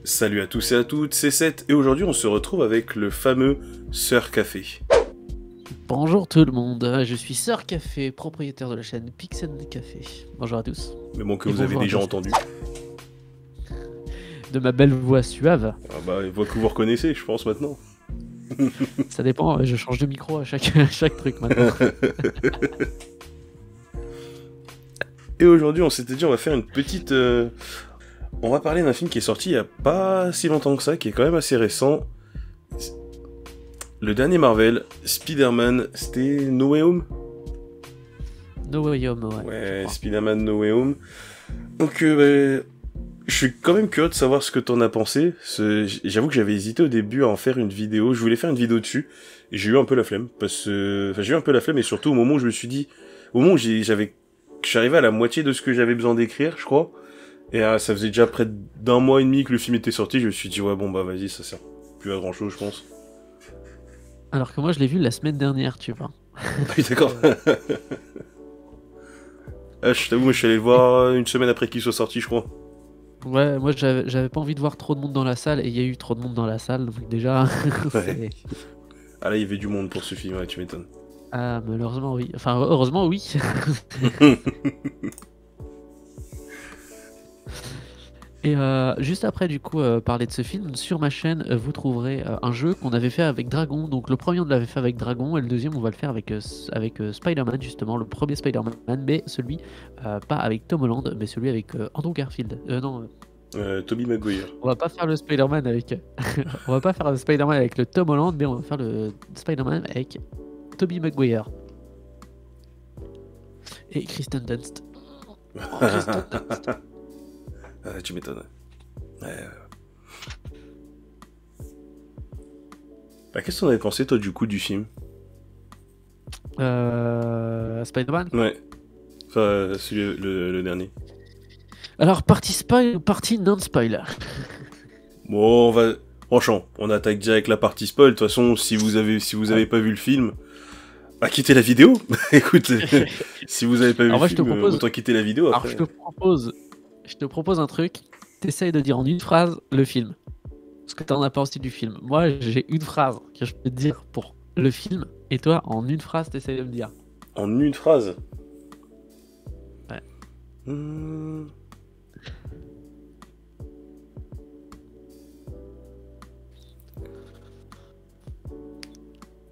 Salut à tous et à toutes, c'est Seth et aujourd'hui on se retrouve avec le fameux Sœur Café. Bonjour tout le monde, je suis Sœur Café, propriétaire de la chaîne Pixel Café. Bonjour à tous. Mais bon, que Et vous avez bonjour à déjà tous. entendu. De ma belle voix suave, Ah bah, voix que vous reconnaissez, je pense, maintenant. ça dépend, je change de micro à chaque truc maintenant. Et aujourd'hui on s'était dit on va faire une petite... On va parler d'un film qui est sorti il y a pas si longtemps que ça, qui est quand même assez récent. Le dernier Marvel, Spider-Man, c'était No Way Home ? No Way Home, ouais. Ouais, Spider-Man No Way Home. Donc, je suis quand même curieux de savoir ce que t'en as pensé. J'avoue que j'avais hésité au début à en faire une vidéo. Je voulais faire une vidéo dessus. Et j'ai eu un peu la flemme. J'ai eu un peu la flemme et surtout au moment où je me suis dit... Au moment où j'arrivais à la moitié de ce que j'avais besoin d'écrire, je crois. Et ça faisait déjà près d'un mois et demi que le film était sorti. Je me suis dit, ouais, bon, bah vas-y, ça sert plus à grand chose, je pense. Alors que moi je l'ai vu la semaine dernière, tu vois. Oui, d'accord. Je t'avoue, moi je suis allé le voir une semaine après qu'il soit sorti, je crois. Ouais, moi j'avais pas envie de voir trop de monde dans la salle et il y a eu trop de monde dans la salle, donc déjà... Ouais. Ah là, il y avait du monde pour ce film, ouais, tu m'étonnes. Ah, malheureusement oui. Enfin, heureusement oui. Et juste après, du coup, parler de ce film, sur ma chaîne, vous trouverez un jeu qu'on avait fait avec Dragon. Donc le premier, on l'avait fait avec Dragon, et le deuxième, on va le faire avec, Spider-Man, justement, le premier Spider-Man, mais celui, pas avec Tom Holland, mais celui avec Andrew Garfield. Non, Tobey Maguire. on va pas faire le Spider-Man avec... on va pas faire le Spider-Man avec le Tom Holland, mais on va faire le Spider-Man avec Tobey Maguire. Et Kristen Dunst. Oh, Kristen Dunst. Tu m'étonnes. Ouais. Bah, qu'est-ce que t'en avais pensé, toi, du coup, du film? Spider-Man. Ouais. Enfin, celui, le dernier. Alors, partie spoil ou partie non-spoiler? Bon, on va... Franchement, on attaque direct la partie spoil. De toute façon, si vous avez pas vu le film, bah, quittez la vidéo. Écoute, si vous avez pas vu Alors le moi, je te film, propose... autant quitter la vidéo Alors, après. je te propose un truc. T'essayes de dire en une phrase le film. Ce que t'en as pensé du film. Moi, j'ai une phrase que je peux te dire pour le film. Et toi, en une phrase, t'essayes de me dire. En une phrase. Ouais.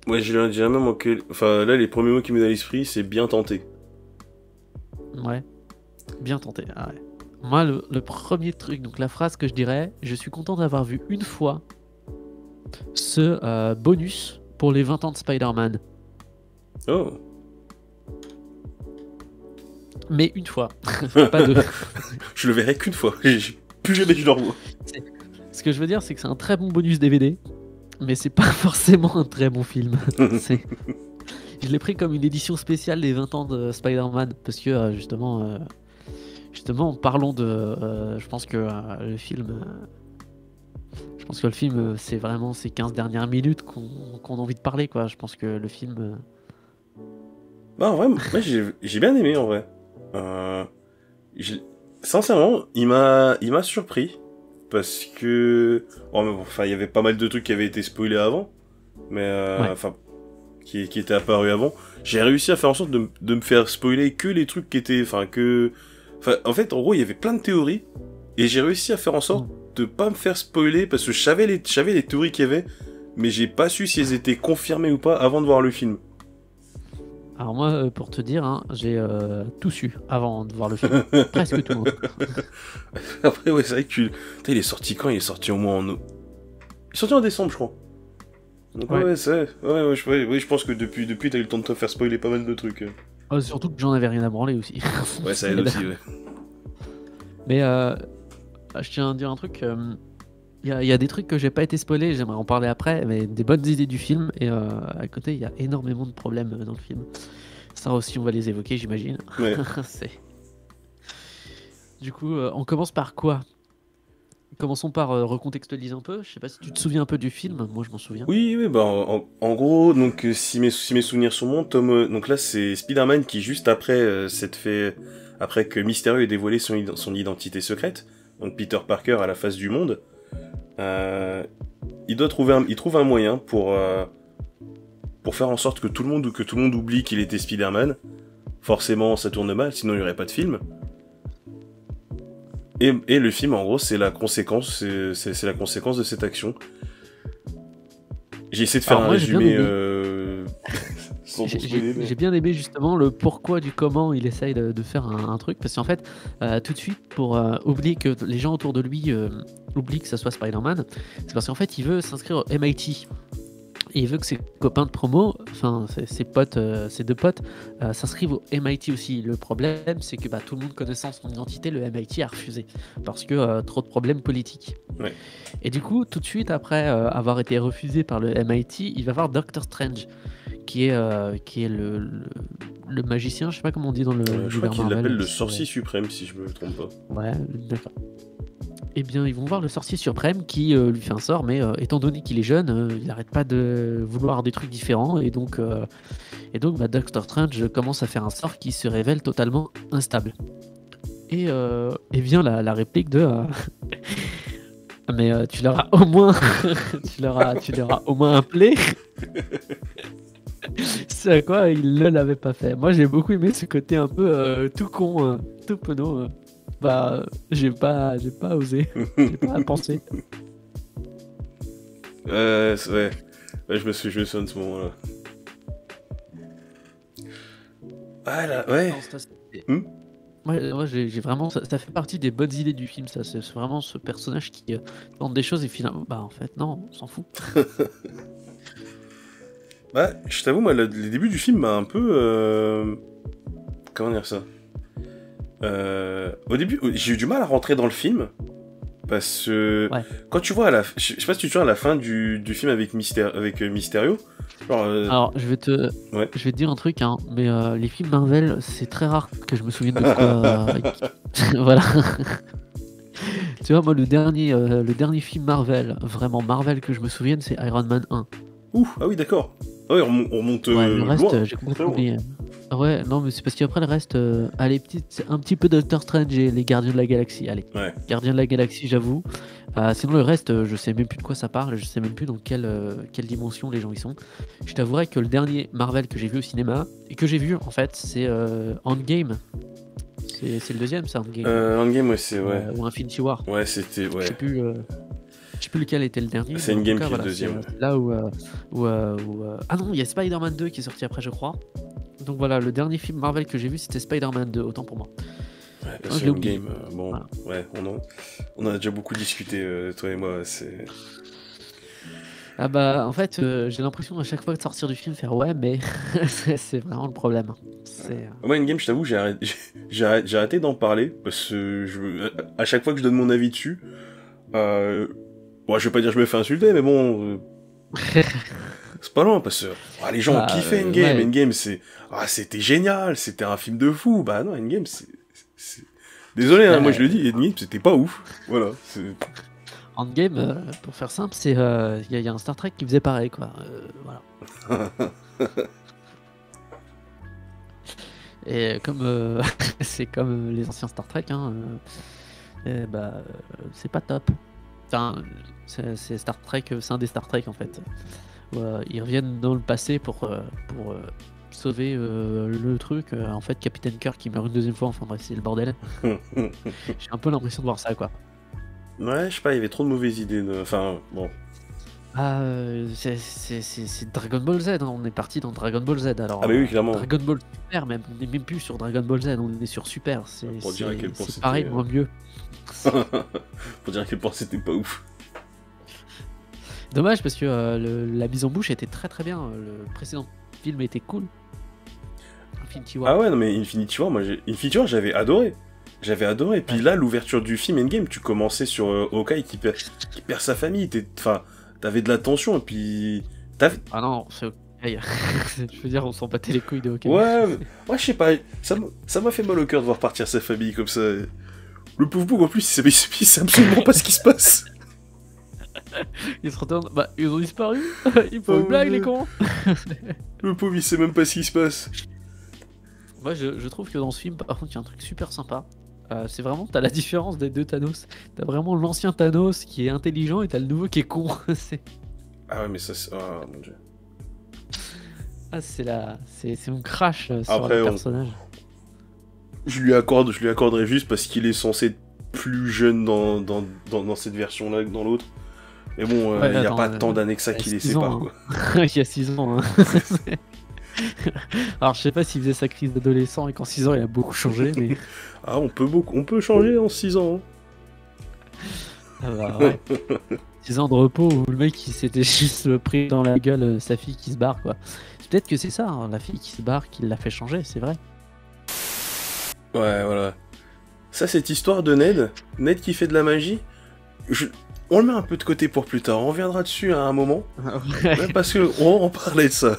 Ouais, j'ai même manqué... Enfin, là, les premiers mots qui me viennent à l'esprit, c'est bien tenté. Ouais. Bien tenté. Ah ouais. Moi, le premier truc, donc la phrase que je dirais, je suis content d'avoir vu une fois ce bonus pour les 20 ans de Spider-Man. Oh. Mais une fois. Pas deux. Je le verrai qu'une fois. J'ai plus jamais dû le revoir. Ce que je veux dire, c'est que c'est un très bon bonus DVD, mais c'est pas forcément un très bon film. Je l'ai pris comme une édition spéciale des 20 ans de Spider-Man, parce que justement, parlons de... je pense que le film... c'est vraiment ces 15 dernières minutes qu'on a envie de parler, quoi. Je pense que le film... Bah, en vrai, moi, j'ai bien aimé, en vrai. Sincèrement, il m'a surpris. Parce que... Bon, mais bon, enfin, il y avait pas mal de trucs qui avaient été spoilés avant. Mais, Ouais. enfin, qui étaient apparus avant. J'ai réussi à faire en sorte de me faire spoiler que les trucs qui étaient... Enfin, que... Enfin, en fait, en gros, il y avait plein de théories. Et j'ai réussi à faire en sorte de pas me faire spoiler. Parce que je savais les théories qu'il y avait. Mais j'ai pas su si elles étaient confirmées ou pas avant de voir le film. Alors moi, pour te dire, hein, j'ai tout su avant de voir le film. Presque tout. Après, ouais, c'est vrai que Putain, il est sorti quand? Il est sorti au moins en... Il est sorti en décembre, je crois. Donc Ouais. ouais, je pense que depuis t'as eu le temps de te faire spoiler pas mal de trucs. Surtout que j'en avais rien à branler aussi. Ouais, ça aide aussi, ouais. Mais je tiens à dire un truc. Il y a des trucs que j'ai pas été spoilé, j'aimerais en parler après, mais des bonnes idées du film. Et à côté, il y a énormément de problèmes dans le film. Ça aussi, on va les évoquer, j'imagine. Ouais. Du coup, on commence par quoi? Commençons par recontextualiser un peu. Je sais pas si tu te souviens un peu du film. Moi, je m'en souviens. Oui, oui, bah en gros, donc si mes souvenirs sont bons, donc là c'est Spider-Man qui juste après après que Mysterio ait dévoilé son identité secrète, donc Peter Parker à la face du monde, il trouve un moyen pour faire en sorte que tout le monde oublie qu'il était Spider-Man. Forcément, ça tourne mal, sinon il n'y aurait pas de film. Et le film, en gros, c'est la conséquence de cette action. J'ai essayé de faire un résumé sans spoiler, mais... J'ai bien aimé justement le pourquoi du comment il essaye de faire un truc, parce qu'en fait, tout de suite, pour oublier que les gens autour de lui oublient que ça soit Spider-Man, c'est parce qu'en fait, il veut s'inscrire au MIT. Et il veut que ses copains de promo, enfin ses potes, ses deux potes, s'inscrivent au MIT aussi. Le problème, c'est que tout le monde connaissant son identité, le MIT a refusé parce que trop de problèmes politiques. Ouais. Et du coup, tout de suite après avoir été refusé par le MIT, il va voir Doctor Strange, qui est le magicien, je sais pas comment on dit dans le. Je crois qu'il l'appelle le c'est- sorcier suprême, si je me trompe pas. Ouais, d'accord. Eh bien, ils vont voir le sorcier suprême qui lui fait un sort, mais étant donné qu'il est jeune, il n'arrête pas de vouloir des trucs différents, et donc Doctor Strange commence à faire un sort qui se révèle totalement instable. Et vient la réplique de mais tu leur as au moins tu leur as au moins appelé. C'est à quoi il ne l'avait pas fait. Moi, j'ai beaucoup aimé ce côté un peu tout con, tout penaud. J'ai pas osé, j'ai pas pensé. Ouais. Ouais, je me souviens de ce moment-là. Ah là, ouais. Non, moi, j'ai vraiment, ça fait partie des bonnes idées du film, ça. C'est vraiment ce personnage qui tente des choses et finalement, en fait, non, on s'en fout. Je t'avoue, moi, le début du film m'a un peu... Comment dire ça ? Au début, j'ai eu du mal à rentrer dans le film. Parce que... Ouais. Quand tu vois je sais pas si tu vois à la fin du film avec Mysterio. Genre, Alors, je vais te dire un truc, hein, mais les films Marvel, c'est très rare que je me souvienne de quoi. Voilà. Tu vois, moi, le dernier film Marvel, vraiment Marvel que je me souvienne, c'est Iron Man 1. Ah oui, d'accord. Ah oui, on remonte Ouais, le reste, loin. j'ai complètement oublié. Ouais, non, mais c'est parce qu'après le reste, allez, c'est un petit peu Doctor Strange et les Gardiens de la Galaxie. Allez, Ouais. Gardiens de la Galaxie, j'avoue. Sinon, le reste, je sais même plus de quoi ça parle, je sais même plus dans quelle dimension les gens y sont. Je t'avouerai que le dernier Marvel que j'ai vu au cinéma, et que j'ai vu en fait, c'est Endgame. C'est le deuxième, ça, Endgame. Endgame, ouais, c'est... Ouais. Ou Infinity War. Ouais, c'était... Je Ouais. sais plus. Je sais plus lequel était le dernier. C'est mais en Endgame tout cas, qui est le voilà, deuxième. c'est là où ah non, il y a Spider-Man 2 qui est sorti après, je crois. Donc voilà, le dernier film Marvel que j'ai vu, c'était Spider-Man 2, autant pour moi. Ouais, je parce l'ai que oublié. Endgame, bon, Voilà. ouais, on en a déjà beaucoup discuté, toi et moi, c'est... Ah bah, en fait, j'ai l'impression à chaque fois de sortir du film faire ouais, mais c'est vraiment le problème. C'est Moi, Endgame, je t'avoue, j'ai arrêté d'en parler, parce que à chaque fois que je donne mon avis dessus, bon, je vais pas dire que je me fais insulter, mais bon, c'est pas loin, parce que les gens ont kiffé Endgame. ouais. Endgame, c'était génial, c'était un film de fou. Bah non, Endgame, désolé, hein, moi je le dis, Endgame, c'était pas ouf. Voilà. Endgame, pour faire simple, c'est il y a un Star Trek qui faisait pareil, quoi. Voilà. Et comme c'est comme les anciens Star Trek, hein, c'est pas top. Enfin, c'est Star Trek, c'est un des Star Trek en fait. Ils reviennent dans le passé pour sauver le truc. En fait, Capitaine Kirk qui meurt une deuxième fois. Enfin bref, c'est le bordel. J'ai un peu l'impression de voir ça, quoi. Ouais, je sais pas, il y avait trop de mauvaises idées. Enfin, bon. C'est Dragon Ball Z, hein. On est parti dans Dragon Ball Z. Alors, Ah bah oui, clairement. Dragon Ball Super, même. On n'est même plus sur Dragon Ball Z, on est sur Super. Pour dire à quel point c'est c'était, pareil, moins mieux. Pour dire à quel point c'était pas ouf. Dommage parce que la mise en bouche était très très bien. Le précédent film était cool. Infinity War. Ah ouais, non mais Infinity War, Infinity War, j'avais adoré. Et puis là, l'ouverture du film Endgame, tu commençais sur Hawkeye qui perd sa famille. T'avais de la tension, et puis... Ah non, c'est ok. Je veux dire, on s'en battait les couilles de hockey. Ouais, je sais pas, ça m'a fait mal au cœur de voir partir sa famille comme ça. Le pauvre boug, en plus, il sait absolument pas ce qui se passe. Ils se retournent, ils ont disparu. Ils font une blague, les cons. Le pauvre, il sait même pas ce qui se passe. Moi, je trouve que dans ce film, par contre, il y a un truc super sympa. C'est vraiment, t'as la différence des deux Thanos. T'as vraiment l'ancien Thanos qui est intelligent et t'as le nouveau qui est con. Ah ouais, mais ça, c'est... Ah, mon dieu. C'est mon crash sur Après, le personnage. je lui accorderai juste parce qu'il est censé être plus jeune dans cette version-là que dans l'autre. Mais bon, Ouais, il n'y a attends, pas tant d'années que ça il y a qui les 6 sépare, ans, quoi. hein. Il y a 6 ans. Hein. Alors, je sais pas s'il faisait sa crise d'adolescent et qu'en 6 ans il a beaucoup changé, mais. Ah, on peut changer en 6 ans. Ah bah ouais. 6 ans de repos où le mec il s'était juste pris dans la gueule sa fille qui se barre, quoi. Peut-être que c'est ça, hein, la fille qui se barre qui l'a fait changer, c'est vrai. Ouais, voilà. Ça, cette histoire de Ned qui fait de la magie, on le met un peu de côté pour plus tard. On reviendra dessus à un moment. Ouais, parce que on parlait de ça.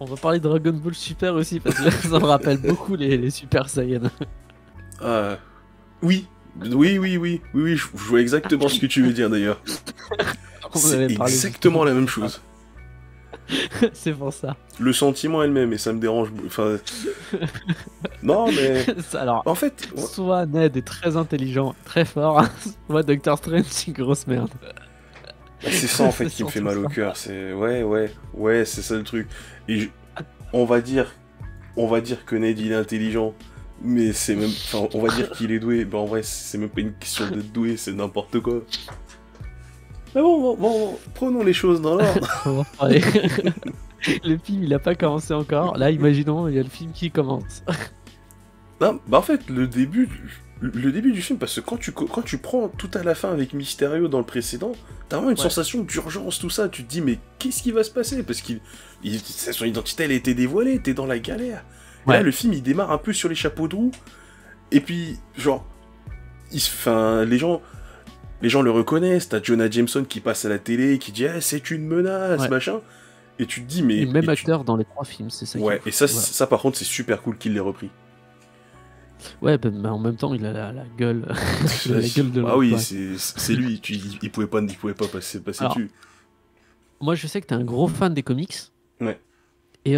On va parler de Dragon Ball Super aussi parce que ça me rappelle beaucoup les Super Saiyan. Oui, je vois exactement ce que tu veux dire d'ailleurs. C'est exactement la même chose. C'est pour ça. Le sentiment est le même et ça me dérange. Enfin. Non, mais. Alors, en fait. soit Ned est très intelligent, très fort, soit Doctor Strange, c'est une grosse merde. C'est ça en fait qui me fait mal au cœur. C'est. Ouais, c'est ça le truc. Et on va dire que Ned il est intelligent. Mais c'est même. Enfin, on va dire qu'il est doué. Ben en vrai, c'est même pas une question d'être doué, c'est n'importe quoi. Mais bon, prenons les choses dans l'ordre. Le film, il a pas commencé encore. Là, imaginons, il y a le film qui commence. Non, bah en fait, le début du film, parce que quand tu prends tout à la fin avec Mysterio dans le précédent, t'as vraiment une sensation d'urgence, tout ça. Tu te dis, mais qu'est-ce qui va se passer? Parce son identité, elle a été dévoilée, t'es dans la galère. Et là, le film, il démarre un peu sur les chapeaux de roue. Et puis, genre, les gens le reconnaissent. T'as Jonah Jameson qui passe à la télé, qui dit c'est une menace, machin. Et tu te dis, mais. Et le même acteur dans les 3 films, c'est ça. Ouais, et ça, par contre, c'est super cool qu'il l'ait repris. Ouais, mais en même temps, il a la gueule. La gueule de ah oui, c'est lui. Il pouvait pas passer dessus. Moi, je sais que t'es un gros fan des comics. Ouais. Et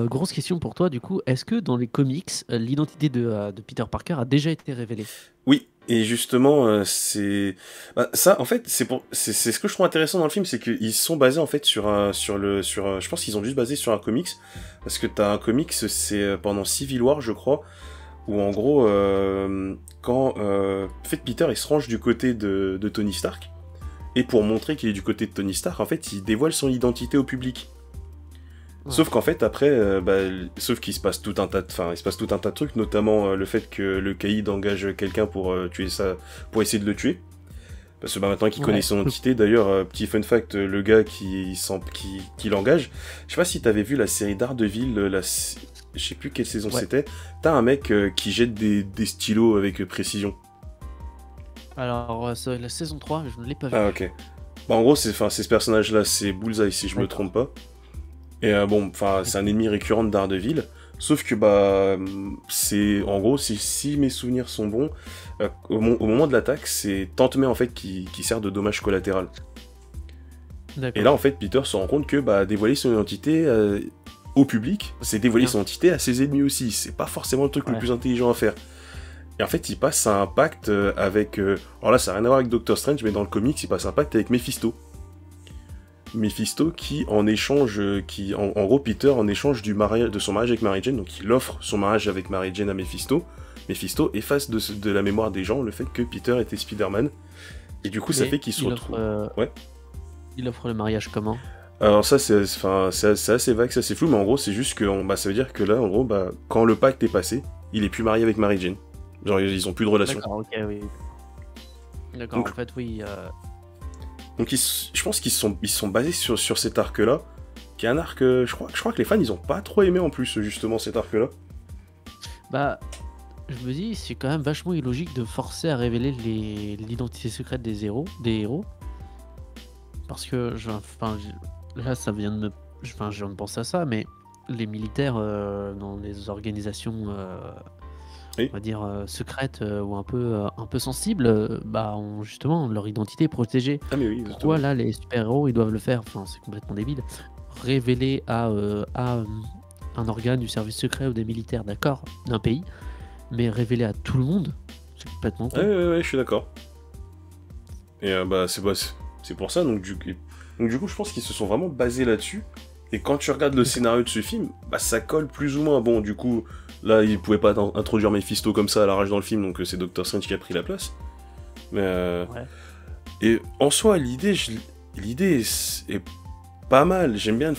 grosse question pour toi, du coup, est-ce que dans les comics, l'identité de Peter Parker a déjà été révélée? Oui, et justement, c'est... Bah, ça, en fait, c'est ce que je trouve intéressant dans le film, c'est qu'ils sont basés, en fait, je pense qu'ils ont juste basé sur un comics, parce que t'as un comics, c'est pendant Civil War, je crois, où, en gros, quand Peter, il se range du côté de Tony Stark, et pour montrer qu'il est du côté de Tony Stark, en fait, il dévoile son identité au public. Ouais. Sauf qu'en fait après, sauf qu'il se passe tout un tas de trucs, notamment le fait que le caïd engage quelqu'un pour pour essayer de le tuer. Parce que maintenant qu'il connaît son identité, d'ailleurs, petit fun fact, le gars qui l'engage, je sais pas si t'avais vu la série Daredevil, je sais plus quelle saison c'était, t'as un mec qui jette des stylos avec précision. Alors, la saison 3, je ne l'ai pas vu. Ah ok. Bah en gros, c'est ce personnage-là, c'est Bullseye si je me trompe pas. Et c'est un ennemi récurrent de Daredevil, sauf que en gros, si mes souvenirs sont bons, au moment de l'attaque, c'est Tante May en fait qui sert de dommage collatéral. Et là en fait, Peter se rend compte que dévoiler son identité au public, c'est dévoiler son identité à ses ennemis aussi. C'est pas forcément le truc le plus intelligent à faire. Et en fait, il passe un pacte avec... alors là, ça n'a rien à voir avec Doctor Strange, mais dans le comics, il passe un pacte avec Mephisto. Mephisto qui en échange, en gros Peter en échange de son mariage avec Mary Jane, donc il offre son mariage avec Mary Jane à Mephisto. Mephisto efface de la mémoire des gens le fait que Peter était Spider-Man, et du coup ça fait qu'il se retrouve. Il offre le mariage comment? Alors ça c'est assez vague, c'est assez flou, mais en gros c'est juste que ça veut dire que là en gros quand le pacte est passé, il est plus marié avec Mary Jane. Genre ils ont plus de relation. D'accord, ok, oui. D'accord, donc, en fait oui. Donc je pense qu'ils sont basés sur cet arc-là, qui est un arc, je crois que les fans ils ont pas trop aimé en plus justement cet arc-là. Je me dis c'est quand même vachement illogique de forcer à révéler l'identité secrète des héros, parce que là ça vient de je viens de penser à ça, mais les militaires dans les organisations on va dire secrètes ou un peu sensibles, ont justement leur identité protégée. Ah mais oui. Pourquoi là les super-héros ils doivent le faire? Enfin, c'est complètement débile. Révéler à un organe du service secret ou des militaires, d'accord, d'un pays, mais révélé à tout le monde, c'est complètement con. Ouais, je suis d'accord. Et c'est pour ça, donc du coup, je pense qu'ils se sont vraiment basés là-dessus. Et quand tu regardes le scénario de ce film, bah ça colle plus ou moins. Bon, du coup, là, ils pouvaient pas introduire Mephisto comme ça à la rage dans le film, donc c'est Doctor Strange qui a pris la place. Mais Ouais. et en soi, l'idée est pas mal. J'aime bien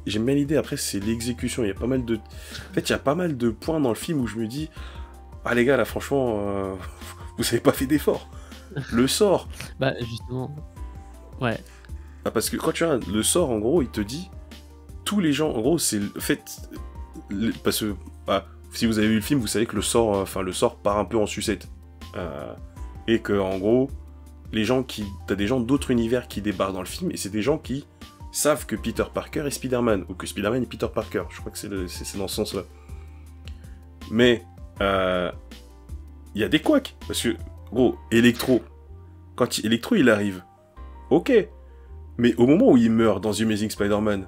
l'idée. Après, c'est l'exécution. Il y a pas mal de, en fait, il y a pas mal de points dans le film où je me dis, ah les gars, là, franchement, vous avez pas fait d'effort. Le sort. Bah justement, ouais. Ah, parce que quand tu regardes le sort, en gros, il te dit tous les gens, en gros, c'est le fait, parce que si vous avez vu le film, vous savez que le sort part un peu en sucette, et que en gros, t'as des gens d'autres univers qui débarquent dans le film, et c'est des gens qui savent que Peter Parker est Spider-Man, ou que Spider-Man est Peter Parker. Je crois que c'est dans ce sens-là. Mais il y a des couacs, parce que gros, Electro, Electro il arrive, ok. Mais au moment où il meurt dans The Amazing Spider-Man,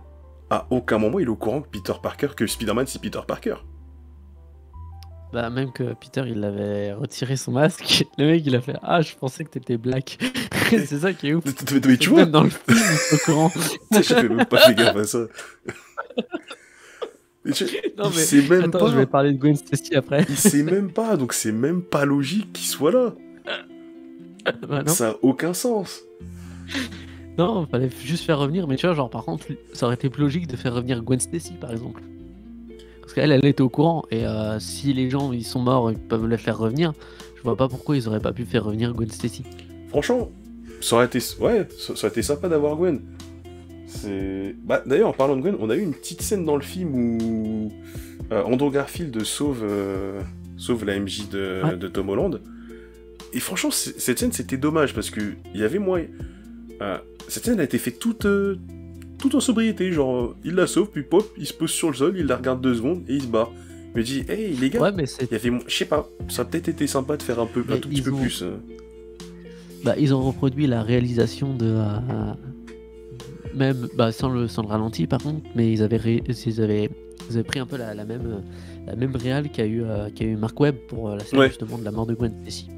à aucun moment il est au courant que Spider-Man c'est Peter Parker. Bah même que Peter il avait retiré son masque, le mec il a fait ah je pensais que t'étais black. C'est ça qui est ouf. Mais tu vois, Même dans le film il est au courant. j'avais même pas fait gaffe à ça. Non il mais sait même attends, pas. je vais parler de Gwen Stacy après. Il sait même pas, donc c'est même pas logique qu'il soit là. Bah non. Ça a aucun sens. Non, fallait juste faire revenir, mais tu vois, genre par contre, ça aurait été plus logique de faire revenir Gwen Stacy par exemple. Parce qu'elle, elle était au courant, et si les gens ils sont morts, ils peuvent les faire revenir, je vois pas pourquoi ils auraient pas pu faire revenir Gwen Stacy. Franchement, ça aurait été sympa d'avoir Gwen. D'ailleurs, en parlant de Gwen, on a eu une petite scène dans le film où Andrew Garfield sauve la MJ de Tom Holland. Et franchement, cette scène, c'était dommage, parce que il y avait moyen... cette scène a été faite toute en sobriété, genre, il la sauve, puis pop, il se pose sur le sol, il la regarde 2 secondes, et il se barre. Il me dit, hey les gars, Ouais, mais il y avait... Je sais pas, ça a peut-être été sympa de faire un tout petit peu plus. Bah, ils ont reproduit la réalisation de... même sans le ralenti par contre, mais ils avaient pris un peu la même réal qu'a eu Mark Webb pour la scène justement de la mort de Gwen Stacy.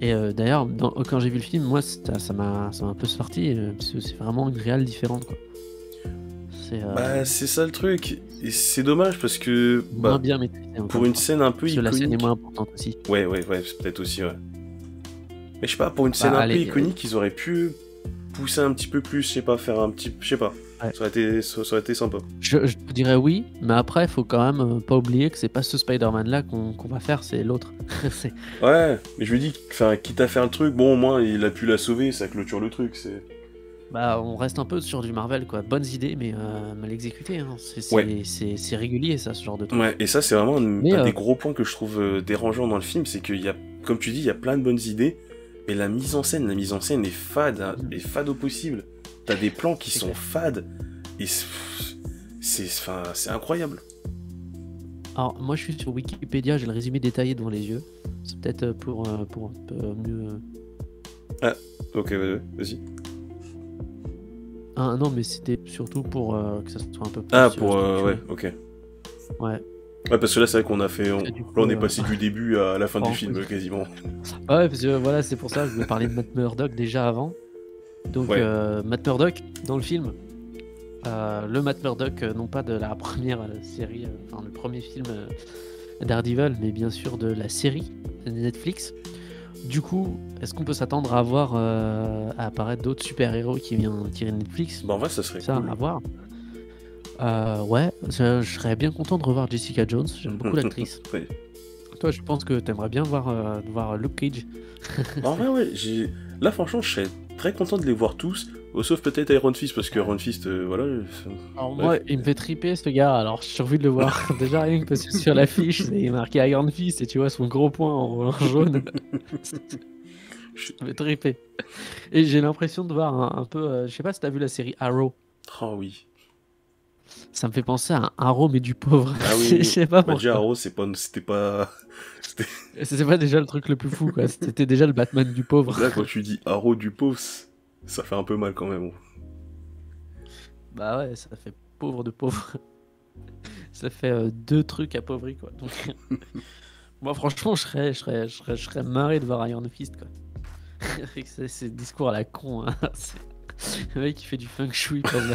Et d'ailleurs, quand j'ai vu le film, moi ça m'a un peu sorti, parce que c'est vraiment une réal différente quoi. C'est ça le truc, et c'est dommage parce que... moins bien maîtrisé. Pour une scène un peu iconique... Parce que la scène est moins importante aussi. Ouais, c'est peut-être aussi, ouais. Mais je sais pas, pour une scène un peu iconique, ils auraient pu pousser un petit peu plus, je sais pas, faire un petit... Je sais pas, ça aurait été sympa. Je te dirais oui, mais après, il faut quand même pas oublier que c'est pas ce Spider-Man-là qu'on va faire, c'est l'autre. Ouais, mais je lui dis, quitte à faire le truc, bon, au moins, il a pu la sauver, ça clôture le truc, c'est... Bah, on reste un peu sur du Marvel, quoi. Bonnes idées, mais mal exécutées, hein. C'est régulier, ça, ce genre de truc. Ouais, et ça, c'est vraiment un des gros points que je trouve dérangeant dans le film, c'est qu'il y a, comme tu dis, il y a plein de bonnes idées, mais la mise en scène est fade, hein, est fade au possible. T'as des plans qui sont fades, et c'est incroyable. Alors, moi, je suis sur Wikipédia, j'ai le résumé détaillé devant les yeux. C'est peut-être pour un peu mieux... Ah, ok, vas-y. Ah non, mais c'était surtout pour que ça soit un peu plus... Ah, ouais, ok. Ouais. Ouais, parce que là, c'est vrai qu'on a fait... Là, on est passé du début à la fin du film, quasiment. Ouais, parce que voilà, c'est pour ça que je voulais parler de Matt Murdock déjà avant. Donc, Matt Murdock, dans le film, le Matt Murdock, non pas de la première série, le premier film Daredevil, mais bien sûr de la série de Netflix. Du coup, est-ce qu'on peut s'attendre à voir à apparaître d'autres super-héros qui viennent tirer de Netflix? Bah en vrai, ça serait cool. À voir. Ouais, je serais bien content de revoir Jessica Jones, j'aime beaucoup l'actrice. Ouais. Toi, je pense que t'aimerais bien voir Luke Cage. En vrai, ouais, là franchement, je serais très content de les voir tous, sauf peut-être Iron Fist, parce que Iron Fist, voilà... Alors moi, il me fait triper ce gars, alors j'ai envie de le voir. Déjà rien que parce que sur l'affiche, il est marqué Iron Fist, et tu vois son gros point en jaune. Je vais triper. Et j'ai l'impression de voir un peu... je sais pas si t'as vu la série Arrow. Oh oui. Ça me fait penser à un Arrow, mais du pauvre. Ah oui, je sais pas pourquoi. Déjà, Arrow, c'était pas déjà le truc le plus fou, quoi. C'était déjà le Batman du pauvre. Là, quand tu dis Arrow du pauvre, ça fait un peu mal quand même. Bah ouais, ça fait pauvre de pauvre. Ça fait 2 trucs appauvris, quoi. Donc... Moi, franchement, je serais marré de voir Iron Fist, quoi. Avec ces discours à la con, hein. Le mec qui fait du feng shui pour le...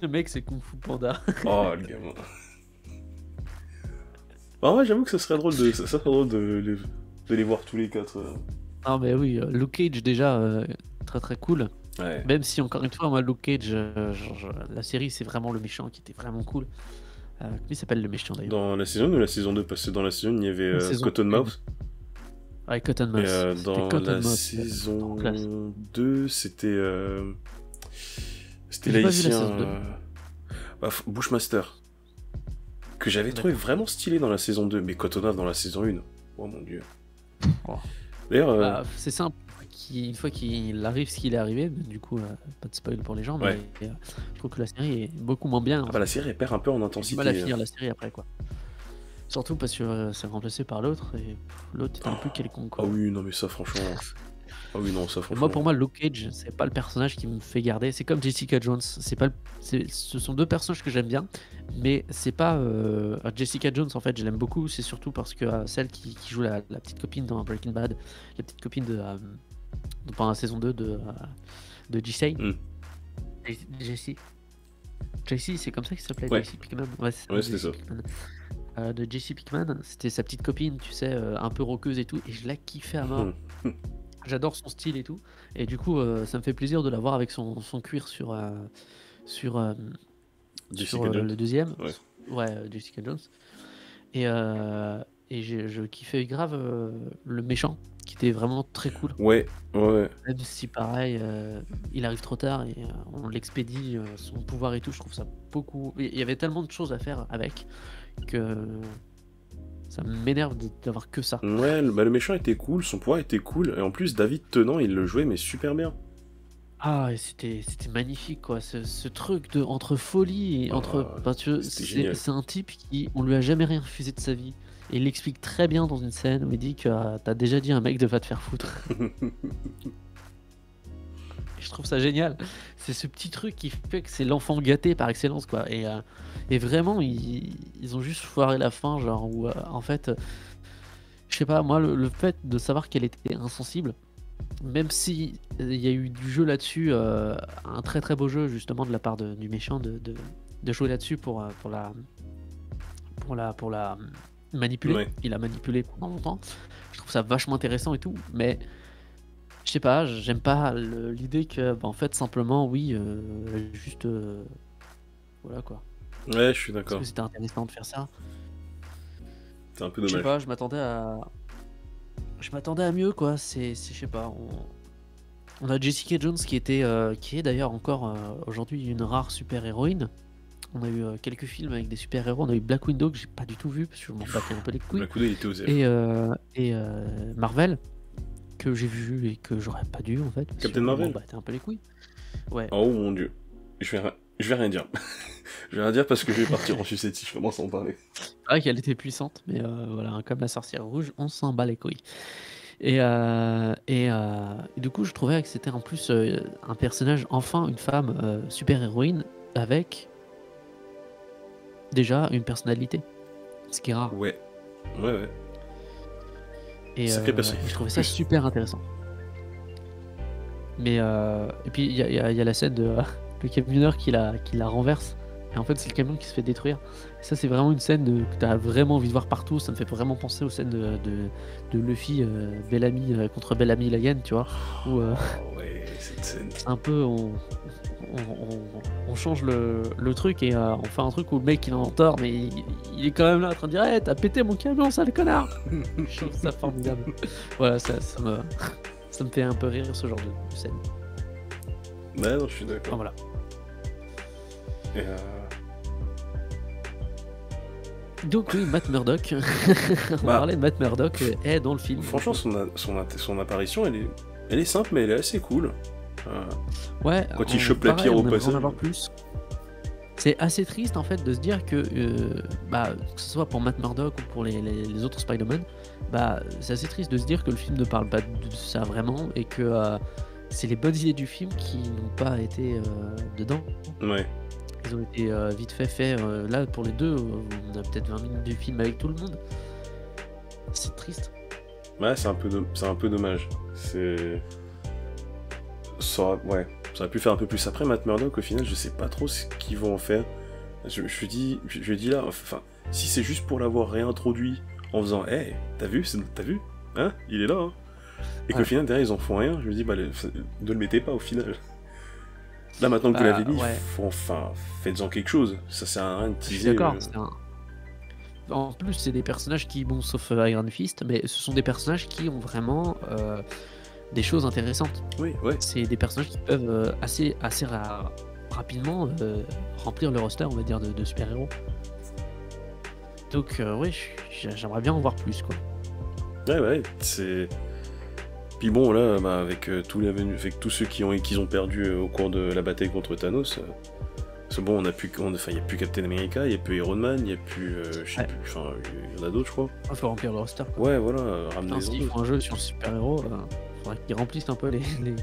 Le mec, c'est Kung Fu Panda. Oh, le gamin. Ah ouais, j'avoue que ça serait drôle de les voir tous les quatre. Ah, mais oui, Luke Cage, déjà, très très cool. Ouais. Même si, encore une fois, moi, Luke Cage, la série, c'est vraiment le méchant qui était vraiment cool. Comment il s'appelle le méchant d'ailleurs? Dans la saison 1 ou la saison 2? Parce que dans la saison 1, il y avait La saison Cottonmouth. Ouais, Cottonmouth. Et C'était dans Cottonmouth, la trop classe. saison 2, c'était J'ai pas vu la saison 2. Bushmaster. Que j'avais trouvé vraiment stylé dans la saison 2, mais Cottonmouth dans la saison 1. Oh mon dieu. Oh. D'ailleurs, Bah, c'est simple. Une fois qu'il arrive ce qu'il est arrivé, du coup, pas de spoil pour les gens, mais ouais. je trouve que la série est beaucoup moins bien. Ah bah, la série elle perd un peu en J'ai du intensité. mal à finir la série après, quoi. Surtout parce que c'est remplacé par l'autre, et l'autre est un peu quelconque, Ah quoi. oui, non mais ça franchement... Ah oui, non, ça Et franchement... moi, pour moi, Luke Cage, c'est pas le personnage qui me fait garder. C'est comme Jessica Jones. Ce sont deux personnages que j'aime bien, mais c'est pas Jessica Jones. En fait, je l'aime beaucoup. C'est surtout parce que celle qui joue la petite copine dans Breaking Bad, la petite copine pendant la saison 2 de Jessie. Jessie, c'est comme ça qu'il s'appelait, Ouais. Jessie Pinkman. Ouais, c'était ça. De Jessie Pinkman, c'était sa petite copine, tu sais, un peu roqueuse et tout, et je la kiffais à mort. J'adore son style et tout, et du coup, ça me fait plaisir de la voir avec son cuir sur le deuxième. Ouais, Jessica Jones. Et je kiffais grave le méchant, qui était vraiment très cool. Ouais. Même si pareil, il arrive trop tard et on l'expédie, son pouvoir et tout, je trouve ça beaucoup... Il y avait tellement de choses à faire avec que ça m'énerve d'avoir que ça. Ouais, le méchant était cool, son pouvoir était cool, et en plus David Tennant il le jouait mais super bien. Ah, et c'était magnifique, quoi, ce truc entre folie et entre... c'est un type qui, on lui a jamais rien refusé de sa vie. Et il l'explique très bien dans une scène où il dit que t'as déjà dit à un mec de va te faire foutre. Et je trouve ça génial. C'est ce petit truc qui fait que c'est l'enfant gâté par excellence, quoi. Et vraiment, ils ont juste foiré la fin, genre, où en fait, je sais pas, moi, le fait de savoir qu'elle était insensible, même si il y a eu du jeu là-dessus, un très très beau jeu justement de la part du méchant de jouer là-dessus pour la manipuler. Ouais. Il a manipulé pendant longtemps. Je trouve ça vachement intéressant et tout, mais je sais pas, j'aime pas l'idée que, en fait, simplement, oui, juste, voilà, quoi. Ouais, je suis Parce d'accord. que c'était intéressant de faire ça. C'est un peu Je sais dommage. pas, je m'attendais à mieux, quoi. Je sais pas. On a Jessica Jones qui est d'ailleurs encore aujourd'hui une rare super-héroïne. On a eu quelques films avec des super-héros. On a eu Black Widow que j'ai pas du tout vu parce que je m'en battais un peu les couilles. Black Widow il était osé. Et Marvel que j'ai vu et que j'aurais pas dû en fait. Captain Marvel. Je m'en battais un peu les couilles. Ouais. Oh mon dieu. Je vais rien dire. Je vais rien dire parce que je vais partir en sucette si je commence à en parler. C'est vrai qu'elle était puissante, mais voilà, comme la sorcière rouge, on s'en bat les couilles. Et du coup, je trouvais que c'était en plus un personnage, enfin une femme super-héroïne avec déjà une personnalité, ce qui est rare. Ouais. Et Sacré personnage. je trouvais ça super intéressant. Mais et puis il y a la scène de le camionneur qui la renverse. Et en fait, c'est le camion qui se fait détruire. Et ça, c'est vraiment une scène que t'as vraiment envie de voir partout. Ça me fait vraiment penser aux scènes de Luffy, Bellamy contre Bellamy la hyène, tu vois. Où ouais, cette scène. un peu on change le truc et on fait un truc où le mec il est en tort, mais il est quand même là en train de dire hey, t'as pété mon camion, sale connard. Je trouve ça formidable. Voilà, ça me fait un peu rire ce genre de scène. Ouais, non, je suis d'accord. Enfin, voilà. Et Donc oui, Matt Murdock, on parlait de Matt Murdock est dans le film. Franchement, son apparition, elle est simple, mais elle est assez cool. Ouais. Quand il chope la pierre au passage. En avoir plus. C'est assez triste en fait de se dire que, que ce soit pour Matt Murdock ou pour les autres Spider-Man, c'est assez triste de se dire que le film ne parle pas de ça vraiment et que c'est les bonnes idées du film qui n'ont pas été dedans. Ouais. Ils ont été vite fait. Là, pour les deux, on a peut-être 20 minutes du film avec tout le monde. C'est triste. Ouais, c'est un peu dommage. Ouais, ça aurait pu faire un peu plus. Après, Matt Murdock, au final, je sais pas trop ce qu'ils vont en faire. Je dis là, enfin, si c'est juste pour l'avoir réintroduit en faisant, hey, t'as vu, hein, il est là, hein. Et qu'au final, derrière, ils en font rien, je me dis, bah, ne le mettez pas, au final. Là, maintenant que vous l'avez dit, enfin, faites-en quelque chose. Ça sert à rien de teaser. D'accord, En plus, c'est des personnages qui, bon, sauf Iron Fist, mais ce sont des personnages qui ont vraiment des choses intéressantes. Oui, ouais. C'est des personnages qui peuvent assez rapidement remplir le roster, on va dire, de super-héros. Donc, oui, j'aimerais bien en voir plus, quoi. Ouais, c'est... Puis bon, là, bah, avec tous ceux qui ont perdu au cours de la bataille contre Thanos, c'est bon, il n'y a plus Captain America, il n'y a plus Iron Man, il n'y a plus... je sais plus, enfin, il y en a d'autres, je crois. Il faut remplir le roster, quoi. Ouais, voilà, ramenez-en. S'ils font un jeu sur le super-héros, faudrait qu'ils remplissent un peu les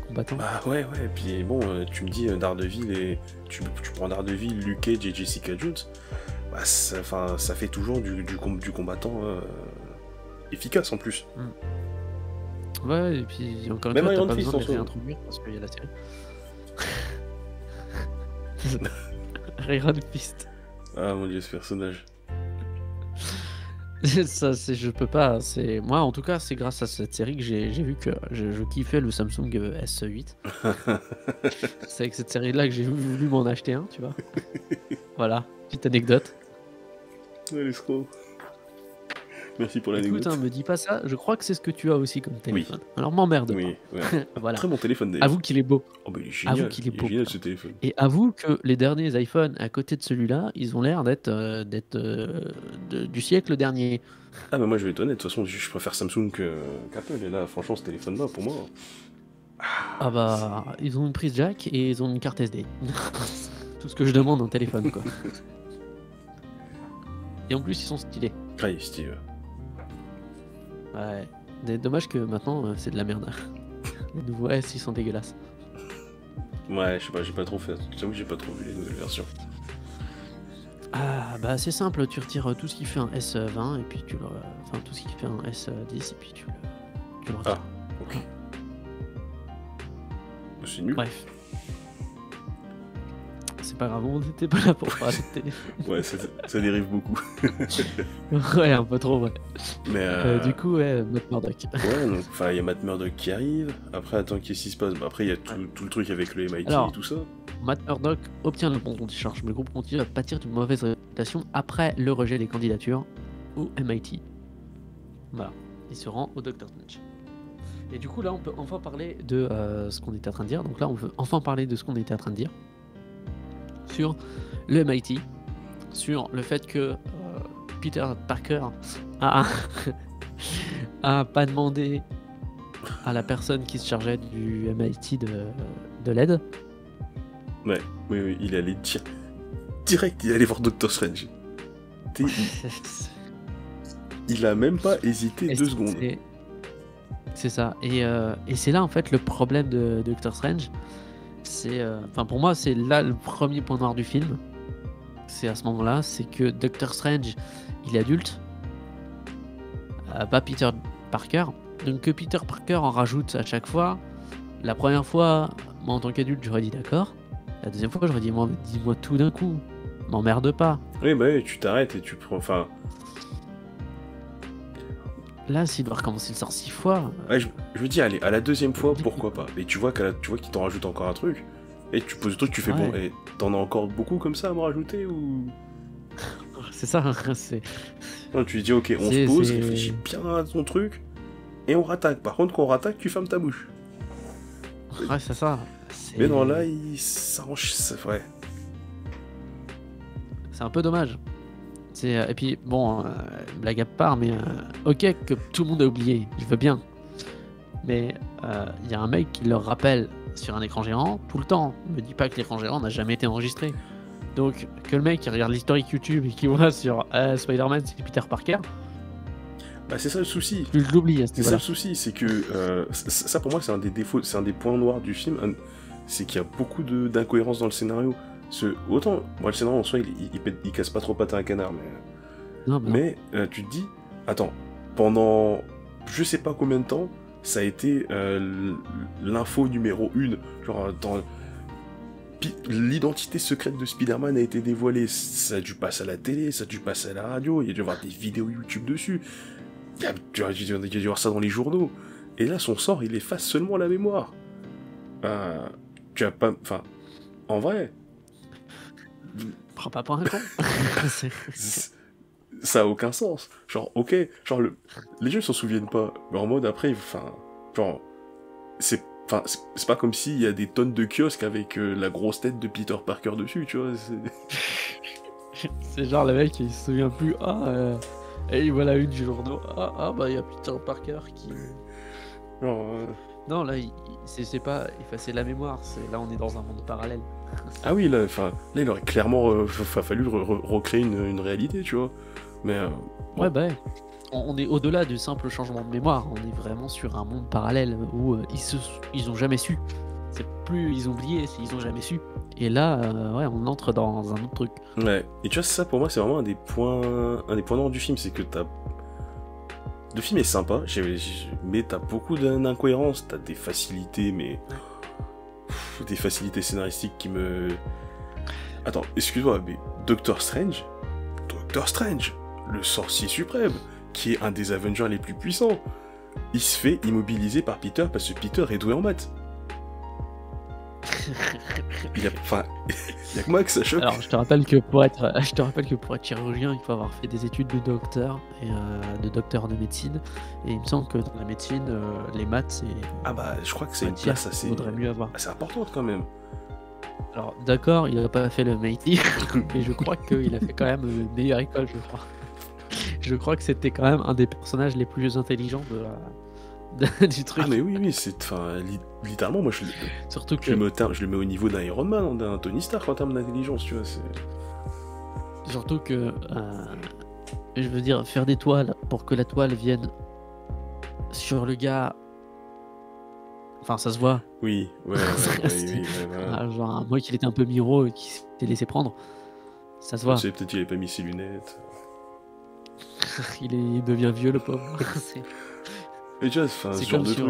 combattants. Bah ouais, et puis bon, tu me dis Daredevil et... Tu prends Daredevil, Luke Cage et Jessica Jones, bah, ça fait toujours du combattant efficace, en plus. Ouais, et puis encore une fois, t'as pas besoin de les réintroduire parce qu'il y a la série. Iron Fist. Ah mon dieu, ce personnage. Ça, je peux pas. Moi, en tout cas, c'est grâce à cette série que j'ai vu que je kiffais le Samsung S8. C'est avec cette série-là que j'ai voulu m'en acheter un, tu vois. Voilà, petite anecdote. Ouais, l'escroc. Merci pour l'anecdote. Écoute, me dis pas ça, je crois que c'est ce que tu as aussi comme téléphone. Oui. Alors m'emmerde pas. Ouais. Voilà. Très bon téléphone d'ailleurs. Avoue qu'il est beau. Oh bah il est génial. Avoue qu'il est beau. Génial ce téléphone. Et avoue que les derniers iPhones à côté de celui-là, ils ont l'air d'être du siècle dernier. Ah bah moi je vais être honnête, de toute façon je préfère Samsung qu'Apple. Et là franchement ce téléphone-là pour moi... Ah bah ils ont une prise jack et ils ont une carte SD. Tout ce que je demande en téléphone quoi. Et en plus ils sont stylés. Ah il est stylé. Ouais. Dommage que maintenant c'est de la merde. Les nouveaux S ils sont dégueulasses. Ouais, je sais pas, j'ai pas trop fait. J'avoue que j'ai pas trop vu les nouvelles versions. Ah bah c'est simple, tu retires tout ce qui fait un S20 et puis enfin tout ce qui fait un S10 et puis tu le retires. Ah, ok. C'est nul. Bref. C'est pas grave, on n'était pas là pour parler de téléphone. Ouais, ça dérive beaucoup. Ouais, un peu trop, ouais. Mais du coup, ouais, Matt Murdock. Ouais, donc il y a Matt Murdock qui arrive. Après, attends, qu'est-ce qui se passe? Bah, après, il y a tout le truc avec le MIT et tout ça. Matt Murdock obtient le bon dont il charge, mais le groupe continue à pâtir d'une mauvaise réputation après le rejet des candidatures au MIT. Voilà, il se rend au Dr. Strange. Et du coup, là, on peut enfin parler de ce qu'on était en train de dire. Donc là, on veut enfin parler de ce qu'on était en train de dire sur le MIT, sur le fait que Peter Parker a pas demandé à la personne qui se chargeait du MIT de l'aide. Ouais, oui, il allait direct, il allait voir Doctor Strange. Il a même pas hésité 2 secondes. C'est ça. Et c'est là en fait le problème de Doctor Strange. Enfin pour moi c'est là le premier point noir du film. C'est à ce moment-là, c'est que Doctor Strange il est adulte, pas Peter Parker. Donc que Peter Parker en rajoute à chaque fois. La première fois, moi en tant qu'adulte j'aurais dit d'accord. La deuxième fois j'aurais dit dis-moi tout d'un coup, m'emmerde pas. Oui bah oui, tu t'arrêtes et tu prends. Enfin. Là, s'il doit recommencer le sort 6 fois... Ouais, je me dis, allez, à la deuxième fois, pourquoi pas. Et tu vois qu'il t'en rajoute encore un truc, et tu poses le truc, tu fais bon, et t'en as encore beaucoup comme ça à me rajouter, ou... C'est ça, c'est... Non, tu lui dis, ok, on se pose, réfléchis bien à ton truc, et on rattaque. Par contre, quand on rattaque, tu fermes ta bouche. Ouais, c'est ça. Mais non, là, il s'arrange, ouais. C'est un peu dommage. Et puis, bon, blague à part, mais ok que tout le monde a oublié, je veux bien. Mais il y a un mec qui leur rappelle sur un écran géant tout le temps. Ne me dis pas que l'écran géant n'a jamais été enregistré. Donc, que le mec qui regarde l'historique YouTube et qui voit sur Spider-Man, c'est Peter Parker. Bah, c'est ça le souci. Je l'oublie. C'est ça le souci, c'est que ça pour moi, c'est un des défauts, c'est un des points noirs du film. C'est qu'il y a beaucoup d'incohérences dans le scénario. Autant, moi, le scénario en soi, il casse pas trop patin à un canard, Non, mais non. mais tu te dis, attends, pendant je sais pas combien de temps, ça a été l'info numéro 1. Genre, l'identité secrète de Spider-Man a été dévoilée. Ça a dû passer à la télé, ça a dû passer à la radio, il y a dû y avoir des vidéos YouTube dessus. Tu as dû voir ça dans les journaux. Et là, son sort, il efface seulement la mémoire. Tu as pas... Enfin, en vrai... Prends pas pour un con. Ça a aucun sens. Genre, ok, genre, les gens s'en souviennent pas. Mais en mode, après, enfin... Genre... C'est pas comme s'il y a des tonnes de kiosques avec la grosse tête de Peter Parker dessus, tu vois. C'est genre le mec, il se souvient plus. Et il voit la une du journal. Bah il y a Peter Parker qui. Genre, Non, là, c'est pas effacer la mémoire. Là, on est dans un monde parallèle. Ah oui, là, il aurait clairement fallu recréer une réalité, tu vois. Mais. Bon. Ouais, bah. On est au-delà du simple changement de mémoire. On est vraiment sur un monde parallèle où ils ont jamais su. C'est plus ils ont oublié, ils ont jamais su. Et là, ouais, on entre dans un autre truc. Ouais. Et tu vois, ça pour moi, c'est vraiment un des points noirs du film, c'est que le film est sympa, mais t'as beaucoup d'incohérences, t'as des facilités, mais des facilités scénaristiques qui me. Attends, excuse-moi, mais Doctor Strange, le sorcier suprême, qui est un des Avengers les plus puissants, il se fait immobiliser par Peter parce que Peter est doué en maths. Il y a que moi que ça choque. Alors, je te rappelle que pour être chirurgien, il faut avoir fait des études de docteur et de docteur de médecine. Et il me semble que dans la médecine, les maths, c'est. Ah bah, je crois que c'est une place assez. Faudrait mieux avoir. assez importante quand même. Alors, d'accord, il n'a pas fait le MIT, mais je crois qu'il a fait quand même une meilleure école, je crois. Je crois que c'était quand même un des personnages les plus intelligents du truc. Ah mais oui, c'est, littéralement, moi Surtout que je le mets au niveau d'un Iron Man, d'un Tony Stark en termes d'intelligence, tu vois. surtout que je veux dire, faire des toiles pour que la toile vienne sur le gars, enfin ça se voit. Oui, ouais, voilà. Genre moi qu'il était un peu miro et qui s'était laissé prendre, ça se voit. Peut-être qu'il avait pas mis ses lunettes. Il devient vieux le pauvre. Mais tu vois, C'est comme sur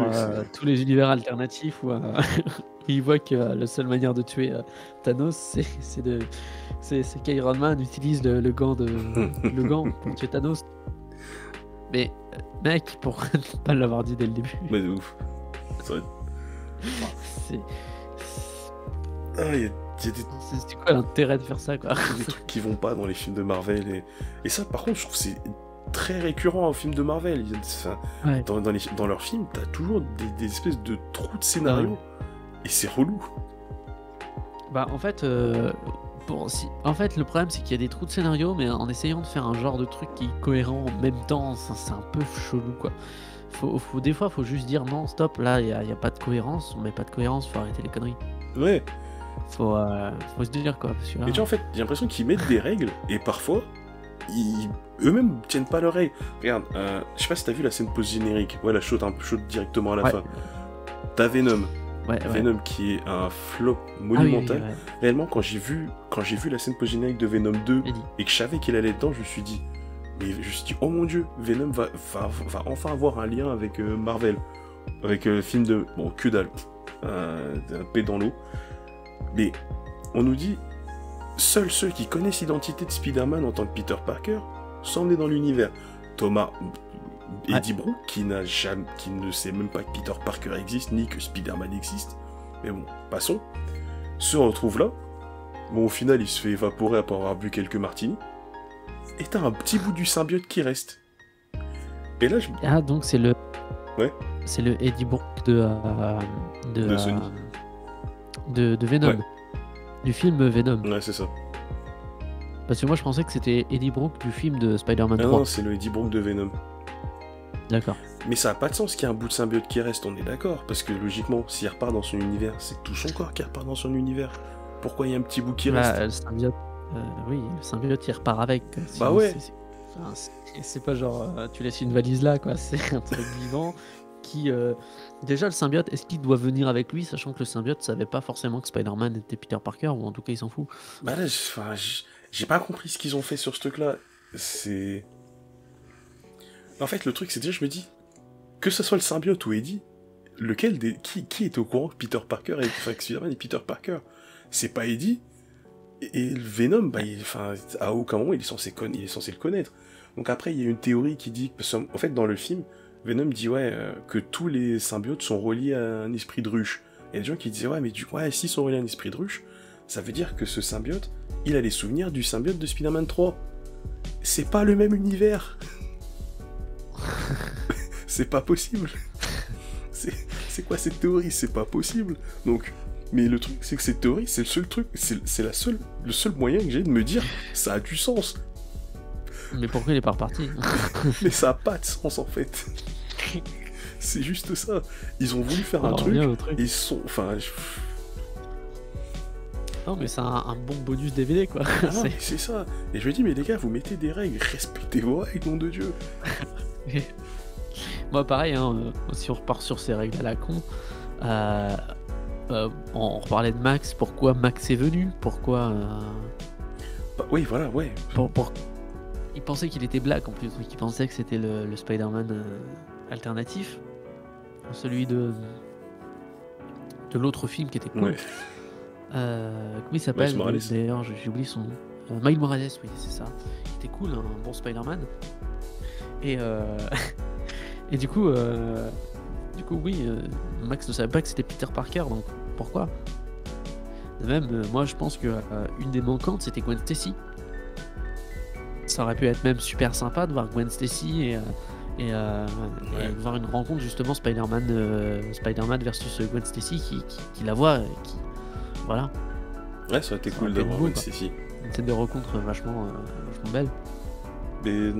tous les univers alternatifs où il voit que la seule manière de tuer Thanos, c'est qu'Iron Man utilise le gant pour tuer Thanos. Mais mec, pourquoi ne pas l'avoir dit dès le début? Mais de ouf. C'est quoi l'intérêt de faire ça, quoi? Des trucs qui vont pas dans les films de Marvel. Et ça, par contre, je trouve que c'est très récurrent en film de Marvel. Ouais. Dans leurs films, t'as toujours des espèces de trous de scénario. Ouais. Et c'est relou. Bah, en fait, le problème, c'est qu'il y a des trous de scénario, mais en essayant de faire un genre de truc qui est cohérent en même temps, c'est un peu chelou, quoi. Des fois, faut juste dire non, stop, là, il y a pas de cohérence, on met pas de cohérence, faut arrêter les conneries. Ouais. Faut se dire, quoi. Parce que là... Mais tu vois, en fait, j'ai l'impression qu'ils mettent des règles, et parfois, eux-mêmes tiennent pas leurs règles. Regarde, je sais pas si t'as vu la scène post-générique. Ouais, la shot directement à la fin. T'as Venom. Venom qui est un flop monumental. Oui. Réellement, quand j'ai vu la scène post-générique de Venom 2 et que je savais qu'il allait dedans, je me suis dit, oh mon dieu, Venom va enfin avoir un lien avec Marvel. Avec film de... Bon, que dalle. Un paix dans l'eau. Mais on nous dit, seuls ceux qui connaissent l'identité de Spider-Man en tant que Peter Parker sont emmenés dans l'univers. Thomas... Eddie Brock, qui ne sait même pas que Peter Parker existe, ni que Spider-Man existe, mais bon, passons, se retrouve là. Bon, au final, il se fait évaporer après avoir bu quelques martinis, et t'as un petit bout du symbiote qui reste. Et là, Ah, donc c'est le... Ouais. C'est le Eddie Brock de Sony. De Venom. Ouais. Du film Venom. Ouais, c'est ça. Parce que moi, je pensais que c'était Eddie Brock du film de Spider-Man 3. Non, c'est le Eddie Brock de Venom. D'accord. Mais ça a pas de sens qu'il y ait un bout de symbiote qui reste, on est d'accord, parce que logiquement, s'il repart dans son univers, c'est tout son corps qui repart dans son univers. Pourquoi il y a un petit bout qui reste? Le symbiote, oui, le symbiote il repart avec. Bah ouais. C'est pas genre tu laisses une valise là, quoi. C'est un truc vivant qui déjà le symbiote, est-ce qu'il doit venir avec lui, sachant que le symbiote savait pas forcément que Spider-Man était Peter Parker, ou en tout cas il s'en fout. Bah là, enfin, j'ai pas compris ce qu'ils ont fait sur ce truc-là. C'est... En fait, le truc, c'est déjà, je me dis, que ce soit le symbiote ou Eddie, qui est au courant que Peter Parker est... Enfin, que Spider-Man est Peter Parker? C'est pas Eddie. Et le Venom, bah, enfin, à aucun moment il est censé le connaître. Donc après, il y a une théorie qui dit que, en fait, dans le film, Venom dit que tous les symbiotes sont reliés à un esprit de ruche. Il y a des gens qui disaient mais s'ils sont reliés à un esprit de ruche, ça veut dire que ce symbiote, il a les souvenirs du symbiote de Spider-Man 3. C'est pas le même univers. C'est pas possible. C'est quoi cette théorie? C'est pas possible. Donc, mais le truc, c'est que cette théorie, c'est le seul truc, c'est le seul moyen que j'ai de me dire, ça a du sens. Mais pourquoi il est pas reparti? Mais ça a pas de sens en fait. C'est juste ça. Ils ont voulu faire un truc, ils sont, enfin. Non mais c'est un bon bonus DVD quoi. Ah, c'est ça. Et je me dis mais les gars, vous mettez des règles, respectez vos règles, nom de Dieu. Moi pareil, hein, si on repart sur ces règles à la con, on reparlait de Max, pourquoi Max est venu, pourquoi... Bah, oui voilà, ouais. Il pensait qu'il était black en plus, donc il pensait que c'était le Spider-Man alternatif, celui de l'autre film qui était cool. Ouais. Comment il s'appelle d'ailleurs, j'ai oublié son nom. Miles Morales, oui c'est ça. Il était cool, un bon Spider-Man. Et et du coup oui, Max ne savait pas que c'était Peter Parker, donc pourquoi? De même, moi je pense que une des manquantes c'était Gwen Stacy. Ça aurait pu être même super sympa de voir Gwen Stacy et voir une rencontre justement Spider-Man versus Gwen Stacy qui la voit, voilà. Ouais, ça aurait été cool d'avoir Gwen Stacy. Une scène de rencontre vachement belle. Mais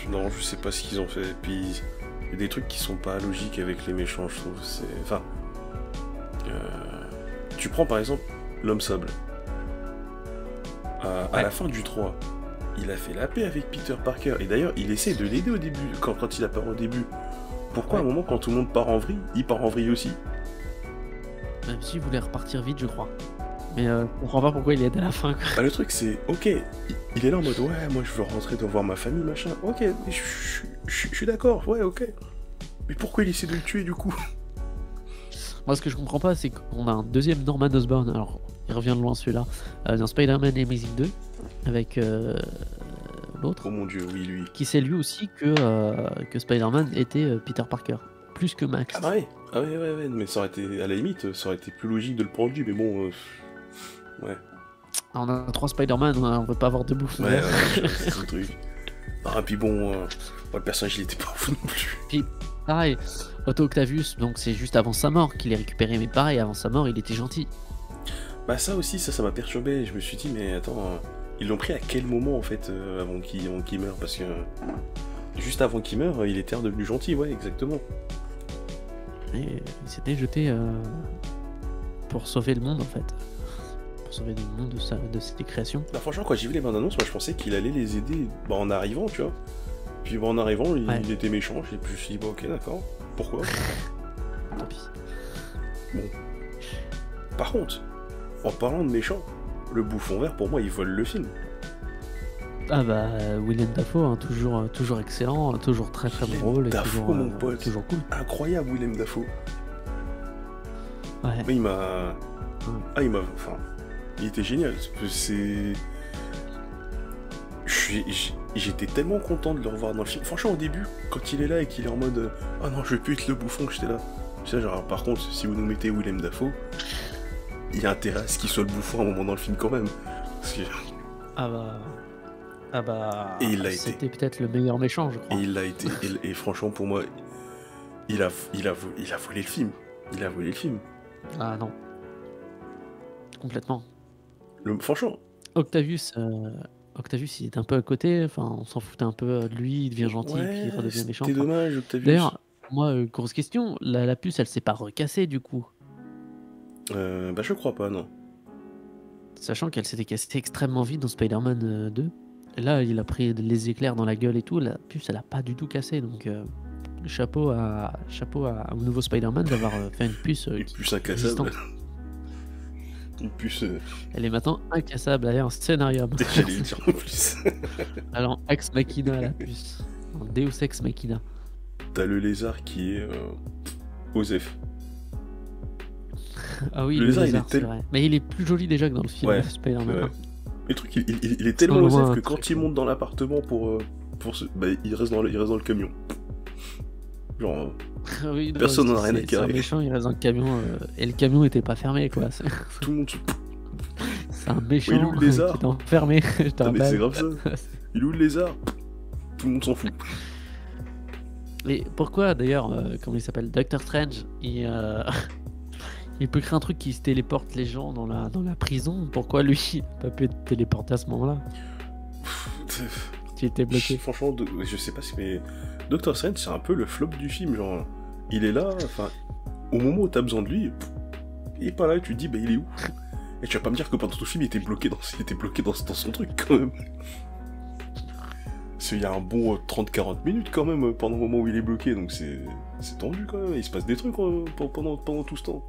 non, je sais pas ce qu'ils ont fait. Et puis il y a des trucs qui sont pas logiques avec les méchants, je trouve. Enfin, tu prends par exemple l'homme sable. À la fin du 3, il a fait la paix avec Peter Parker. Et d'ailleurs, il essaie de l'aider au début, quand il a peur au début. Pourquoi à un moment, quand tout le monde part en vrille, il part en vrille aussi? Même s'il voulait repartir vite, je crois. Mais je comprends pas pourquoi il est à la fin. Bah, le truc, c'est, ok, il est là en mode, moi je veux rentrer dans voir ma famille, machin. Ok, je suis d'accord, ouais, ok. Mais pourquoi il essaie de le tuer du coup? Moi, ce que je comprends pas, c'est qu'on a un deuxième Norman Osborn. Alors, il revient de loin celui-là. Dans Spider-Man Amazing 2, avec l'autre. Oh mon dieu, oui, lui. Qui sait lui aussi que Spider-Man était Peter Parker. Plus que Max. Ah bah ouais. Ah ouais, mais ça aurait été, à la limite, ça aurait été plus logique de le prendre lui, mais bon, ouais. On a 3 Spider-Man, on veut pas avoir de bouffe. Ouais, c'est le truc. Ah, puis bon, le personnage il était pas fou non plus. Puis, pareil, Otto Octavius, donc c'est juste avant sa mort qu'il est récupéré, mais pareil, avant sa mort, il était gentil. Bah ça aussi, ça m'a perturbé, je me suis dit, mais attends, ils l'ont pris à quel moment en fait, avant qu'il meure, parce que juste avant qu'il meure, il était redevenu gentil, ouais, exactement. Et il s'était jeté pour sauver le monde en fait. Pour sauver le monde de ses créations. Bah franchement, quand j'ai vu les bandes annonces, moi je pensais qu'il allait les aider en arrivant, tu vois. Puis en arrivant, il était méchant, je me suis dit, ok, d'accord, pourquoi? Tant pis. Bon. Par contre, en parlant de méchant, le bouffon vert, pour moi, il vole le film. Ah bah, Willem Dafoe, hein, toujours excellent, toujours très très drôle. Willem Dafoe, mon pote. Toujours cool. Incroyable, Willem Dafoe. Ouais. Mais il m'a... Enfin, il était génial. J'étais tellement content de le revoir dans le film. Franchement, au début, quand il est là et qu'il est en mode « Ah non, je vais plus être le bouffon que j'étais là. » Tu sais, genre, par contre, si vous nous mettez Willem Dafoe, il y a intérêt à ce qu'il soit le bouffon à un moment dans le film quand même. Parce que... Ah bah... Et il l'a été. C'était peut-être le meilleur méchant, je crois. Et il l'a été. Et franchement, pour moi, il a volé le film. Il a volé le film. Ah non. Complètement. Franchement. Octavius, il est un peu à côté, enfin, on s'en foutait un peu de lui, il devient gentil, puis il redevient méchant. C'était dommage, Octavius. D'ailleurs, moi, grosse question, la puce, elle s'est pas recassée du coup? Bah je crois pas, non. Sachant qu'elle s'était cassée extrêmement vite dans Spider-Man 2. Et là, il a pris les éclairs dans la gueule et tout, la puce, elle a pas du tout cassé, donc au nouveau Spider-Man d'avoir fait une puce Une puce incassable. résistante. Une puce. Elle est maintenant incassable, elle est en scénarium. J'allais le dire en plus. Alors, Ex Machina, la puce. En Deus Ex Machina. T'as le lézard qui est Osef. Ah oui, Le lézard, il est c'est tel- vrai. Mais il est plus joli déjà que dans le film Ouais, Spider-Man. ouais. Le truc, il est tellement C'est Osef vraiment que un quand truc. il monte dans l'appartement il reste dans le camion. Genre, Ah oui, non, personne n'en a rien à c'est un carrer. méchant, il reste dans le camion et le camion était pas fermé quoi. Tout le monde se... C'est un méchant il est où le lézard qui est enfermé, je te Ah, mais c'est rappelle. grave ça. Il est où le lézard Tout le monde s'en fout. Et pourquoi d'ailleurs, comment il s'appelle, Doctor Strange, il peut créer un truc qui se téléporte les gens dans la prison. Pourquoi lui, il n'a pas pu être téléporté à ce moment-là? Tu étais bloqué. Franchement, je sais pas si... Mais Doctor Strange, c'est un peu le flop du film. Genre, il est là, enfin... Au moment où t'as besoin de lui, il est pas là, tu te dis, bah il est où? Et tu vas pas me dire que pendant tout le film, il était bloqué dans son truc, quand même. Parce qu'il y a un bon 30-40 minutes, quand même, pendant le moment où il est bloqué, donc c'est tendu, quand même. Il se passe des trucs pendant tout ce temps.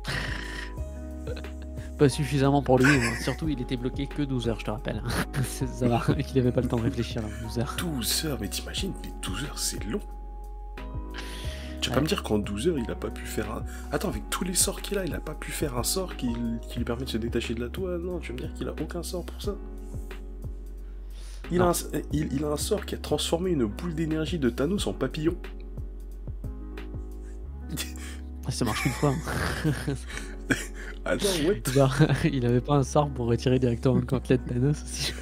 Pas suffisamment pour lui, hein. Surtout il était bloqué que 12 heures, je te rappelle. Ça va, il avait pas le temps de réfléchir, 12 heures. 12 heures, mais t'imagines, mais 12 heures, c'est long. Tu vas pas Ouais. me dire qu'en 12 heures, il a pas pu faire un... Attends, avec tous les sorts qu'il a, il a pas pu faire un sort qui lui permet de se détacher de la toile? Non, tu vas me dire qu'il a aucun sort pour ça? Il a un sort qui a transformé une boule d'énergie de Thanos en papillon. Ça marche une fois. Hein. Attends, what? Genre, il avait pas un sort pour retirer directement une côtelette Thanos aussi.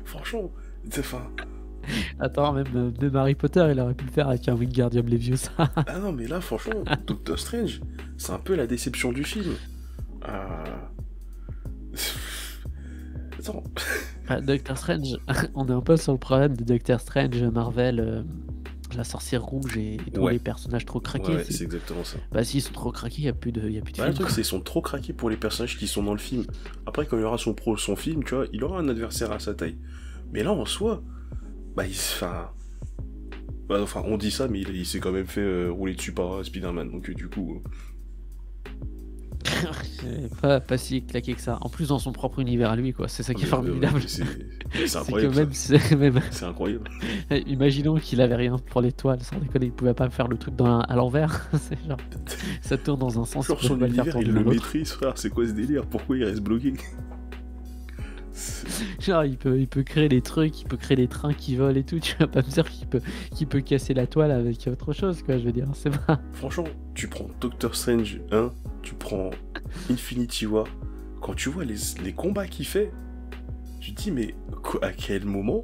Franchement, enfin... Attends, même Harry Potter, il aurait pu le faire avec un Wingardium Leviosa. Ah non, mais là, franchement, Doctor Strange, c'est un peu la déception du film. Attends. Doctor Strange, on est un peu sur le problème de Doctor Strange, Marvel, la sorcière rouge et tous Ouais. les personnages trop craqués. Ouais, c'est exactement ça. Bah s'ils sont trop craqués, il n'y a plus de Bah, film. le truc, c'est qu'ils sont trop craqués pour les personnages qui sont dans le film. Après, quand il y aura son film, tu vois, il aura un adversaire à sa taille. Mais là, en soi, bah, enfin, on dit ça, mais il s'est quand même fait rouler dessus par Spider-Man, donc du coup... pas si claqué que ça. En plus dans son propre univers à lui, quoi. C'est ça qui est formidable. C'est C'est incroyable, que ça. même C'est incroyable. imaginons qu'il avait rien pour l'étoile, sans déconner, il pouvait pas faire le truc à l'envers. C'est genre, ça tourne dans un sens, Genre, il son pouvait pas le faire univers, tourner il dans le l'autre. maîtrise, frère, c'est quoi ce délire? Pourquoi il reste bloqué? Genre il peut créer des trucs, il peut créer des trains qui volent et tout. Tu vas pas me dire qu'il peut casser la toile avec autre chose, quoi. Je veux dire, c'est pas. Franchement, tu prends Doctor Strange 1, tu prends Infinity War, quand tu vois les combats qu'il fait, tu te dis, mais à quel moment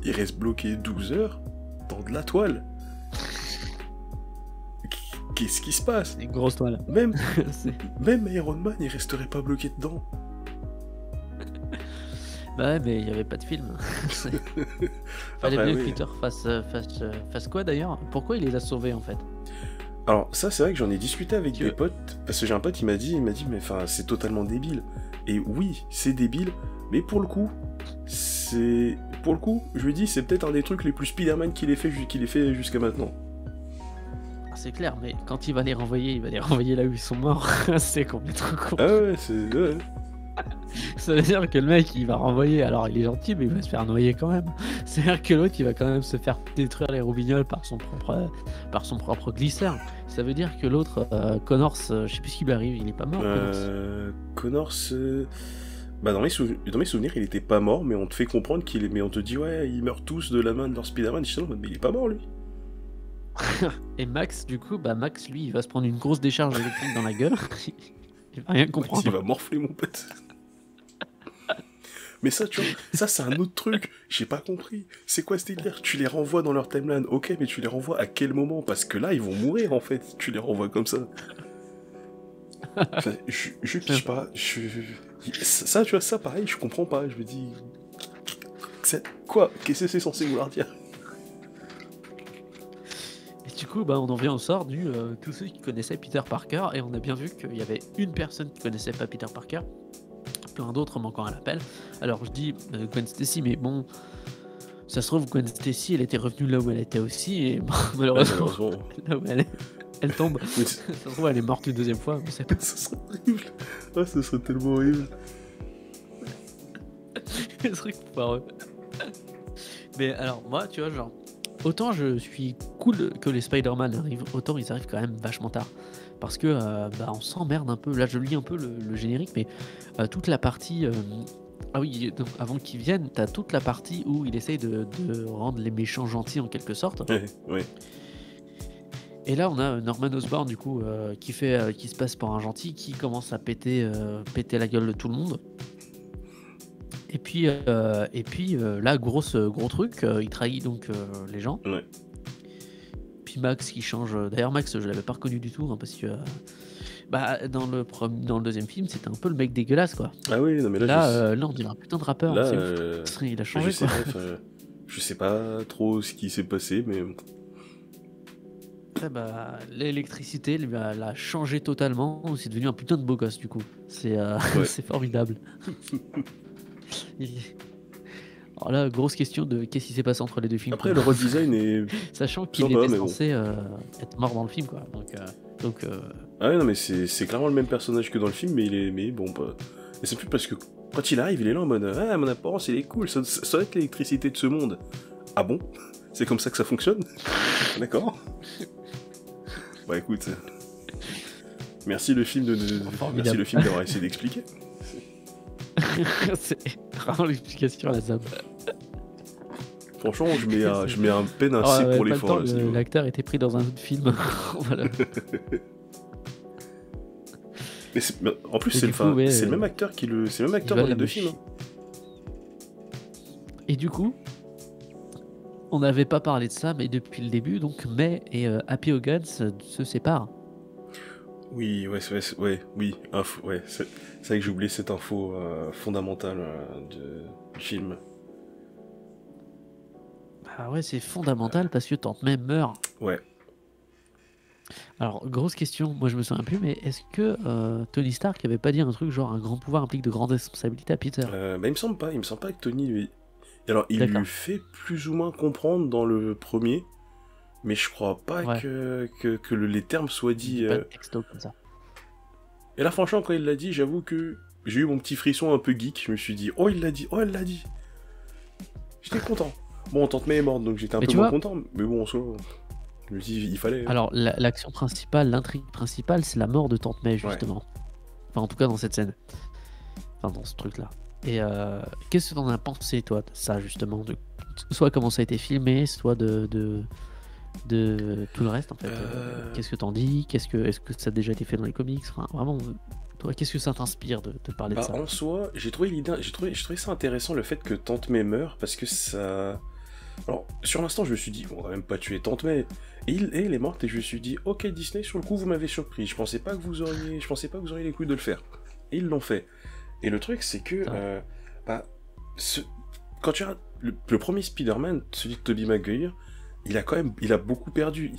il reste bloqué 12 heures dans de la toile? Qu'est-ce qui se passe? C'est une grosse toile. Même C'est- Iron Man, il resterait pas bloqué dedans. Bah ouais, mais il y avait pas de film. C'est- Fallait Après, bien que oui. Peter fasse quoi d'ailleurs? Pourquoi il les a sauvés en fait? Alors ça, c'est vrai que j'en ai discuté avec Tu des veux- potes, parce que j'ai un pote, il m'a dit, mais enfin, c'est totalement débile. Et oui, c'est débile, mais pour le coup, je lui dis, c'est peut-être un des trucs les plus Spider-Man qu'il ait fait jusqu'à maintenant. Ah, c'est clair, mais quand il va les renvoyer là où ils sont morts. C'est complètement con. Ah ouais, c'est... Ouais. Ça veut dire que le mec il va renvoyer, alors il est gentil, mais il va se faire noyer quand même. C'est-à-dire que l'autre il va quand même se faire détruire les roubignoles par son propre glisseur. Ça veut dire que l'autre, Connors, je sais plus ce qui lui arrive, il est pas mort. Connors... Bah dans mes souvenirs, il était pas mort, mais on te fait comprendre mais on te dit, ouais, ils meurent tous de la main de leur Spider-Man. Je dis, non, mais il est pas mort, lui. Et Max, du coup, Max lui il va se prendre une grosse décharge électrique dans la gueule. Il va rien comprendre. Il va morfler, mon pote. Mais ça, tu vois, ça c'est un autre truc, j'ai pas compris. C'est quoi ce délire? Tu les renvoies dans leur timeline, ok, mais tu les renvoies à quel moment? Parce que là, ils vont mourir, en fait, tu les renvoies comme ça. Enfin, je pige pas, ça, tu vois, ça, pareil, je comprends pas, je me dis... Quoi? Qu'est-ce que c'est censé vouloir dire? Et du coup, on en vient au sort du tous ceux qui connaissaient Peter Parker, et on a bien vu qu'il y avait une personne qui connaissait pas Peter Parker, plein d'autres manquant à l'appel. Alors je dis Gwen Stacy, mais bon, Ça se trouve, Gwen Stacy, elle était revenue là où elle était aussi, et bon, Ouais, malheureusement, malheureusement. là où elle est, elle tombe. Mais Ça se trouve, elle est morte une deuxième fois, on sait pas. ça serait horrible. Ah, ça serait tellement horrible. Ce serait foireux. Mais alors, moi, tu vois, genre, autant je suis cool que les Spider-Man arrivent, autant ils arrivent quand même vachement tard. Parce que bah, on s'emmerde un peu. Là, je lis un peu le générique, mais toute la partie. Ah oui, donc, avant qu'ils viennent, t'as toute la partie où il essaye de rendre les méchants gentils en quelque sorte. Ouais, ouais. Et là, on a Norman Osborn, du coup, qui se passe pour un gentil, qui commence à péter la gueule de tout le monde. Et puis là, gros truc, il trahit donc les gens. Ouais. Puis Max qui change. D'ailleurs, Max, je l'avais pas reconnu du tout, hein, parce que bah, dans le deuxième film, c'était un peu le mec dégueulasse, quoi. Ah oui, non mais là, Là, on dirait un putain de rappeur. là, C'est ouf. Il a changé, je sais quoi. pas, je sais pas trop ce qui s'est passé, mais Après, bah, l'électricité l'a changé totalement. C'est devenu un putain de beau gosse, du coup. C'est Ouais. c'est formidable. Alors là, grosse question de qu'est-ce qui s'est passé entre les deux films. après quoi. le redesign est Sachant qu'il sympa, était mais bon. censé être mort dans le film, quoi. Donc Ah ouais, non mais c'est clairement le même personnage que dans le film, mais bon, pas... Et c'est plus parce que quand il arrive, il est là en mode ah, mon apparence, il est cool, ça doit être l'électricité de ce monde. Ah bon? C'est comme ça que ça fonctionne? D'accord. Bah écoute, merci le film merci le film d'avoir essayé d'expliquer. c'est vraiment l'explication à la ZAB. Franchement, je mets un peine un C pour l'effort là, à ce niveau. L'acteur était pris dans un autre film. Voilà. Mais en plus, Et c'est du coup, ouais, le même acteur c'est le même acteur dans les deux films. Hein. Et du coup, on n'avait pas parlé de ça, mais depuis le début, donc May et Happy Hogan se séparent. Oui, ouais, oui, ouais, c'est vrai que j'ai oublié cette info fondamentale du film. Ah ouais, c'est fondamental parce que Tante May meurt. Ouais. Alors, grosse question, moi je me souviens plus, mais est-ce que Tony Stark avait pas dit un truc genre un grand pouvoir implique de grandes responsabilités à Peter? Bah il me semble pas que Tony lui... Alors, il lui fait plus ou moins comprendre dans le premier, mais je crois pas Ouais. que les termes soient dits... Pas de texto comme ça. Et là, franchement, quand il l'a dit, j'avoue que j'ai eu mon petit frisson un peu geek, je me suis dit, oh, il l'a dit, oh, elle l'a dit. J'étais content. Bon, Tante May est morte, donc j'étais un peu moins content, mais bon, en soi... Je me dis, il fallait... Alors, l'action principale, l'intrigue principale, c'est la mort de Tante May, justement. Ouais. Enfin, en tout cas, dans cette scène. Enfin, dans ce truc-là. Et qu'est-ce que t'en as pensé, toi, de ça, justement, soit comment ça a été filmé, soit de tout le reste, en fait. Qu'est-ce que t'en dis? Est-ce que ça a déjà été fait dans les comics? Enfin, vraiment, toi, qu'est-ce que ça t'inspire de parler de ça? En soi, j'ai trouvé ça intéressant, le fait que Tante May meure, parce que ça... Alors, sur l'instant, je me suis dit, on va même pas tuer Tante May. Et elle est morte, et je me suis dit, ok, Disney, sur le coup, vous m'avez surpris. Je pensais pas que vous auriez les couilles de le faire. Et ils l'ont fait. Et le truc, c'est que, quand tu as le premier Spider-Man, celui de Tobey Maguire, il a beaucoup perdu.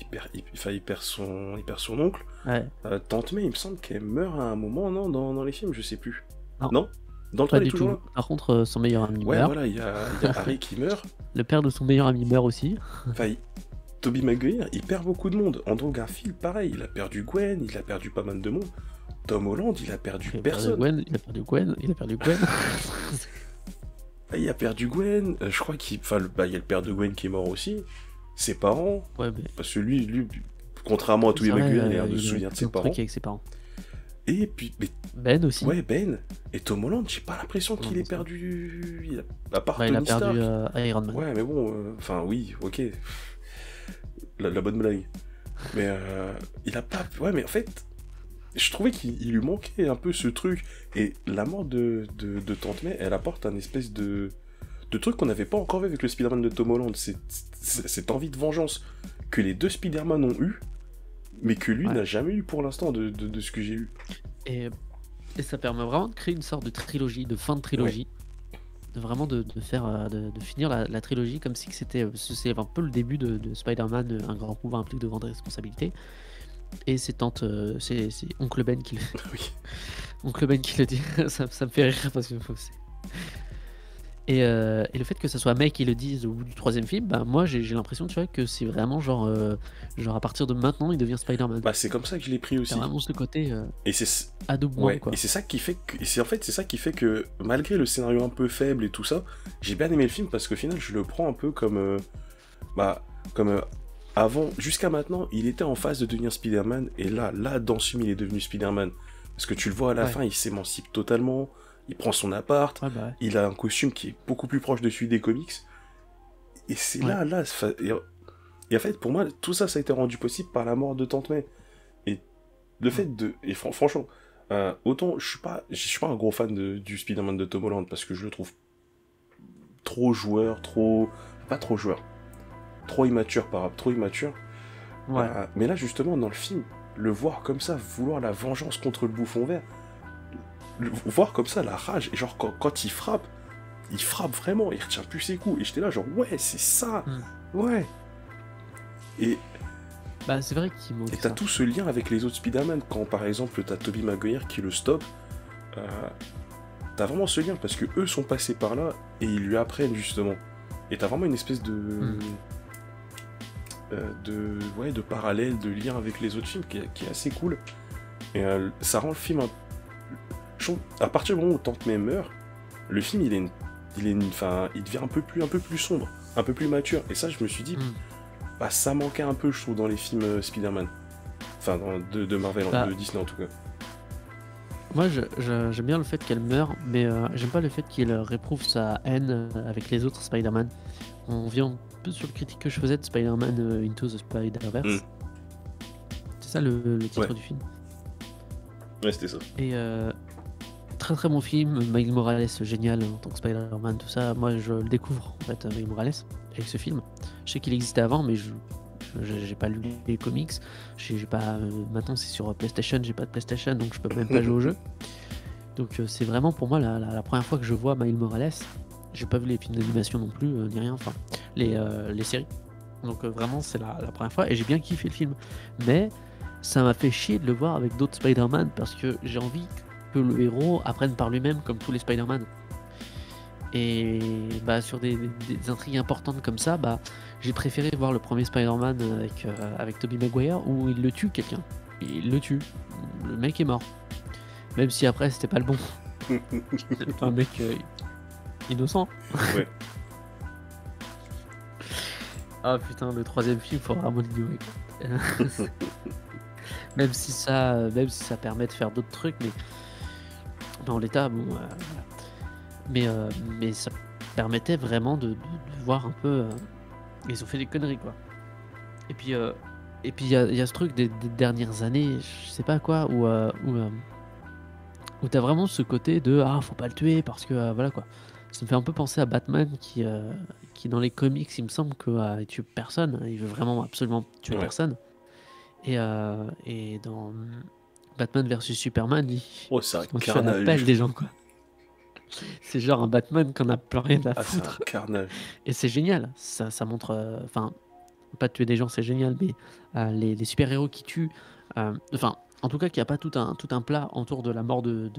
Il perd son oncle. Ouais. Tante May, il me semble qu'elle meurt à un moment, non, dans les films, je sais plus. Non. Dans le pas du tout. Là. Par contre, son meilleur ami meurt. Ouais, voilà, il y a Harry qui meurt. Le père de son meilleur ami meurt aussi. Enfin, Tobey Maguire, il perd beaucoup de monde. Andrew Garfield, pareil, il a perdu Gwen, il a perdu pas mal de monde. Tom Holland, il a perdu personne. Il a perdu Gwen. Il a perdu Gwen. Je crois il y a le père de Gwen qui est mort aussi. Ses parents. Ouais, mais... Parce que lui, contrairement à Tobey Maguire, il a l'air de se souvenir de ses parents. Avec ses parents. Et puis... Ben aussi. Ouais, Ben. Et Tom Holland, j'ai pas l'impression qu'il ait perdu... À part Tony il a Stark. perdu Iron Man. Ouais, mais bon, enfin oui, ok. La bonne blague. Mais il a pas... Ouais, mais en fait, je trouvais qu'il lui manquait un peu ce truc. Et la mort de Tante May, elle apporte un espèce de truc qu'on n'avait pas encore vu avec le Spider-Man de Tom Holland. Cette envie de vengeance que les deux Spider-Man ont eu, mais que lui n'a jamais eu pour l'instant de ce que j'ai eu. Et ça permet vraiment de créer une sorte de trilogie, de fin de trilogie. Ouais. Vraiment de finir la trilogie comme si c'est un peu le début de Spider-Man, un grand pouvoir implique de grandes responsabilités. Et c'est Oncle Ben qui le oui. Oncle Ben qui le dit. ça me fait rire parce que Et le fait que ça soit May qui le dise au bout du troisième film, bah moi j'ai l'impression, tu vois, que c'est vraiment genre à partir de maintenant il devient Spider-Man. Bah c'est comme ça que je l'ai pris T'as aussi. vraiment ce côté Et c'est adoubement ouais, quoi. et c'est ça qui fait que c'est ça qui fait que malgré le scénario un peu faible et tout ça, j'ai bien aimé le film parce qu'au final je le prends un peu comme bah comme avant jusqu'à maintenant, il était en phase de devenir Spider-Man et là dans ce film il est devenu Spider-Man parce que tu le vois à la Ouais, fin, il s'émancipe totalement, il prend son appart, ouais, bah ouais. il a un costume qui est beaucoup plus proche de celui des comics et c'est Ouais. et en fait pour moi tout ça ça a été rendu possible par la mort de Tante May. Et le Mm. fait de. Et franchement, autant je suis pas un gros fan du Spider-Man de Tom Holland parce que je le trouve trop joueur, trop. Pas trop joueur, trop immature trop immature. Ouais. Mais là, justement, dans le film, le voir comme ça, vouloir la vengeance contre le bouffon vert, voir comme ça la rage, et genre quand il frappe vraiment, il retient plus ses coups. Et j'étais là, genre, ouais, c'est ça, Mm. ouais. Et Bah c'est vrai qu'il manque Et t'as ça. tout ce lien avec les autres Spider-Man, quand par exemple t'as Tobey Maguire qui le stoppe, euh, t'as vraiment ce lien parce que eux sont passés par là et ils lui apprennent justement. Et t'as vraiment une espèce Mm. de parallèle, de lien avec les autres films qui est assez cool. Et ça rend le film à partir du moment où Tante May meurt, le film enfin, il devient un peu plus sombre, un peu plus mature. Et ça, je me suis dit, Mm. bah ça manquait un peu, je trouve, dans les films Spider-Man. Enfin, de Marvel, Bah de Disney en tout cas. moi j'aime bien le fait qu'elle meure, mais j'aime pas le fait qu'il réprouve sa haine avec les autres Spider-Man. On vient un peu sur le critique que je faisais de Spider-Man Into the Hmm. Spider-Verse. C'est ça le Ouais, titre du film. ouais, c'était ça. Et très très bon film, Miles Morales génial en tant que Spider-Man, tout ça. Moi je le découvre en fait, Miles Morales, avec ce film. Je sais qu'il existait avant, mais j'ai pas lu les comics. J'ai pas, maintenant c'est sur PlayStation, j'ai pas de PlayStation donc je peux même pas jouer au jeu. Donc c'est vraiment pour moi la première fois que je vois Miles Morales. J'ai pas vu les films d'animation non plus, ni rien, enfin les séries. Donc vraiment c'est la première fois et j'ai bien kiffé le film. Mais ça m'a fait chier de le voir avec d'autres Spider-Man parce que j'ai envie que le héros apprenne par lui-même comme tous les Spider-Man. Et bah sur des intrigues importantes comme ça, bah j'ai préféré voir le premier Spider-Man avec Tobey Maguire où il le tue quelqu'un. Il le tue. Le mec est mort. Même si après c'était pas le bon. C'est un mec innocent. Ouais. Ah putain, le troisième film, faut vraiment l'ignorer. Même si ça permet de faire d'autres trucs, mais dans l'état, bon, voilà. Mais ça permettait vraiment de voir un peu. Ils ont fait des conneries, quoi. Et puis, il y a ce truc des dernières années, je sais pas quoi, où t'as vraiment ce côté de ah, faut pas le tuer parce que voilà quoi. Ça me fait un peu penser à Batman qui dans les comics, il me semble que il tue personne, il veut vraiment absolument tuer Ouais. personne. Et dans Batman versus Superman, Oh, c'est un on tue à la pelle carnage. des gens quoi. C'est genre un Batman qu'on a plus rien à Ah, c'est un foutre. carnage. Et c'est génial, ça montre, enfin, pas tuer des gens, c'est génial, mais les super-héros qui tuent, enfin, en tout cas, qu'il n'y a pas tout un plat autour de la mort de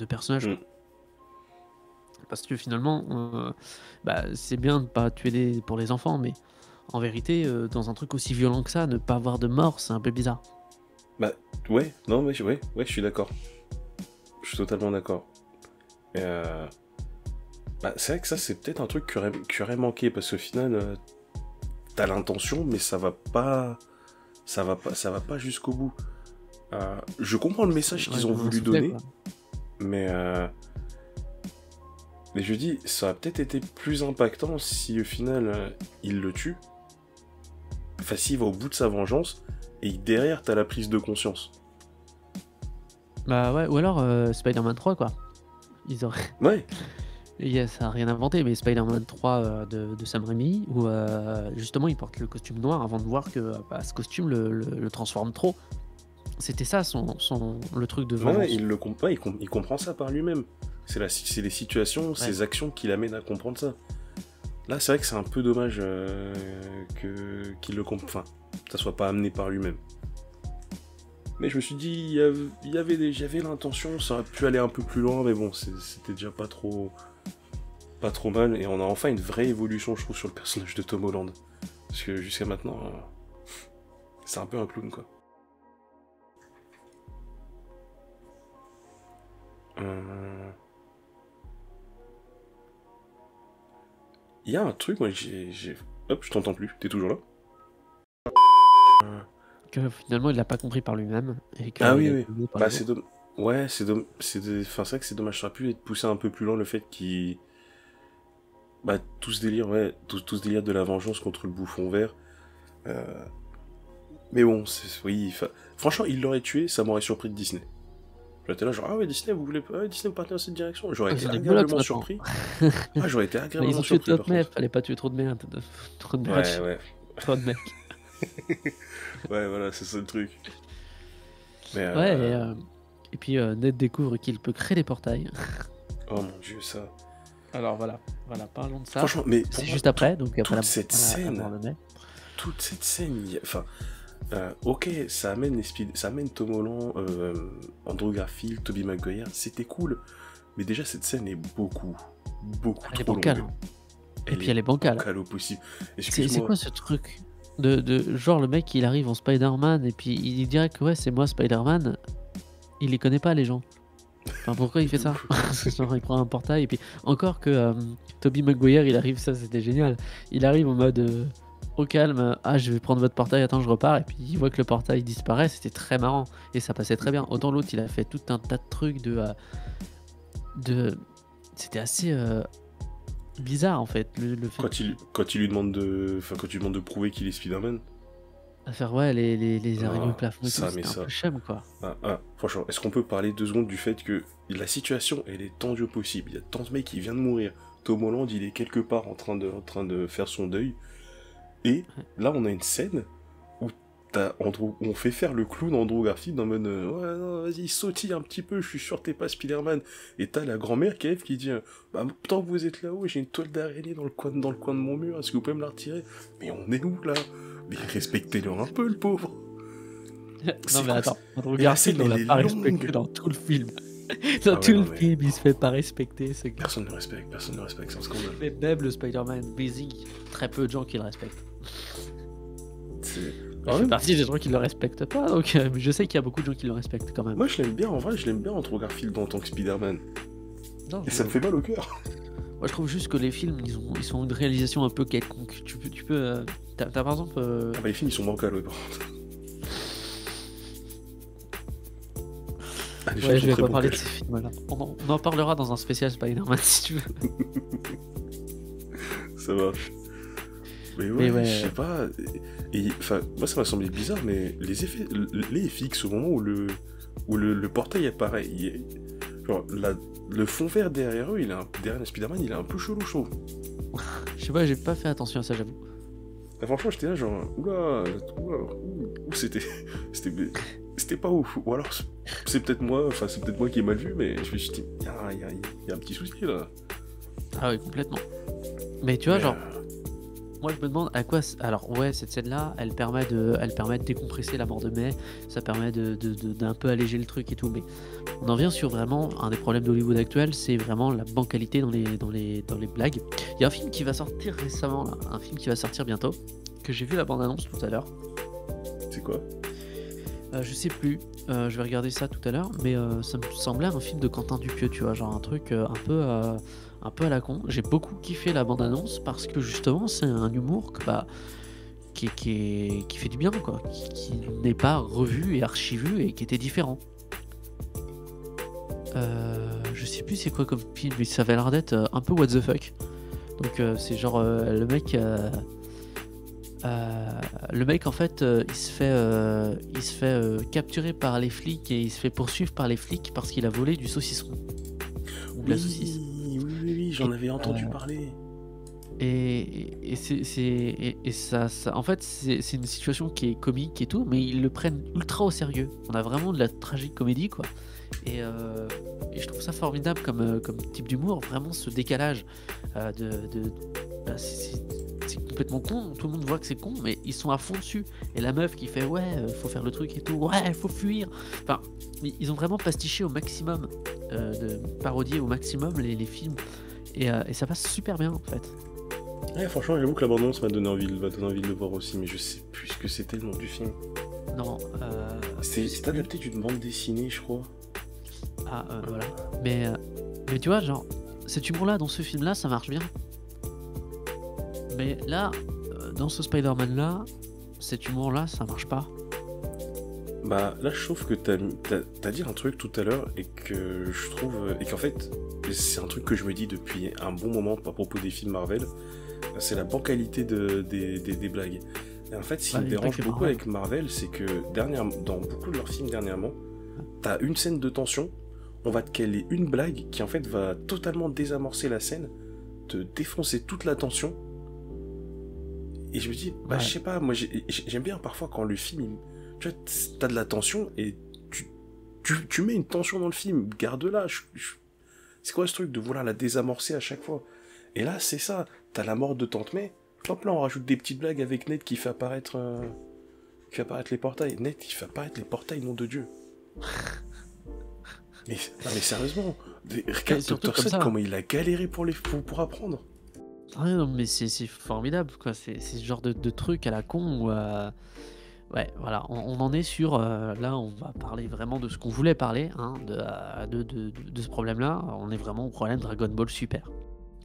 personnages, Hmm. quoi. Parce que finalement, bah, c'est bien de pas tuer pour les enfants, mais en vérité, dans un truc aussi violent que ça, ne pas avoir de mort, c'est un peu bizarre. Bah, ouais, non, mais ouais, je suis d'accord. Je suis totalement d'accord. Et, bah, c'est vrai que ça, c'est peut-être un truc qui aurait manqué, parce qu'au final, t'as l'intention, mais ça va pas jusqu'au bout. Je comprends le message Ouais, qu'ils ont comme un voulu soufflet, donner, quoi. mais, mais je dis, ça aurait peut-être été plus impactant si au final, il le tue. Enfin, s'il va au bout de sa vengeance, et derrière, t'as la prise de conscience. Bah ouais, ou alors Spider-Man 3, quoi. Ils auraient... Ouais, Ça n'a rien inventé, mais Spider-Man 3 de Sam Raimi, où justement il porte le costume noir avant de voir que bah, ce costume le transforme trop. C'était ça le truc de ouais, vengeance. il le comprend, il comprend ça par lui-même. C'est les situations, Ouais. ses actions qui l'amènent à comprendre ça. Là, c'est vrai que c'est un peu dommage qu'il le comprenne, enfin, que ça soit pas amené par lui-même. Mais je me suis dit, j'avais l'intention, ça aurait pu aller un peu plus loin, mais bon, c'était déjà pas trop. pas trop mal, et on a enfin une vraie évolution, je trouve, sur le personnage de Tom Holland. Parce que jusqu'à maintenant, c'est un peu un clown, quoi. Il y a un truc, moi, Hop, je t'entends plus, t'es toujours là? Que finalement il l'a pas compris par lui-même et que Ah il oui, a oui. été aidé par Bah, les c'est autres. Ouais, enfin, c'est vrai que c'est dommage, ça aurait pu être poussé un peu plus loin, le fait qu'il... Bah, tout ce délire, ouais, tout ce délire de la vengeance contre le bouffon vert. Euh, Mais bon, oui, franchement, il l'aurait tué, ça m'aurait surpris de Disney. J'étais là, genre, ah ouais, Disney, vous voulez pas, Disney, vous partez dans cette direction? J'aurais Ils été sont des belots agréablement maintenant. surpris. Ah, j'aurais été Mais ils agréablement ont tué surpris, par Top Mef, contre. fallait pas tuer trop de merde. Trop de merde. Ouais, ouais. Trop de mecs. Ouais, voilà, c'est ça le truc. Mais, Ouais, et puis Ned découvre qu'il peut créer des portails. oh mon dieu, ça. Alors voilà, parlons de ça. Franchement, mais pour C'est moi, juste après, donc après toute cette scène, ok, ça amène Tom Holland, Andrew Garfield, Tobey Maguire, c'était cool. Mais déjà, cette scène est beaucoup Elle est trop bancale. longue. Et puis elle est bancale. Bancale au possible. C'est Excuse-moi. quoi ce truc de genre le mec il arrive en Spider-Man et puis il dirait que ouais c'est moi Spider-Man, il les connaît pas les gens. Enfin pourquoi il fait ça? Genre il prend un portail et puis encore que Tobey Maguire il arrive, ça c'était génial. Il arrive en mode au calme, ah je vais prendre votre portail, attends je repars et puis il voit que le portail disparaît, c'était très marrant et ça passait très bien. Autant l'autre il a fait tout un tas de trucs de c'était assez bizarre en fait le fait Quand il lui demande quand tu lui demandes de prouver qu'il est Spider-Man. à faire ouais les araignées au Ah, plafond et tout, ça, mais c'était un ça. peu chum quoi. Franchement, est-ce qu'on peut parler 2 secondes du fait que la situation, elle est tendue au possible. Il y a tant de mecs qui vient de mourir. Tom Holland, il est quelque part en train de faire son deuil. Et là, on a une scène où on fait faire le clown Andrew Garfield en mode ouais, non, vas-y, sautille un petit peu, je suis sûr que t'es pas Spider-Man. Et t'as la grand-mère qui arrive qui dit bah, tant que vous êtes là-haut, j'ai une toile d'araignée dans le coin de mon mur, est-ce que vous pouvez me la retirer? Mais on est où là? Mais respectez-le un peu, le pauvre. Non mais attends, Andrew Mais la scène, Garfield on l'a elle est pas longue. respecté dans tout le film. Dans ouais, tout non, le mais- film, il se fait pas respecter ce gars. Personne ne le respecte, c'est un scandale. Mais même le Spider-Man Basic, très peu de gens qui le respectent. C'est- Je fais partie des gens qui le respectent pas, donc mais je sais qu'il y a beaucoup de gens qui le respectent quand même. Moi, je l'aime bien, en vrai, je l'aime bien Andrew Garfield en tant que Spider-Man. Non, Et ça me fait mal au cœur. Moi je trouve juste que les films, ils sont une réalisation un peu quelconque. Tu peux t'as par exemple Ah bah, les films, ils sont bancals, ouais, par contre. Ah, les films ouais, sont je vais très pas parler de bancals. ces films-là. On en parlera dans un spécial Spider-Man si tu veux. Ça marche. Mais ouais, Mais ouais. je sais pas. Enfin, moi, ça m'a semblé bizarre, mais les FX, au moment où le portail apparaît, genre, le fond vert derrière eux, derrière Spider-Man, il est un peu chelou, je trouve. Je sais pas, j'ai pas fait attention à ça, j'avoue. Ah, franchement, j'étais là, genre, c'était pas ouf. Ou alors, c'est peut-être moi qui ai mal vu, mais je me suis dit, il y a un petit souci là. Ah oui, complètement. Mais tu vois, Mais, genre, moi je me demande à quoi. Alors, ouais, cette scène-là, elle permet de décompresser la mort de May, ça permet d'un peu alléger le truc et tout, mais on en vient sur vraiment un des problèmes d'Hollywood actuel, c'est vraiment la bancalité dans les blagues. Il y a un film qui va sortir récemment, là, un film qui va sortir bientôt, que j'ai vu la bande-annonce tout à l'heure. c'est quoi? Je sais plus, je vais regarder ça tout à l'heure, mais ça me semblait un film de Quentin Dupieux, tu vois, genre un truc un peu à la con. J'ai beaucoup kiffé la bande-annonce parce que justement c'est un humour que, qui fait du bien, quoi, qui n'est pas revu et archivu et qui était différent. Je sais plus c'est quoi comme film, mais ça avait l'air d'être un peu what the fuck. Donc c'est genre le mec en fait il se fait capturer par les flics et il se fait poursuivre par les flics parce qu'il a volé du saucisson ou de la saucisse. Oui, j'en avais entendu parler. Et ça en fait c'est une situation qui est comique et tout, mais ils le prennent ultra au sérieux. On a vraiment de la tragique comédie, quoi. Et je trouve ça formidable comme type d'humour, vraiment ce décalage c'est complètement con, tout le monde voit que c'est con, mais ils sont à fond dessus. Et la meuf qui fait ouais, faut faire le truc et tout, ouais, faut fuir. Enfin, ils ont vraiment pastiché au maximum, de parodier au maximum les films. Et ça passe super bien en fait. Ouais, franchement, j'avoue que l'abondance m'a donné envie, va donner envie de le voir aussi, mais je sais plus ce que c'était le nom du film. Non, C'est adapté d'une bande dessinée, je crois. voilà. Mais tu vois, genre, cet humour-là dans ce film-là, ça marche bien. Mais là, dans ce Spider-Man-là, cet humour-là, ça marche pas. Bah là, je trouve que t'as dit un truc tout à l'heure et que je trouve. Et qu'en fait, c'est un truc que je me dis depuis un bon moment à propos des films Marvel. C'est la bancalité des blagues. Et en fait, ce qui Bah, me les blagues dérange de beaucoup Marvel. avec Marvel, c'est que dans beaucoup de leurs films dernièrement, t'as une scène de tension, on va te caler une blague qui en fait va totalement désamorcer la scène, te défoncer toute la tension. Et je me dis, bah Ouais. je sais pas, moi j'aime bien parfois quand le film, tu vois, t'as de la tension et tu mets une tension dans le film, garde-la. C'est quoi ce truc de vouloir la désamorcer à chaque fois? Et là, c'est ça, t'as la mort de Tante May, hop là on rajoute des petites blagues avec Ned qui fait apparaître les portails. Ned qui fait apparaître les portails, nom de Dieu. Mais sérieusement, regarde surtout Dr. comme Seth, ça. comment il a galéré pour apprendre. Ah non, mais c'est formidable, quoi. C'est ce genre de truc à la con où, ouais, voilà, on en est sur. Là, on va parler vraiment de ce qu'on voulait parler, hein, de ce problème-là. On est vraiment au problème Dragon Ball Super.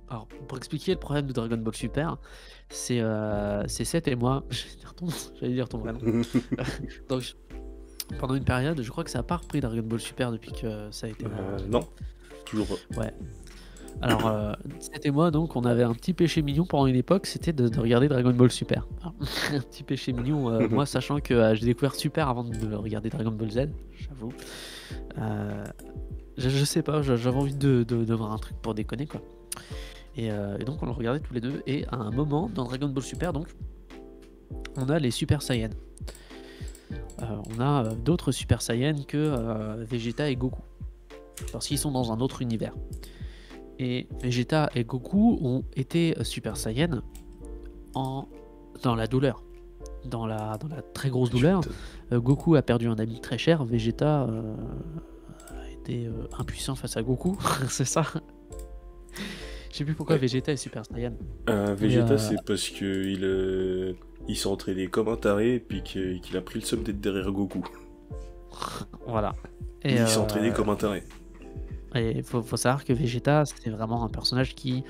Alors, pour expliquer le problème de Dragon Ball Super, c'est Seth et moi. J'allais dire ton vrai nom. Donc, pendant une période, je crois que ça n'a pas repris Dragon Ball Super depuis que ça a été. Non, toujours pas. Ouais. Alors, Seth et moi, donc, on avait un petit péché mignon pendant une époque, c'était de regarder Dragon Ball Super. Alors, un petit péché mignon, moi, sachant que j'ai découvert Super avant de regarder Dragon Ball Z, j'avoue. Je sais pas, j'avais envie de voir un truc pour déconner, quoi. Et donc, on le regardait tous les deux, et à un moment, dans Dragon Ball Super, donc, on a les Super Saiyans. On a d'autres Super Saiyans que Vegeta et Goku, parce qu'ils sont dans un autre univers. Et Vegeta et Goku ont été Super Saiyan dans la douleur, dans la très grosse douleur. Goku a perdu un ami très cher, Vegeta a été impuissant face à Goku, c'est ça. Je sais plus pourquoi Ouais. Vegeta est Super Saiyan. Vegeta, c'est parce que il s'est entraîné comme un taré et puis qu'il a pris le somme d'être derrière Goku. Voilà. Et il s'est entraîné comme un taré. Et faut savoir que Vegeta, c'est vraiment un personnage qui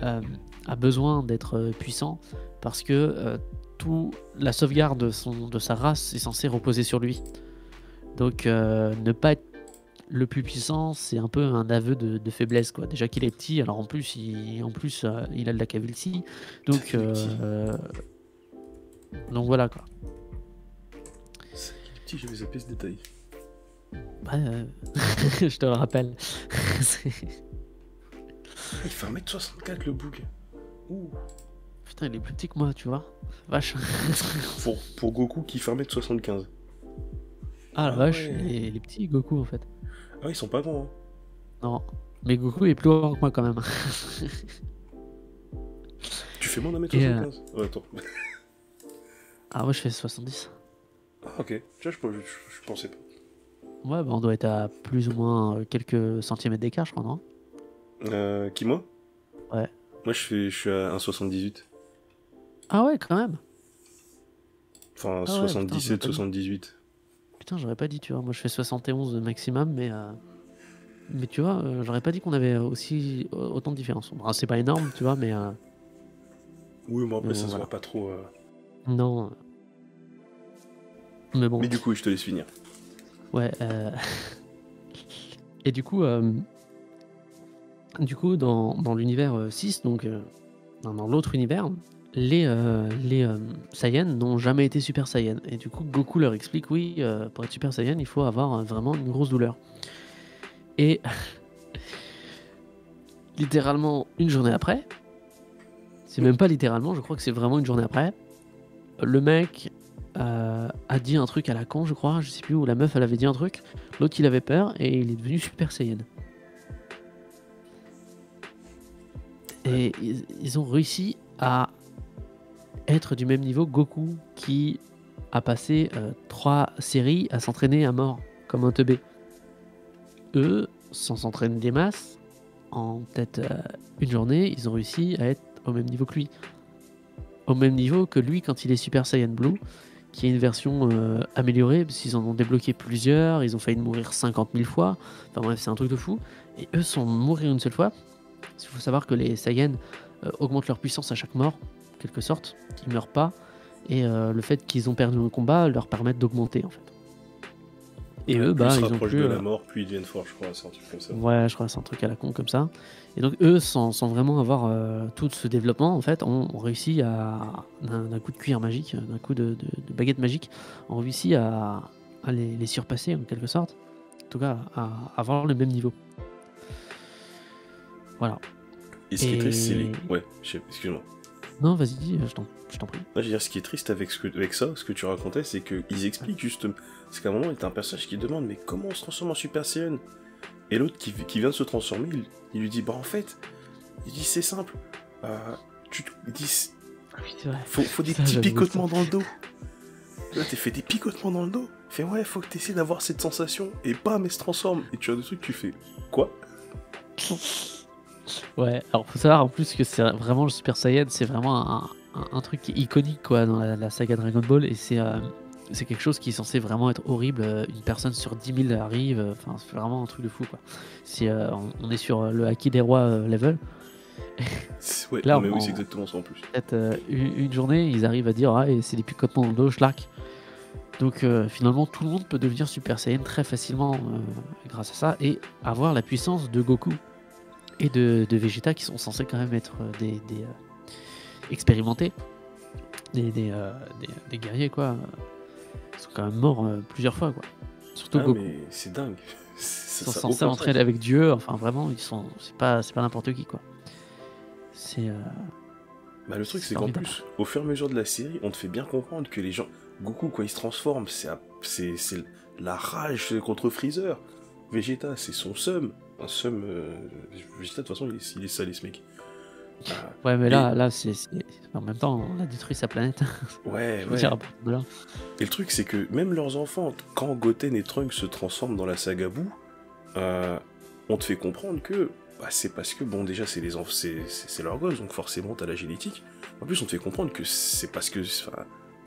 a besoin d'être puissant parce que la sauvegarde de sa race est censée reposer sur lui. Donc ne pas être le plus puissant, c'est un peu un aveu de faiblesse, quoi. Déjà qu'il est petit, alors en plus il a de la calvitie. Donc Il est petit. donc voilà, quoi. C'est petit, j'avais zappé ce détail. Ouais, je te le rappelle. Il fait 1m64 le bouc. Ouh. Putain, il est plus petit que moi, tu vois. Vache. Pour Goku qui fait 1m75. Ah la vache, ouais. il est petit Goku en fait. Ah, ils sont pas grands. Hein. Non, mais Goku est plus grand que moi quand même. Tu fais moins d'1m75 Ouais, attends. Ah, moi je fais 70. Ah, ok. Tu vois, je pensais pas. Ouais, bah on doit être à plus ou moins quelques centimètres d'écart, je crois, non? Qui, moi? Ouais. Moi, je suis à 1,78. Ah ouais, quand même. Enfin, Ah ouais, 77, putain, 78. Putain, j'aurais pas dit, tu vois. Moi je fais 71 maximum, mais tu vois, j'aurais pas dit qu'on avait aussi autant de différence. Bon, c'est pas énorme, tu vois, mais Oui, mais après, ça se voilà. voit pas trop. Non. Mais bon. Mais du coup, je te laisse finir. Ouais. Et du coup, dans l'univers 6, donc dans l'autre univers, les Saiyans n'ont jamais été Super Saiyan. Et du coup, Goku leur explique, oui, pour être Super Saiyan, il faut avoir vraiment une grosse douleur. Et littéralement, une journée après, c'est même pas littéralement, je crois que c'est vraiment une journée après, le mec a dit un truc à la con, je crois, je sais plus, où la meuf elle avait dit un truc, l'autre il avait peur et il est devenu Super Saiyan. Et ils ont réussi à être du même niveau que Goku, qui a passé 3 séries à s'entraîner à mort, comme un teubé. Eux, sans s'entraîner des masses, en peut-être une journée, ils ont réussi à être au même niveau que lui. Au même niveau que lui quand il est Super Saiyan Blue, qui est une version améliorée, parce qu'ils en ont débloqué plusieurs, ils ont failli mourir 50 000 fois. Enfin bref, c'est un truc de fou. Et eux sont mourir une seule fois. Il faut savoir que les Saiyans augmentent leur puissance à chaque mort, en quelque sorte, qu'ils meurent pas. Et le fait qu'ils ont perdu un combat leur permet d'augmenter en fait. Et eux, plus ils se ils ont rapprochent plus. de la mort, plus ils deviennent forts, je crois, c'est un truc comme ça. Ouais, je crois que c'est un truc à la con comme ça. Et donc eux, sans vraiment avoir tout ce développement, en fait, ont réussi à, d'un coup de cuir magique, d'un coup de baguette magique, ont réussi à les surpasser en quelque sorte. En tout cas, à avoir le même niveau. Voilà. Et ce qui est triste, c'est les... Ouais, excuse-moi. Non, vas-y, je t'en prie. Là, je veux dire, ce qui est triste avec ça, ce que tu racontais, c'est qu'ils expliquent justement. C'est qu'à un moment, il y a un personnage qui demande mais comment on se transforme en Super Saiyan? Et l'autre qui vient de se transformer, il lui dit bah en fait, il dit c'est simple. Il dit faut des petits picotements dans le dos. Là, t'es fait des picotements dans le dos. Il fait ouais, faut que t'essaies d'avoir cette sensation. Et bam, elle se transforme. Et tu as des trucs, tu fais quoi? Ouais, alors faut savoir en plus que c'est vraiment le Super Saiyan, c'est vraiment un truc iconique quoi dans la saga Dragon Ball et c'est quelque chose qui est censé vraiment être horrible. Une personne sur 10 000 arrive, enfin c'est vraiment un truc de fou quoi. On est sur le Haki des rois level. Ouais, là, mais oui, c'est exactement ça en plus. Peut-être une journée, ils arrivent à dire ah et c'est des picotements dans le dos, schlack. Donc finalement tout le monde peut devenir Super Saiyan très facilement grâce à ça et avoir la puissance de Goku et de Vegeta qui sont censés quand même être des expérimentés, des guerriers quoi. Ils sont quand même morts plusieurs fois quoi. Surtout Goku. Mais c'est dingue. Ils sont censés entraîner avec Dieu, enfin vraiment c'est pas n'importe qui quoi. C'est le truc c'est qu'en plus, au fur et à mesure de la série, on te fait bien comprendre que les gens, Goku quand il se transforme, c'est la rage contre Freezer. Vegeta c'est son seum. Un seum. Vegeta de toute façon il est salé ce mec. Ouais mais là c'est en même temps on a détruit sa planète. Ouais. Et le truc c'est que même leurs enfants, quand Goten et Trunks se transforment dans la saga Buu, on te fait comprendre que c'est parce que bon déjà c'est les enfants, c'est leur gosse donc forcément t'as la génétique. En plus on te fait comprendre que c'est parce que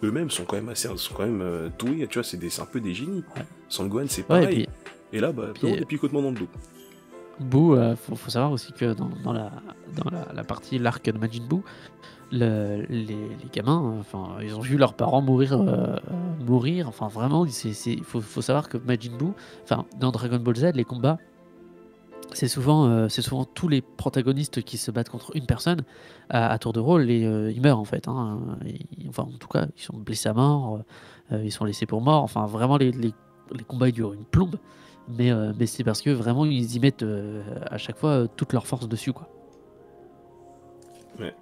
eux-mêmes sont quand même doués, tu vois, c'est un peu des génies. Ouais. Sangohan c'est pareil. Et là des picotements dans le dos. Buu, faut savoir aussi que dans la partie l'arc de Majin Buu, les gamins, enfin ils ont vu leurs parents mourir, enfin vraiment faut savoir que Majin Buu, enfin dans Dragon Ball Z les combats c'est souvent tous les protagonistes qui se battent contre une personne à tour de rôle et ils meurent en fait hein. Enfin en tout cas ils sont blessés à mort, ils sont laissés pour morts, enfin vraiment les combats ils durent une plombe. Mais c'est parce que vraiment ils y mettent à chaque fois toute leur force dessus quoi. Ouais.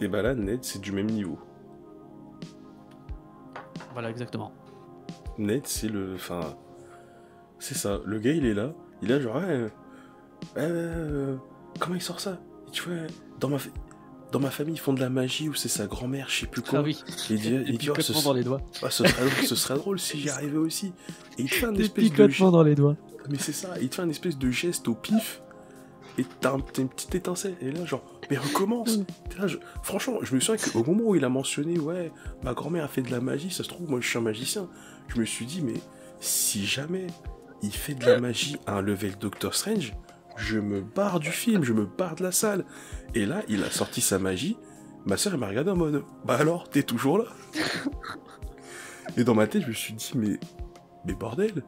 Et là Ned c'est du même niveau. Voilà exactement. Ned c'est c'est ça, le gars il est là genre comment il sort ça? Et tu vois, dans ma famille ils font de la magie ou c'est sa grand-mère, je sais plus quoi. Ah oui. Il dit dans les doigts. Ce serait drôle si j'y arrivais aussi. Et il te fait un espèce picotements dans les doigts. Mais c'est ça, il te fait un espèce de geste au pif et t'as une petite étincelle et là genre mais recommence. Là, franchement je me souviens qu'au moment où il a mentionné ouais ma grand-mère a fait de la magie, ça se trouve moi je suis un magicien, je me suis dit mais si jamais il fait de la magie à un level Doctor Strange, je me barre du film, je me barre de la salle. Et là, il a sorti sa magie. Ma soeur, elle m'a regardé en mode bah alors, t'es toujours là? Et dans ma tête, je me suis dit mais bordel,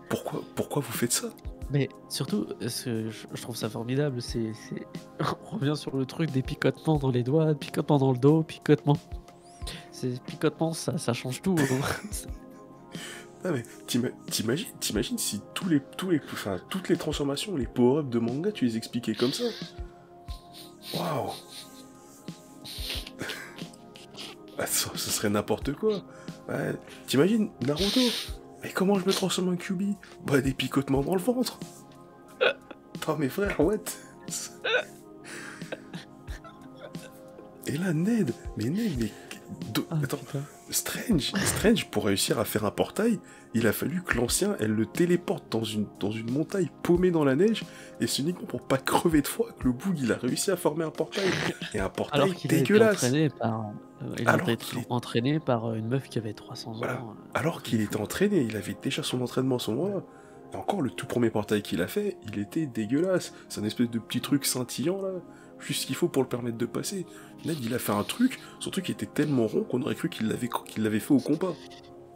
pourquoi vous faites ça? Mais surtout, je trouve ça formidable, on revient sur le truc des picotements dans les doigts, picotements dans le dos, picotements. Ces picotements, ça change tout. Ah mais t'imagines si toutes les transformations, les power-ups de manga, tu les expliquais comme ça. Waouh. Ce serait n'importe quoi. Ouais, t'imagines Naruto? Mais comment je me transforme en Kyuubi? Des picotements dans le ventre. Attends mes frères, what? Et là Ned, Ah Attends, putain. Strange, pour réussir à faire un portail, il a fallu que l'ancien, elle le téléporte dans une montagne paumée dans la neige, et c'est uniquement pour pas crever de froid que le boug, il a réussi à former un portail. Et un Alors portail qu'il a été dégueulasse. entraîné par, Alors qu'il est... entraîné par une meuf qui avait 300 Voilà. ans. Un Alors truc de qu'il fou. était entraîné, il avait déjà son entraînement à ce moment-là. Et encore, le tout premier portail qu'il a fait, il était dégueulasse. C'est un espèce de petit truc scintillant, là. Juste ce qu'il faut pour le permettre de passer. Ned, il a fait un truc, son truc était tellement rond qu'on aurait cru qu'il l'avait fait au compas.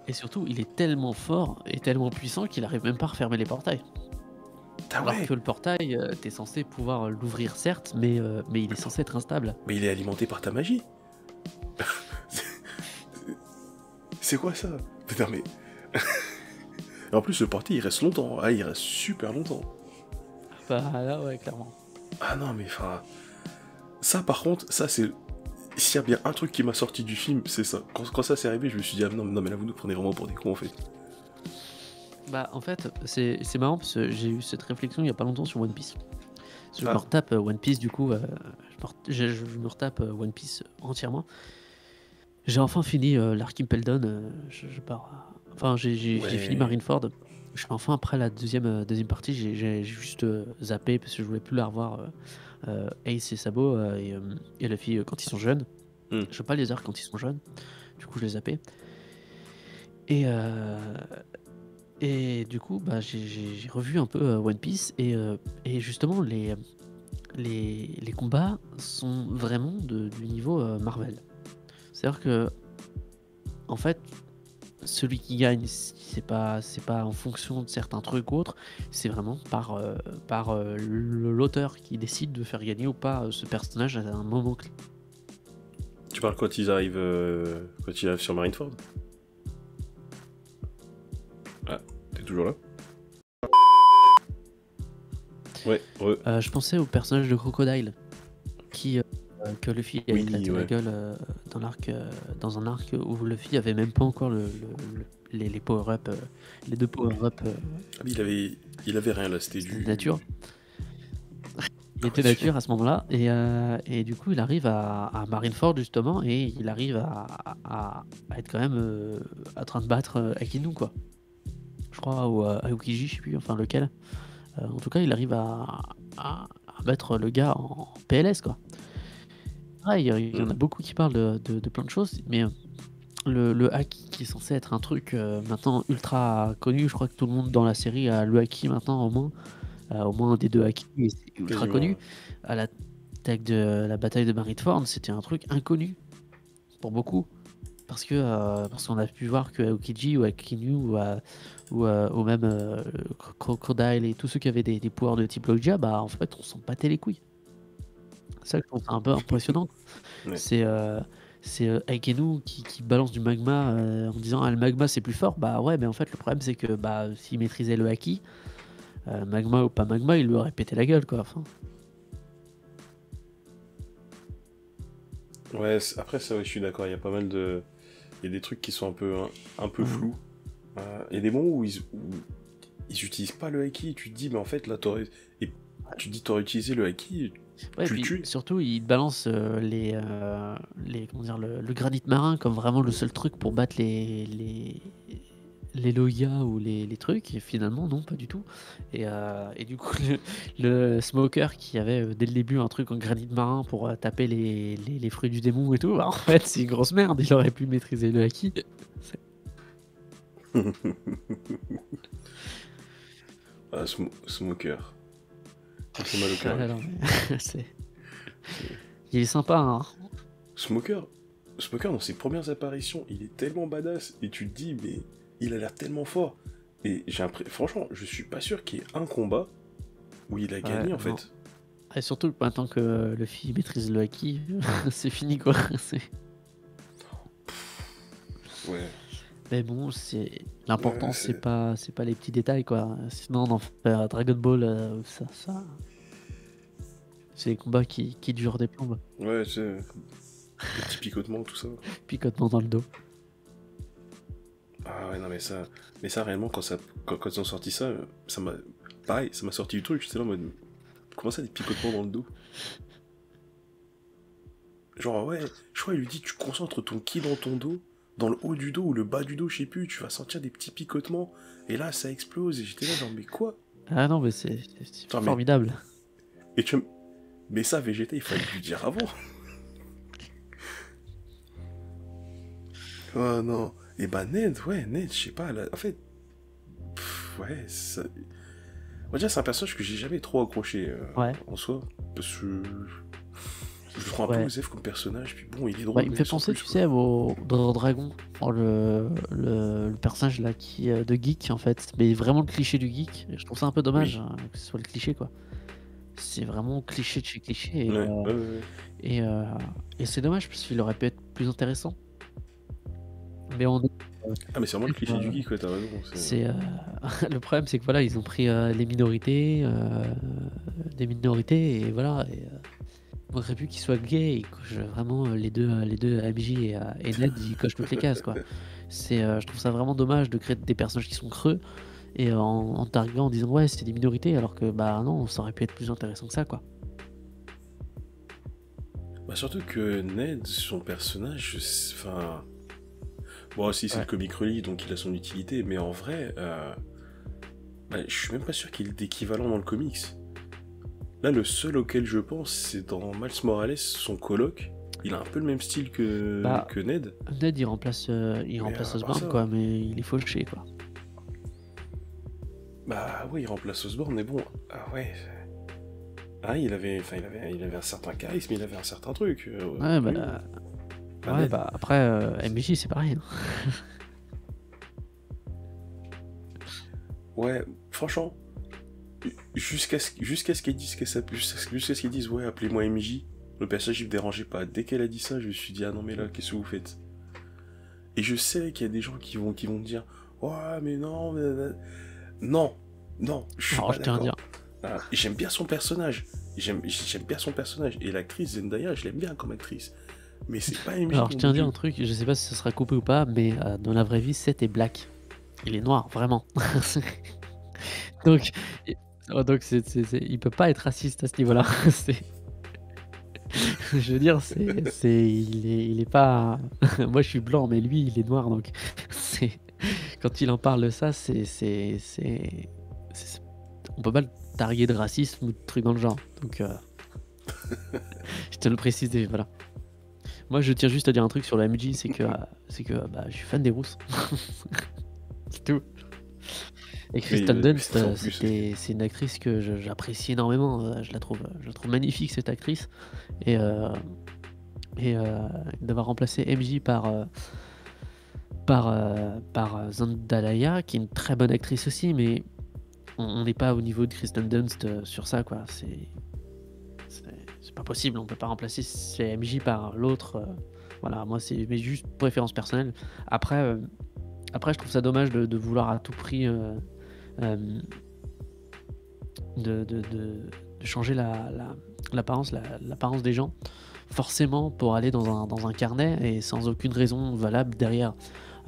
Et surtout, il est tellement fort et tellement puissant qu'il arrive même pas à refermer les portails. Ah Alors ouais. que le portail, t'es censé pouvoir l'ouvrir certes, mais il est censé être instable. Mais il est alimenté par ta magie. C'est quoi ça? Putain, mais... Et en plus, le portail, il reste longtemps. Ah, il reste super longtemps. Bah là ouais, clairement. Ah non, mais enfin... Ça, par contre, ça, c'est... S'il y a bien un truc qui m'a sorti du film, c'est ça. Quand ça s'est arrivé, je me suis dit, ah non, mais là, vous nous prenez vraiment pour des cons, en fait. Bah en fait, c'est marrant parce que j'ai eu cette réflexion il y a pas longtemps sur One Piece. Parce que je Ah. me retape One Piece du coup, je me retape One Piece entièrement. J'ai enfin fini l'arc Impel Down, je pars... Enfin j'ai fini Marineford. Je suis enfin après la deuxième partie, j'ai juste zappé parce que je voulais plus la revoir Ace et Sabo et Luffy quand ils sont jeunes. Je veux pas les heures quand ils sont jeunes, du coup je les zappé. Et du coup bah, j'ai revu un peu One Piece et justement les combats sont vraiment du niveau Marvel. C'est-à-dire que en fait celui qui gagne, c'est pas en fonction de certains trucs ou autres, c'est vraiment par l'auteur qui décide de faire gagner ou pas ce personnage à un moment clé. Tu parles quand ils arrivent sur Marineford? Ah, t'es toujours là? Ouais, ouais. Je pensais au personnage de Crocodile qui que Luffy a éclaté la gueule dans un arc où Luffy avait même pas encore les power-up, les deux power-up. Ah, mais il avait rien là, c'était du... nature. Il était nature à ce moment-là et du coup il arrive à Marineford justement et il arrive à être quand même en train de battre Akinu quoi. Je crois ou Aokiji, je sais plus, enfin lequel. En tout cas il arrive à battre le gars en PLS quoi. Pareil, il y en a beaucoup qui parlent de plein de choses, mais le haki qui est censé être un truc maintenant ultra connu, je crois que tout le monde dans la série a le haki maintenant au moins un des deux haki est ultra connu. À la tag de la bataille de Marineford, c'était un truc inconnu pour beaucoup. Parce qu'on a pu voir que Aokiji ou Akinu ou même Crocodile et tous ceux qui avaient des pouvoirs de type Logia, bah en fait on s'en battait les couilles. C'est ça que je trouve un peu impressionnant. Ouais. C'est Aikenu qui balance du magma en disant ah, le magma c'est plus fort. Bah ouais, mais en fait le problème c'est que bah, s'il maîtrisait le haki, magma ou pas magma, il lui aurait pété la gueule quoi. Enfin. Ouais, après ça, ouais, je suis d'accord, il y a pas mal de... Il y a des trucs qui sont un peu flous. Il y a des moments où ils utilisent pas le haki, et tu te dis, mais en fait, là, t'aurais... Et tu te dis, t'aurais utilisé le haki, ouais, tu le puis tues. surtout, ils balancent comment dire, le granit marin comme vraiment le seul truc pour battre les logas ou les trucs, et finalement, non, pas du tout. Et du coup, le smoker qui avait dès le début un truc en granit marin pour taper les fruits du démon et tout, bah, en fait, c'est une grosse merde, il aurait pu maîtriser le haki. Ah, Smoker. Il fait mal au cœur. Ah, non, mais il est sympa, hein. Smoker, dans ses premières apparitions, il est tellement badass, et tu te dis, mais il a l'air tellement fort. Et franchement, je suis pas sûr qu'il y ait un combat où il a gagné, en fait. Et surtout, maintenant que Luffy maîtrise le haki, c'est fini, quoi. Ouais. Mais bon, l'important, c'est pas les petits détails, quoi. Sinon, on en fait Dragon Ball, ça... C'est des combats qui durent des plombes. Ouais, c'est... Les petits picotements, tout ça. Picotement dans le dos. Ah ouais, non, mais ça réellement, quand ils ont sorti ça, ça m'a... Pareil, ça m'a sorti du truc, j'étais là en mode... Comment ça, des picotements dans le dos? Genre, ouais, je crois, il lui dit, tu concentres ton ki dans ton dos, dans le haut du dos ou le bas du dos, je sais plus, tu vas sentir des petits picotements, et là, ça explose, et j'étais là, genre, mais quoi? Ah non, mais c'est Attends, formidable. et tu... Mais ça, Vegeta, il fallait lui dire avant. Oh non. Et bah, Ned, ouais, Ned, je sais pas, là, en fait, ouais, ça... On va dire, c'est un personnage que j'ai jamais trop accroché Ouais, en soi, parce que je le trouve un peu ouais. osef comme personnage, puis bon, il est Bah, drôle, il me mais fait sans penser, plus, tu quoi. sais, au dragon. Oh, le personnage là qui de geek en fait, mais vraiment le cliché du geek. Et je trouve ça un peu dommage Oui, que ce soit le cliché quoi. C'est vraiment cliché de chez cliché ouais, ouais, ouais, ouais. et, euh, et c'est dommage parce qu'il aurait pu être plus intéressant. Mais on est, Ah, mais c'est vraiment le cliché du euh, geek, ouais, t'as raison. c'est le problème c'est que voilà ils ont pris les minorités, des minorités et voilà. Il manquerait plus qu'il soit gay et coche vraiment les deux MJ et Ned ils cochent toutes les cases quoi. Je trouve ça vraiment dommage de créer des personnages qui sont creux et en targuant en disant ouais c'est des minorités alors que bah non ça aurait pu être plus intéressant que ça quoi. Bah, surtout que Ned, son personnage, enfin... Bon, si c'est Ouais. le comic relief, donc il a son utilité, mais en vrai, bah, je suis même pas sûr qu'il ait d'équivalent dans le comics. Là, le seul auquel je pense, c'est dans Miles Morales, son coloc. Il a un peu le même style Bah que Ned, Ned il mais remplace à part Osborn ça... quoi mais il est fauché quoi. Bah oui, il remplace Osborn, mais bon... Ah ouais... Ah, il avait un certain charisme, il avait un certain truc. Ouais Oui, bah pas ouais Ned. bah après MJ c'est pareil, hein. Ouais, franchement, jusqu'à ce qu'elle dise jusqu'à ce qu'ils disent ouais appelez-moi MJ, le personnage il me dérangeait pas. Dès qu'elle a dit ça, je me suis dit ah non mais là qu'est-ce que vous faites? Et je sais qu'il y a des gens qui vont me dire ouais mais non non non je suis Alors pas je tiens à dire d'accord. Ah, j'aime bien son personnage, j'aime bien son personnage et l'actrice Zendaya je l'aime bien comme actrice, mais c'est pas MJ alors je nom tiens de à dire un Dieu. truc, je sais pas si ça sera coupé ou pas mais dans la vraie vie Seth est black. Il est noir vraiment. Donc et oh donc il peut pas être raciste à ce niveau-là. C'est je veux dire, il est pas moi je suis blanc, mais lui il est noir donc c'est quand il en parle de ça, c'est on peut pas le targuer de racisme ou de trucs dans le genre. Donc je tiens à le préciser, voilà. Moi je tiens juste à dire un truc sur la MJ, c'est que, bah, je suis fan des rousses. C'est tout. Et Oui, Kristen mais Dunst, sans plus. c'est une actrice que j'apprécie énormément, je la trouve magnifique cette actrice et heu et d'avoir remplacé MJ par Zendaya qui est une très bonne actrice aussi, mais on n'est pas au niveau de Kristen Dunst, sur ça quoi. C'est c'est pas possible, on peut pas remplacer CMJ par l'autre, voilà, moi c'est mais juste préférence personnelle. Après, après je trouve ça dommage de vouloir à tout prix, hem, de changer l'apparence des gens, forcément pour aller dans un carnet et sans aucune raison valable derrière.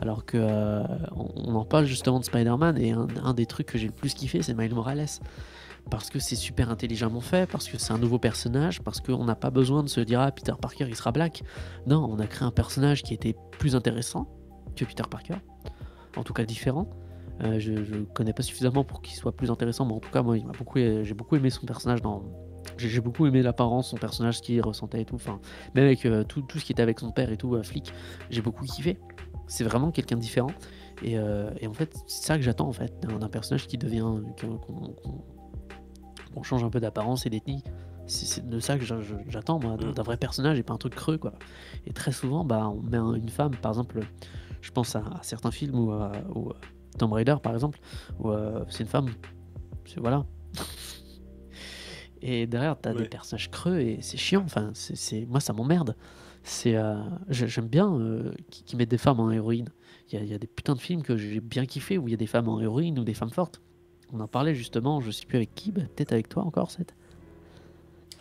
Alors que, on en parle justement de Spider-Man et un des trucs que j'ai le plus kiffé, c'est Miles Morales. Parce que c'est super intelligemment fait, parce que c'est un nouveau personnage, parce qu'on n'a pas besoin de se dire: «Ah Peter Parker il sera black». Non, on a créé un personnage qui était plus intéressant que Peter Parker, en tout cas différent. Je connais pas suffisamment pour qu'il soit plus intéressant, mais en tout cas moi j'ai beaucoup aimé son personnage dans j'ai beaucoup aimé l'apparence, son personnage, ce qu'il ressentait et tout, enfin, même avec, tout ce qui était avec son père et tout, flic, j'ai beaucoup kiffé. C'est vraiment quelqu'un de différent et en fait, c'est ça que j'attends en fait, d'un personnage qui devient qu'on change un peu d'apparence et d'ethnie. C'est de ça que j'attends moi, Mm. d'un vrai personnage et pas un truc creux quoi. Et très souvent, bah, on met une femme, par exemple, je pense à certains films où Tomb Raider par exemple, où c'est une femme, voilà. Et derrière, t'as des Ouais. personnages creux et c'est chiant. Enfin, moi ça m'emmerde. J'aime bien qu'ils mettent des femmes en héroïne. Il y a des putains de films que j'ai bien kiffé où il y a des femmes en héroïne ou des femmes fortes. On en parlait justement, je sais plus avec qui, bah, peut-être avec toi encore, cette.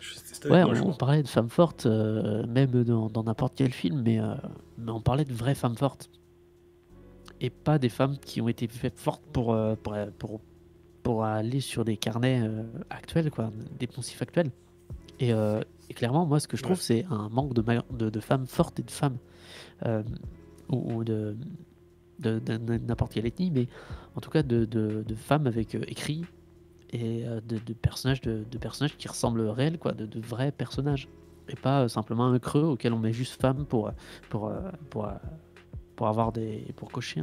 C'était avec Ouais, moi, je on crois. parlait de femmes fortes, même dans n'importe quel film, mais on parlait de vraies femmes fortes. Et pas des femmes qui ont été faites fortes pour aller sur des carnets actuels, quoi, des poncifs actuels. Et Et clairement, moi, ce que je Ouais. trouve, c'est un manque de femmes fortes et de femmes, euh, ou de n'importe quelle ethnie, mais en tout cas de femmes avec écrit et de personnages de personnages qui ressemblent réels, quoi, de vrais personnages. Et pas simplement un creux auquel on met juste femme pour, euh, pour, euh, pour cocher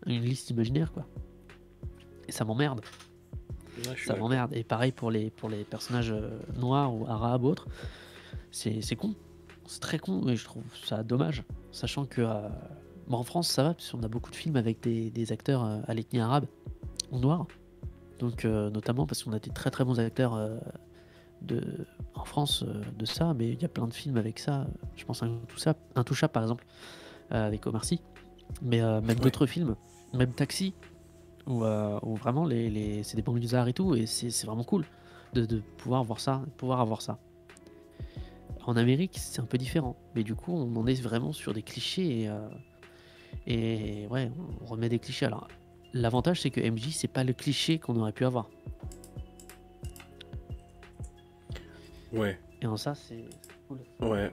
une liste imaginaire, quoi. Et ça m'emmerde. Ouais, je suis Ça d'accord. m'emmerde. Et pareil pour les personnages noirs ou arabes ou autres. C'est con. C'est très con et je trouve ça dommage. Sachant que bon, en France, ça va, parce qu'on a beaucoup de films avec des acteurs à l'ethnie arabe ou noire. Donc, notamment parce qu'on a des très très bons acteurs de, en France de ça, mais il y a plein de films avec ça. Je pense à Intouchable par exemple, avec Omar Sy. Mais même Ouais. d'autres films, même Taxi, où vraiment c'est des banlieusards et tout, et c'est vraiment cool de pouvoir voir ça, de pouvoir avoir ça. En Amérique, c'est un peu différent, mais du coup, on en est vraiment sur des clichés et ouais, on remet des clichés. Alors, l'avantage, c'est que MJ, c'est pas le cliché qu'on aurait pu avoir. Ouais. Et en ça, c'est cool. Ouais.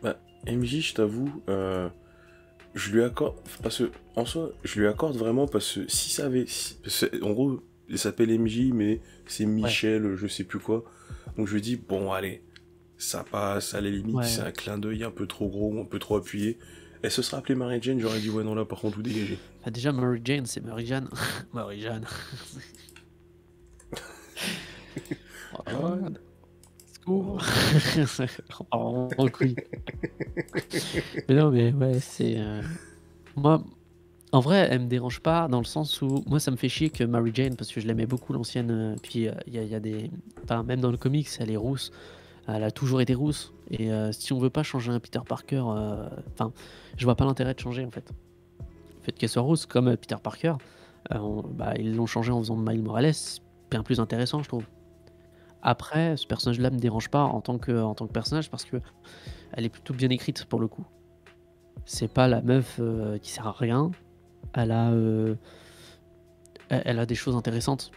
Bah, MJ, je t'avoue, je lui accorde. Parce que, en soi, je lui accorde vraiment parce que si ça avait. En gros, il s'appelle MJ, mais c'est Ouais, Michel, je sais plus quoi. Donc je lui dis, bon, allez, ça passe, à la limite, c'est ouais. un clin d'œil un peu trop gros, un peu trop appuyé. Elle se serait appelée Mary Jane, j'aurais dit, ouais, non, là, par contre, tout dégagé. Bah, déjà, Mary Jane, c'est Mary Jane. Mary Jane. Oh, Ah, secours. oh. Oh, en couille. Mais non, mais ouais, moi, en vrai, elle me dérange pas dans le sens où moi ça me fait chier que Mary Jane, parce que je l'aimais beaucoup l'ancienne, puis il y a des, enfin même dans le comics elle est rousse, elle a toujours été rousse et si on veut pas changer un Peter Parker, enfin je vois pas l'intérêt de changer en fait. Le fait qu'elle soit rousse comme Peter Parker, bah, ils l'ont changé en faisant de Miles Morales, c'est bien plus intéressant je trouve. Après, ce personnage-là me dérange pas en tant que personnage parce que elle est plutôt bien écrite pour le coup. C'est pas la meuf qui sert à rien. Elle a, elle a des choses intéressantes.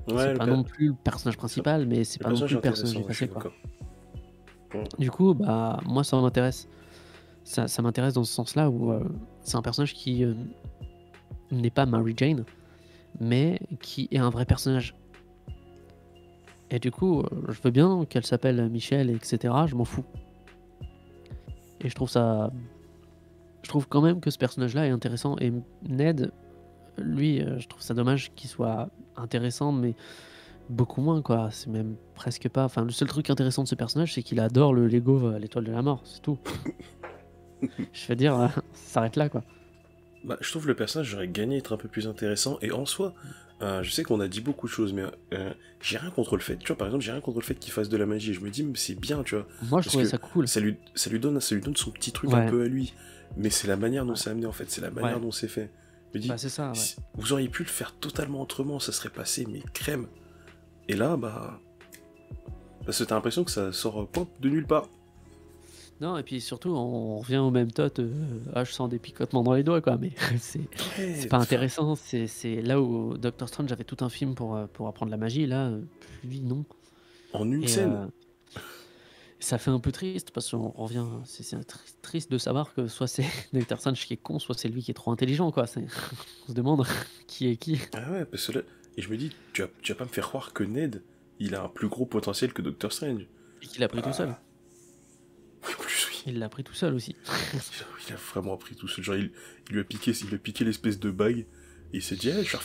C'est Ouais, pas non plus le personnage principal, mais c'est le pas non personnage plus est le personnage intéressant, ouais, je suis effacé, quoi. d'accord. Mm. Du coup, bah, moi, ça m'intéresse. Ça m'intéresse dans ce sens-là où c'est un personnage qui n'est pas Mary Jane, mais qui est un vrai personnage. Et du coup, je veux bien qu'elle s'appelle Michelle, etc. Je m'en fous. Et je trouve quand même que ce personnage-là est intéressant. Et Ned, lui, je trouve ça dommage qu'il soit intéressant, mais beaucoup moins, quoi. C'est même presque pas. Enfin, le seul truc intéressant de ce personnage, c'est qu'il adore le Lego, l'étoile de la mort, c'est tout. Je veux dire, ça s'arrête là, quoi. Bah, je trouve le personnage aurait gagné à être un peu plus intéressant, et en soi, je sais qu'on a dit beaucoup de choses, mais j'ai rien contre le fait, tu vois, par exemple, j'ai rien contre le fait qu'il fasse de la magie, je me dis, c'est bien, tu vois, Moi, je parce trouvais que ça cool. ça lui donne son petit truc un Ouais, peu à lui, mais c'est la manière dont ouais, c'est amené, en fait, c'est la manière ouais. dont c'est fait. Je me Bah, dis, c'est ça, ouais. vous auriez pu le faire totalement autrement, ça serait passé, mais crème. Et là, bah, parce que t'as l'impression que ça sort pop de nulle part. Non, et puis surtout, on revient au même tot. Je sens des picotements dans les doigts, quoi. Mais c'est Ouais, pas enfin, intéressant. C'est là où Doctor Strange avait tout un film pour apprendre la magie. Là, lui, non. en une Et scène. ça fait un peu triste parce qu'on revient. Triste de savoir que soit c'est Doctor Strange qui est con, soit c'est lui qui est trop intelligent, quoi. On se demande qui est qui. Ah ouais, parce que là, et je me dis, tu vas pas me faire croire que Ned, il a un plus gros potentiel que Doctor Strange. Et qu'il l'a pris tout seul. Ah, oui, en plus, oui. Il l'a pris tout seul aussi. Il a vraiment appris tout seul. Genre, il lui a piqué l'espèce de bague, et il s'est dit, eh, je vais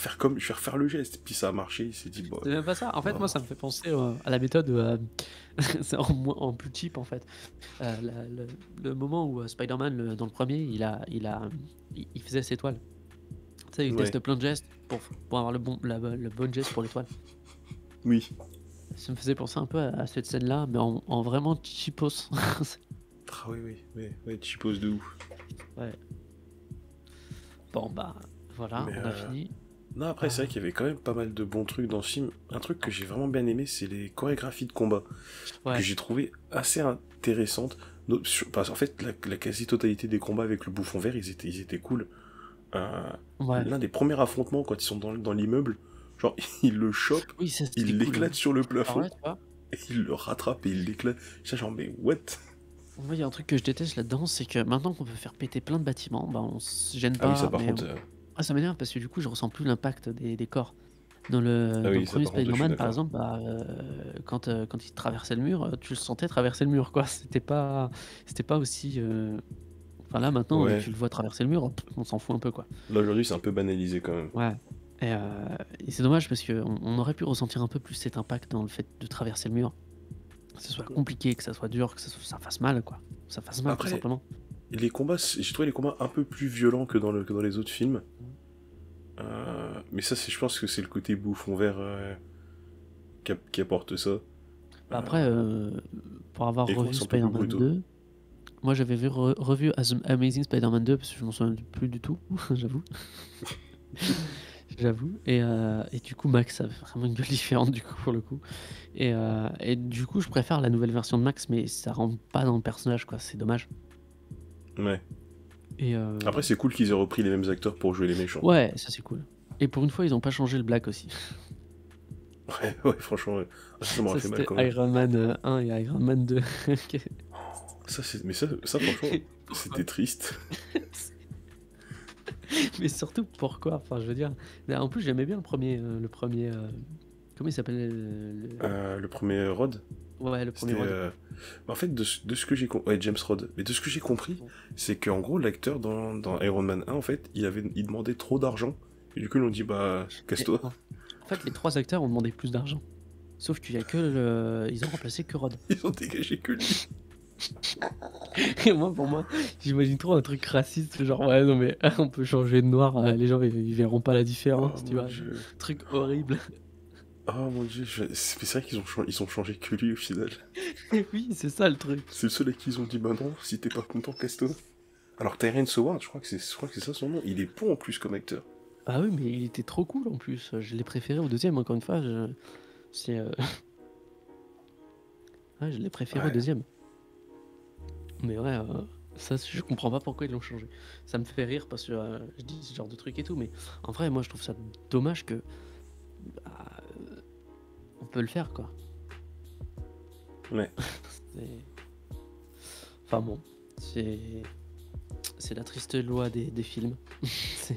refaire le geste. Et puis ça a marché, il s'est dit, bon, C'est même pas ça. En fait, moi, non. ça me fait penser à la méthode c'est en plus cheap, en fait. Le moment où Spider-Man, dans le premier, il faisait ses toiles. Tu sais, il Ouais, teste plein de gestes pour avoir le bon geste pour l'étoile. oui. Ça me faisait penser un peu à cette scène-là, mais en vraiment cheapos. Ah oui, oui, ouais, tu poses de ouf. Ouais. Bon, bah, voilà, Mais on a fini. non, après, c'est vrai qu'il y avait quand même pas mal de bons trucs dans ce film. Un truc que j'ai vraiment bien aimé, c'est les chorégraphies de combat, que Ouais, j'ai trouvé assez intéressantes. En fait, la quasi-totalité des combats avec le bouffon vert, ils étaient cool. ouais. L'un des premiers affrontements, quand ils sont dans l'immeuble, genre, il le chope, Oui, ça c'était il cool. l'éclate sur le Alors plafond, là, tu vois. et il le rattrape et il l'éclate. J'étais genre, mais what? Moi, il y a un truc que je déteste là-dedans, c'est que maintenant qu'on peut faire péter plein de bâtiments, bah, on se gêne Ah oui, ça pas, par mais contre. ça m'énerve parce que du coup, je ressens plus l'impact des corps. Ah Dans le oui, ça premier par contre, je suis Spider-Man, par d'accord. exemple, bah, quand il traversait le mur, tu le sentais traverser le mur, quoi. C'était pas aussi. Enfin là, maintenant, Ouais, tu le vois traverser le mur, on s'en fout un peu, quoi. là aujourd'hui, c'est un peu banalisé quand même. Ouais. Et c'est dommage parce qu'on aurait pu ressentir un peu plus cet impact dans le fait de traverser le mur. Que ce soit compliqué, que ça soit dur, que ça fasse mal, quoi. Ça fasse mal, tout Après, simplement. les combats, j'ai trouvé les combats un peu plus violents que dans les autres films. Mais ça, je pense que c'est le côté bouffon vert qui apporte ça. Bah après, pour avoir Et les combats revu sont un peu plus Spider-Man brutaux. 2, moi j'avais revu Amazing Spider-Man 2 parce que je m'en souviens plus du tout, j'avoue. J'avoue. Et du coup, Max avait vraiment une gueule différente, du coup, pour le coup. Et du coup, je préfère la nouvelle version de Max, mais ça rentre pas dans le personnage, quoi. C'est dommage. Ouais. Et Après, c'est cool qu'ils aient repris les mêmes acteurs pour jouer les méchants. ouais, ça c'est cool. Et pour une fois, ils ont pas changé le black aussi. Ouais, ouais, franchement, ouais. Ah, ça m'aurait Ça, fait mal c'était quand même. Iron Man 1 et Iron Man 2. Mais ça franchement, c'était triste. Mais surtout, pourquoi? Enfin, je veux dire. En plus, j'aimais bien le premier. Comment il s'appelle Le premier Rod, Ouais, le premier c'était. Rod. En fait, de ce que j'ai compris. Ouais, James Rod. Mais de ce que j'ai compris, c'est qu'en gros, l'acteur dans Iron Man 1, en fait, il demandait trop d'argent. Et du coup, ils lui ont dit, bah, Mais, casse-toi. en fait, les trois acteurs ont demandé plus d'argent. Sauf qu'il y a que ils ont remplacé que Rod. Ils ont dégagé que lui. Et moi, pour moi, j'imagine trop un truc raciste, genre ouais non mais on peut changer de noir, les gens ils verront pas la Oh différence, tu mon vois, dieu. truc horrible. Oh mon dieu. C'est vrai ils ont changé que lui au final. Oui, c'est ça le truc. C'est le seul à qui ils ont dit, bah non, si t'es pas content, casse-toi. Alors, Terrence Howard, je crois que c'est ça son nom. Il est bon en plus comme acteur. Ah oui, mais il était trop cool en plus. Je l'ai préféré au deuxième, encore une fois. C'est, ouais, je l'ai préféré au Ouais. deuxième. Mais ouais, ça, je comprends pas pourquoi ils l'ont changé. Ça me fait rire parce que je dis ce genre de truc et tout, mais en vrai, moi, je trouve ça dommage que bah, on peut le faire, quoi. Ouais. C'est- Enfin bon, c'est la triste loi des films. C'est-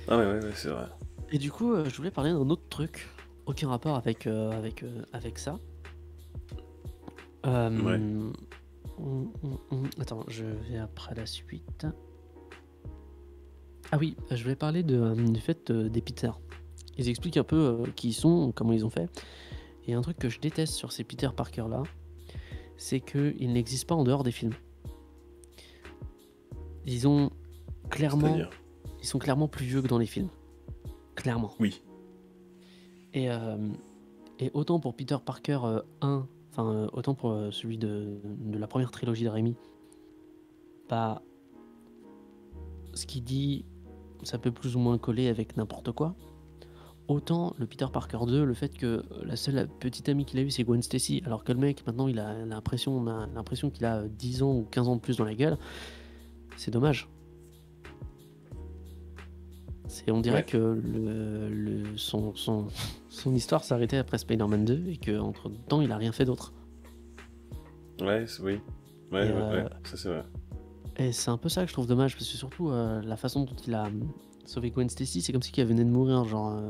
Ah ouais, c'est vrai. Et du coup, je voulais parler d'un autre truc, aucun rapport avec ça. Ouais. Euh, Attends, je vais après la suite. Ah oui, je voulais parler du fait des Peter. Ils expliquent un peu qui ils sont, comment ils ont fait. Et un truc que je déteste sur ces Peter Parker là, c'est qu'ils n'existent pas en dehors des films. Ils ont clairement, C'est-à-dire. ils sont clairement plus vieux que dans les films. Clairement. Oui. Et, et autant pour Peter Parker 1, enfin autant pour celui de la première trilogie de Raimi, bah, ce qu'il dit, ça peut plus ou moins coller avec n'importe quoi. Autant le Peter Parker 2, le fait que la seule petite amie qu'il a eue c'est Gwen Stacy, alors que le mec maintenant on a l'impression qu'il a 10 ans ou 15 ans de plus dans la gueule, c'est dommage. On dirait Ouais. que son histoire s'arrêtait après Spider-Man 2 et qu'entre temps il a rien fait d'autre. Ouais, oui. Ouais, Et, ouais, ça c'est vrai. et c'est un peu ça que je trouve dommage, parce que surtout la façon dont il a sauvé Gwen Stacy, c'est comme si elle venait de mourir, genre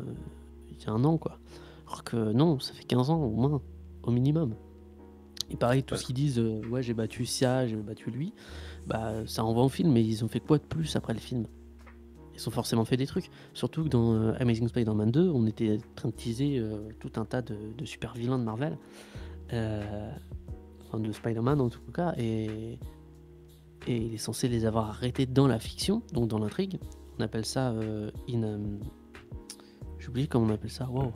il y a un an quoi. Alors que non, ça fait 15 ans au moins, au minimum. Et pareil, tout Ouais. ce qu'ils disent, ouais j'ai battu ça, j'ai battu lui, bah ça renvoie au film, mais ils ont fait quoi de plus après le film? Ils ont forcément fait des trucs. Surtout que dans Amazing Spider-Man 2, on était en train de teaser tout un tas de super vilains de Marvel. Enfin de Spider-Man en tout cas, et il est censé les avoir arrêtés dans la fiction, donc dans l'intrigue. On appelle ça j'ai oublié comment on appelle ça. Wow.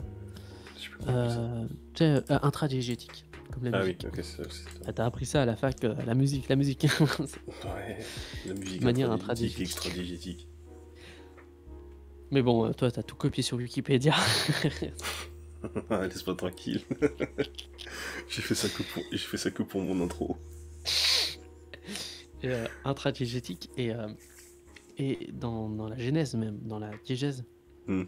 Je sais plus comment on appelle ça. Tu sais, intradiégétique, comme la Ah oui, musique. ok, c'est ça. Ah, t'as appris ça à la fac, la musique. Ouais. La musique De manière intradiégétique, intradiégétique. extradiégétique. Mais bon, toi, t'as tout copié sur Wikipédia. Laisse-moi tranquille. J'ai fait ça que pour mon intro. Intradiégétique et dans la genèse même, dans la diégèse, Hmm.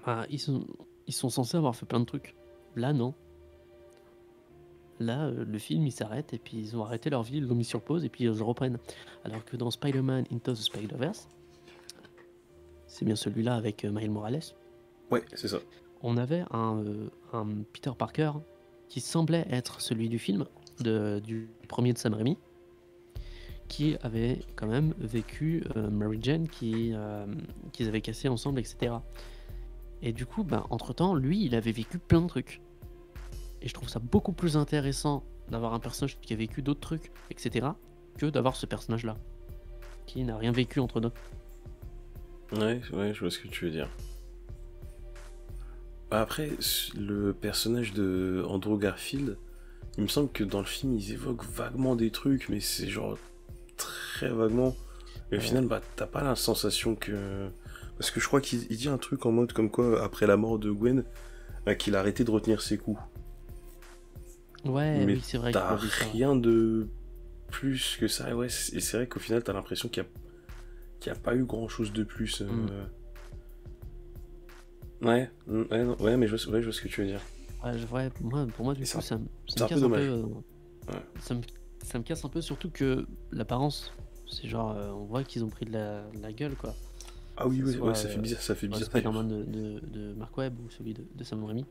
bah, ils sont censés avoir fait plein de trucs. Là, non. là, le film il s'arrête et puis ils ont arrêté leur vie, ils l'ont mis sur pause et puis ils reprennent. Alors que dans Spider-Man Into the Spider-Verse, c'est bien celui-là avec Miles Morales, Ouais, c'est ça. on avait un Peter Parker qui semblait être celui du film, du premier de Sam Raimi, qui avait quand même vécu Mary Jane qu'ils avaient cassé ensemble, etc. Et du coup, bah, entre-temps, lui, il avait vécu plein de trucs. Et je trouve ça beaucoup plus intéressant d'avoir un personnage qui a vécu d'autres trucs, etc., que d'avoir ce personnage-là, qui n'a rien vécu entre deux. Ouais, je vois ce que tu veux dire. Après, le personnage de Andrew Garfield, il me semble que dans le film, ils évoquent vaguement des trucs, mais c'est genre très vaguement. Et au final, bah, t'as pas la sensation que... Parce que je crois qu'il dit un truc en mode comme quoi, après la mort de Gwen, bah, qu'il a arrêté de retenir ses coups. Ouais, Mais oui, c'est vrai t'as qu'il a dit ça. rien de plus que ça. Ouais, et c'est vrai qu'au final, t'as l'impression qu'il y a pas eu grand chose de plus. Ouais, non, ouais, mais je vois ce que tu veux dire. Ouais, pour moi, du Et coup, ça me c'est un peu casse un peu. dommage. Ouais. Ça me casse un peu, surtout que l'apparence, c'est genre, on voit qu'ils ont pris de la gueule, quoi. Ah oui, Que ce ouais, soit ça fait bizarre, ça fait bizarre d'ailleurs. Spider-Man de Mark Webb ou celui de Sam Raimi.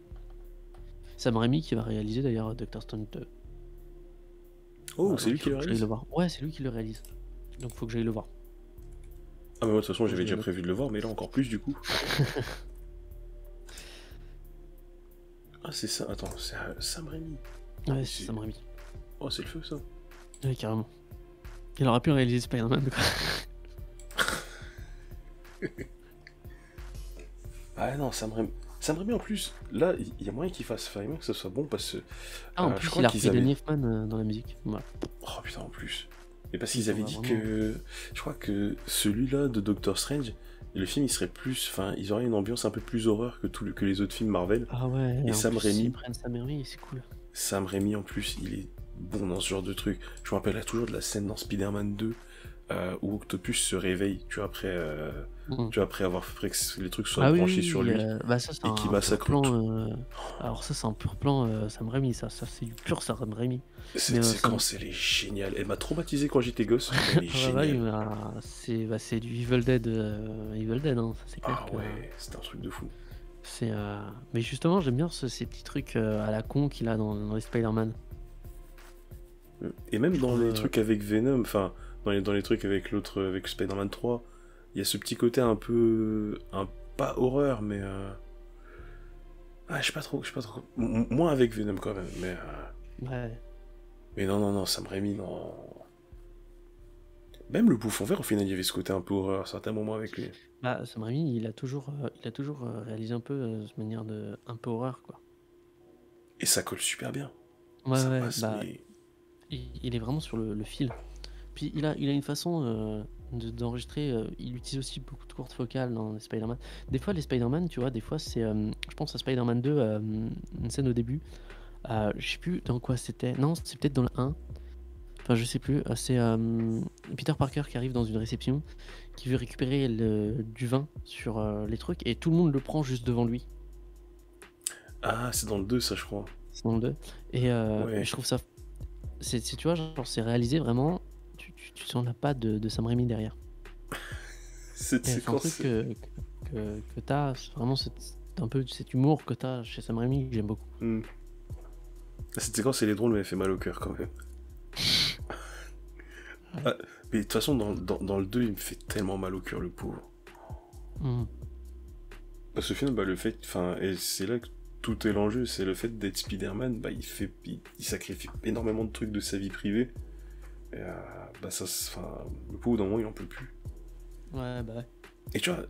Sam Raimi qui va réaliser d'ailleurs Doctor Stone 2. Oh, Voilà, c'est donc lui il qui faut le que j'aille le réalise? voir. Ouais, c'est lui qui le réalise. Donc faut que j'aille le voir. Ah, mais moi, de toute façon, Faut que j'avais j'aille déjà le prévu de le voir, mais là, encore plus, du coup. Ah, c'est ça, attends, c'est Sam Raimi. Ouais, c'est Sam Raimi. Oh, c'est le feu, ça. Ouais, carrément. Il aurait pu réaliser Spider-Man, quoi. Ah non, Sam Raimi. Sam Raimi, en plus, là, il y a moyen qu'il fasse Fireman, que ce soit bon, parce que Ah, en je plus, crois il a qu'ils repris avaient... Danny Elfman dans la musique. Voilà. Oh putain, en plus. Mais parce Il qu'ils s'en avaient va dit vraiment. que... Je crois que celui-là de Doctor Strange, le film, il serait plus... Enfin, ils auraient une ambiance un peu plus horreur que les autres films Marvel. Ah ouais, Et en Sam plus, s'ils Raimi, prennent Sam Raimi, c'est cool. En plus, il est bon dans ce genre de truc. Je me rappelle toujours de la scène dans Spider-Man 2 où Octopus se réveille, Mhm. tu vois, après avoir fait que les trucs soient Ah oui, branchés sur oui, lui bah ça c'est et qui un pur massacre tout. plan. Alors ça c'est un pur plan Sam Raimi, ça c'est du pur Sam Raimi. Mais Cette séquence, elle est géniale. Elle m'a traumatisé quand j'étais gosse, mais elle est ah bah oui, géniale. c'est du Evil Dead, hein, ça c'est clair Ah que ouais, c'était un truc de fou. c'est. Mais justement, j'aime bien ces petits trucs à la con qu'il a dans les Spider-Man. Et même Je dans trouve. les trucs avec Venom, enfin, dans les trucs avec l'autre, avec Spider-Man 3, il y a ce petit côté un peu, pas horreur, mais ah, je sais pas trop, moins avec Venom quand même, Ouais. mais non, Sam Raimi, non. Même le Bouffon Vert, au final, il y avait ce côté un peu horreur à certains moments avec lui. Bah Sam Raimi, il a toujours réalisé un peu cette manière de un peu horreur quoi. Et ça colle super bien. Ouais Ça ouais, passe, bah mais... il est vraiment sur le fil. Puis il a une façon d'enregistrer. Il utilise aussi beaucoup de courtes focales dans les Spider-Man. Des fois, les Spider-Man, tu vois, des fois, c'est. Je pense à Spider-Man 2, une scène au début. Je sais plus dans quoi c'était. Non, c'est peut-être dans le 1. Enfin, je sais plus. C'est Peter Parker qui arrive dans une réception, qui veut récupérer du vin sur les trucs, et tout le monde le prend juste devant lui. Ah, c'est dans le 2, ça, je crois. C'est dans le 2. Et Ouais. je trouve ça. Tu vois, genre, c'est réalisé vraiment. Tu sens la patte de Sam Raimi derrière. Cette Et c'est un truc séquence... que t'as, c'est vraiment un peu cet humour que t'as chez Sam Raimi que j'aime beaucoup. Hmm. Cette séquence, elle est drôle, mais elle fait mal au cœur, quand même. Ah, mais de toute façon, dans le 2, il me fait tellement mal au cœur, le pauvre. Mhm. Parce qu'au final, bah, le fait... Enfin, et c'est là que tout est l'enjeu, c'est le fait d'être Spider-Man, bah, il sacrifie énormément de trucs de sa vie privée. Et bah, ça... Enfin, le pauvre, d'un moment, il en peut plus. Ouais, bah ouais. Et tu vois,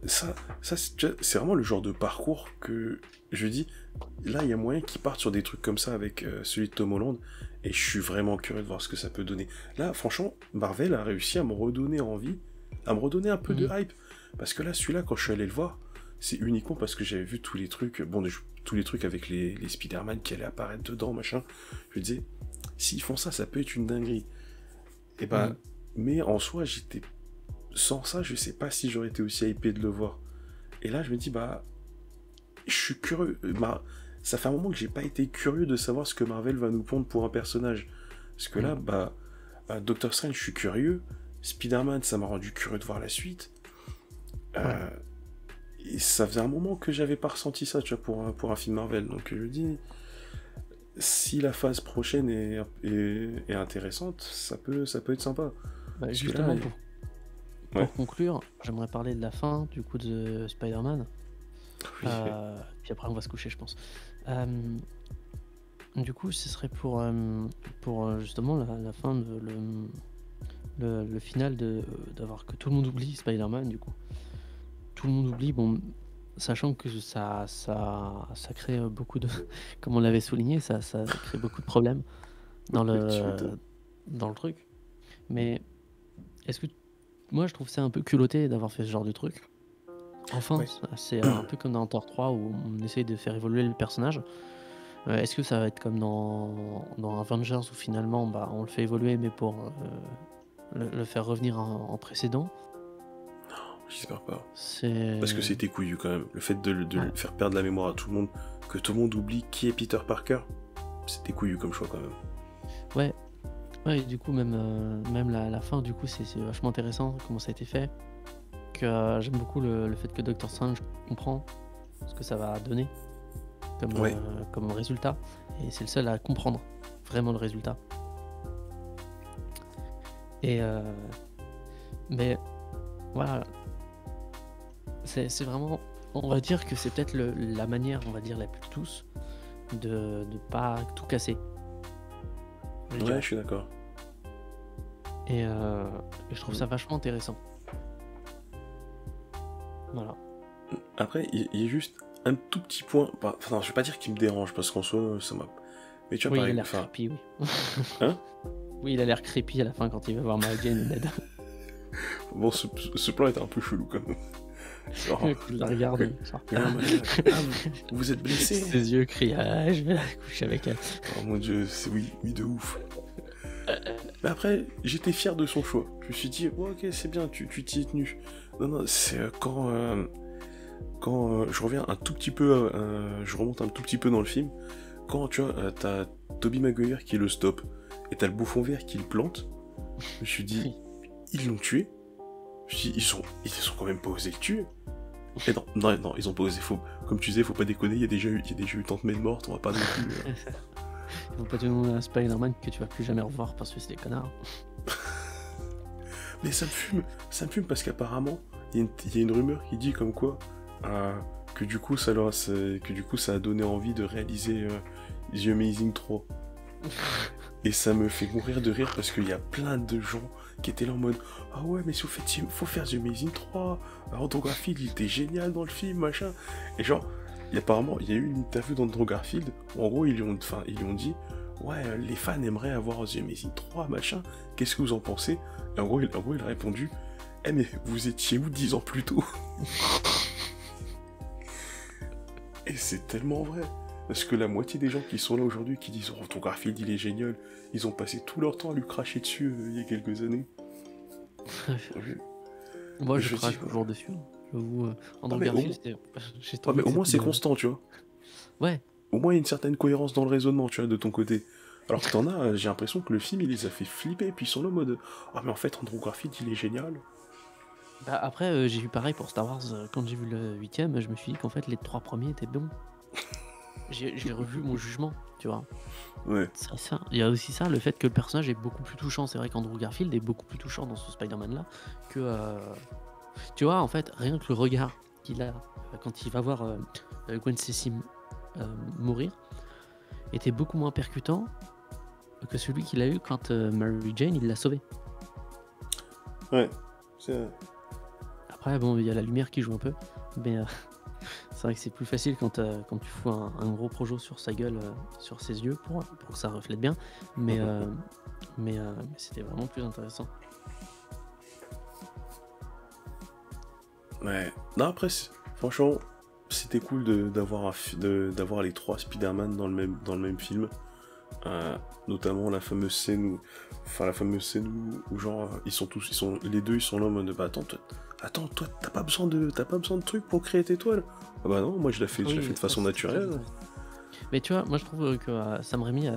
c'est vraiment le genre de parcours que je dis, là, il y a moyen qu'ils partent sur des trucs comme ça avec celui de Tom Holland, et je suis vraiment curieux de voir ce que ça peut donner. Là, franchement, Marvel a réussi à me redonner envie, à me redonner un peu de hype, parce que là, celui-là, quand je suis allé le voir, c'est uniquement parce que j'avais vu tous les trucs, tous les trucs avec les Spider-Man qui allaient apparaître dedans, machin. Je me disais, s'ils font ça, ça peut être une dinguerie. Et bah, mais en soi, sans ça, je sais pas si j'aurais été aussi hypé de le voir. Et là, je me dis, bah, je suis curieux. ça fait un moment que j'ai pas été curieux de savoir ce que Marvel va nous pondre pour un personnage. Parce que là, Doctor Strange, je suis curieux. Spider-Man, ça m'a rendu curieux de voir la suite. Et ça faisait un moment que j'avais pas ressenti ça, tu vois, pour un film Marvel. Donc je dis, si la phase prochaine est intéressante, ça peut être sympa. Justement, pour conclure, j'aimerais parler de la fin du coup de Spider-Man. Oui. Puis après, on va se coucher, je pense. Du coup, ce serait pour justement la fin de le final d'avoir que tout le monde oublie Spider-Man, du coup. Tout le monde oublie, bon, sachant que ça crée beaucoup de, comme on l'avait souligné, ça crée beaucoup de problèmes dans le truc. Mais est-ce que moi je trouve ça un peu culotté d'avoir fait ce genre de truc. Enfin, c'est un peu comme dans Thor 3 où on essaye de faire évoluer le personnage. Est-ce que ça va être comme dans Avengers où finalement on le fait évoluer mais pour le faire revenir en précédent? J'espère pas. Parce que c'était couillu quand même. Le fait de faire perdre la mémoire à tout le monde, que tout le monde oublie qui est Peter Parker, c'était couillu comme choix quand même. Ouais, et du coup même la fin du coup c'est vachement intéressant comment ça a été fait. Que j'aime beaucoup le fait que Doctor Strange comprend ce que ça va donner comme résultat, et c'est le seul à comprendre vraiment le résultat. Et mais voilà, c'est vraiment, on va dire que c'est peut-être la manière, on va dire, la plus douce de pas tout casser. Je suis d'accord. Et je trouve ça vachement intéressant. Voilà. Après, il y a juste un tout petit point. Enfin, je vais pas dire qu'il me dérange parce qu'en soi, ça m'a. Mais tu vois, il a l'air creepy, oui. Hein? Oui, il a l'air creepy à la fin quand il va voir Mary Jane et Ned. Bon, ce plan était un peu chelou quand même. Il la regarde. Vous êtes blessé. Ses yeux crient, je vais la coucher avec elle. Oh mon dieu, oui, de ouf. Mais après, j'étais fier de son choix. Je me suis dit, ok, c'est bien, tu t'y es tenu. Non, c'est quand je reviens un tout petit peu, je remonte un tout petit peu dans le film, quand tu vois, t'as Tobey Maguire qui le stoppe, et t'as le bouffon vert qui le plante, je me suis dit, ils l'ont tué. Je me suis dit, ils sont quand même pas osé le tuer. Et non, ils ont pas osé, comme tu disais, faut pas déconner, il y a déjà eu Tante May morte, on va pas non plus... Ils vont pas te demander un Spider-Man que tu vas plus jamais revoir parce que c'est des connards. Mais ça me fume parce qu'apparemment, il y a une rumeur qui dit comme quoi que du coup ça a donné envie de réaliser The Amazing 3. Et ça me fait mourir de rire parce qu'il y a plein de gens qui étaient là en mode ah ouais, mais si vous faites, faut faire The Amazing 3, Andrew Garfield il était génial dans le film, machin. Et genre, apparemment, il y a eu une interview d'Andrew Garfield où en gros ils lui ont dit ouais, les fans aimeraient avoir The Amazing 3, machin, qu'est-ce que vous en pensez? Et en gros, il a répondu mais vous étiez où 10 ans plus tôt? Et c'est tellement vrai. Parce que la moitié des gens qui sont là aujourd'hui qui disent oh, ton Garfield il est génial, ils ont passé tout leur temps à lui cracher dessus il y a quelques années. Moi je crache toujours dessus. Andrew Garfield, mais au moins c'est constant, tu vois. Ouais. Au moins il y a une certaine cohérence dans le raisonnement, tu vois, de ton côté. Alors que t'en as, j'ai l'impression que le film il les a fait flipper, puis ils sont là en mode ah mais en fait Andrew Garfield il est génial. Bah après j'ai vu pareil pour Star Wars, quand j'ai vu le 8ème, je me suis dit qu'en fait les 3 premiers étaient bons. J'ai revu mon jugement, tu vois. Ouais. C'est ça. Il y a aussi ça, le fait que le personnage est beaucoup plus touchant. C'est vrai qu'Andrew Garfield est beaucoup plus touchant dans ce Spider-Man là que tu vois, en fait, rien que le regard qu'il a quand il va voir Gwen Stacy mourir était beaucoup moins percutant que celui qu'il a eu quand Mary Jane il l'a sauvé. Ouais, c'est vrai. Après bon, il y a la lumière qui joue un peu, mais c'est vrai que c'est plus facile quand tu fous un gros projo sur sa gueule, sur ses yeux pour que ça reflète bien, mais c'était vraiment plus intéressant. Ouais. Non, après, franchement, c'était cool d'avoir les 3 Spider-Man dans le même film. Notamment la fameuse scène où genre les deux ils sont là en mode bah attends toi t'as pas besoin de trucs pour créer tes toiles. Ah bah non, moi je l'ai fait de façon naturelle. Mais tu vois, moi je trouve que Sam Raimi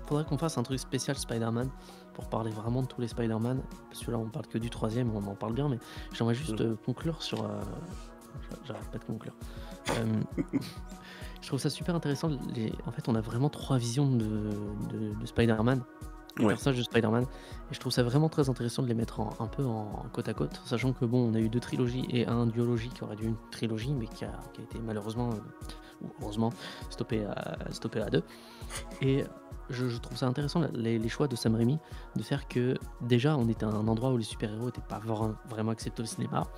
faudrait qu'on fasse un truc spécial Spider-Man pour parler vraiment de tous les Spider-Man. Parce que là on parle que du troisième, on en parle bien, mais j'aimerais juste conclure sur. J'arrête pas de conclure. Euh, je trouve ça super intéressant. En fait, on a vraiment trois visions de Spider-Man, du Ouais. personnage de Spider-Man, et je trouve ça vraiment très intéressant de les mettre un peu en côte à côte, sachant que bon, on a eu 2 trilogies et un duologie qui aurait dû une trilogie, mais qui a été malheureusement ou heureusement stoppé à 2. Et je trouve ça intéressant les choix de Sam Raimi de faire que déjà on était à un endroit où les super-héros n'étaient pas vraiment acceptés au cinéma.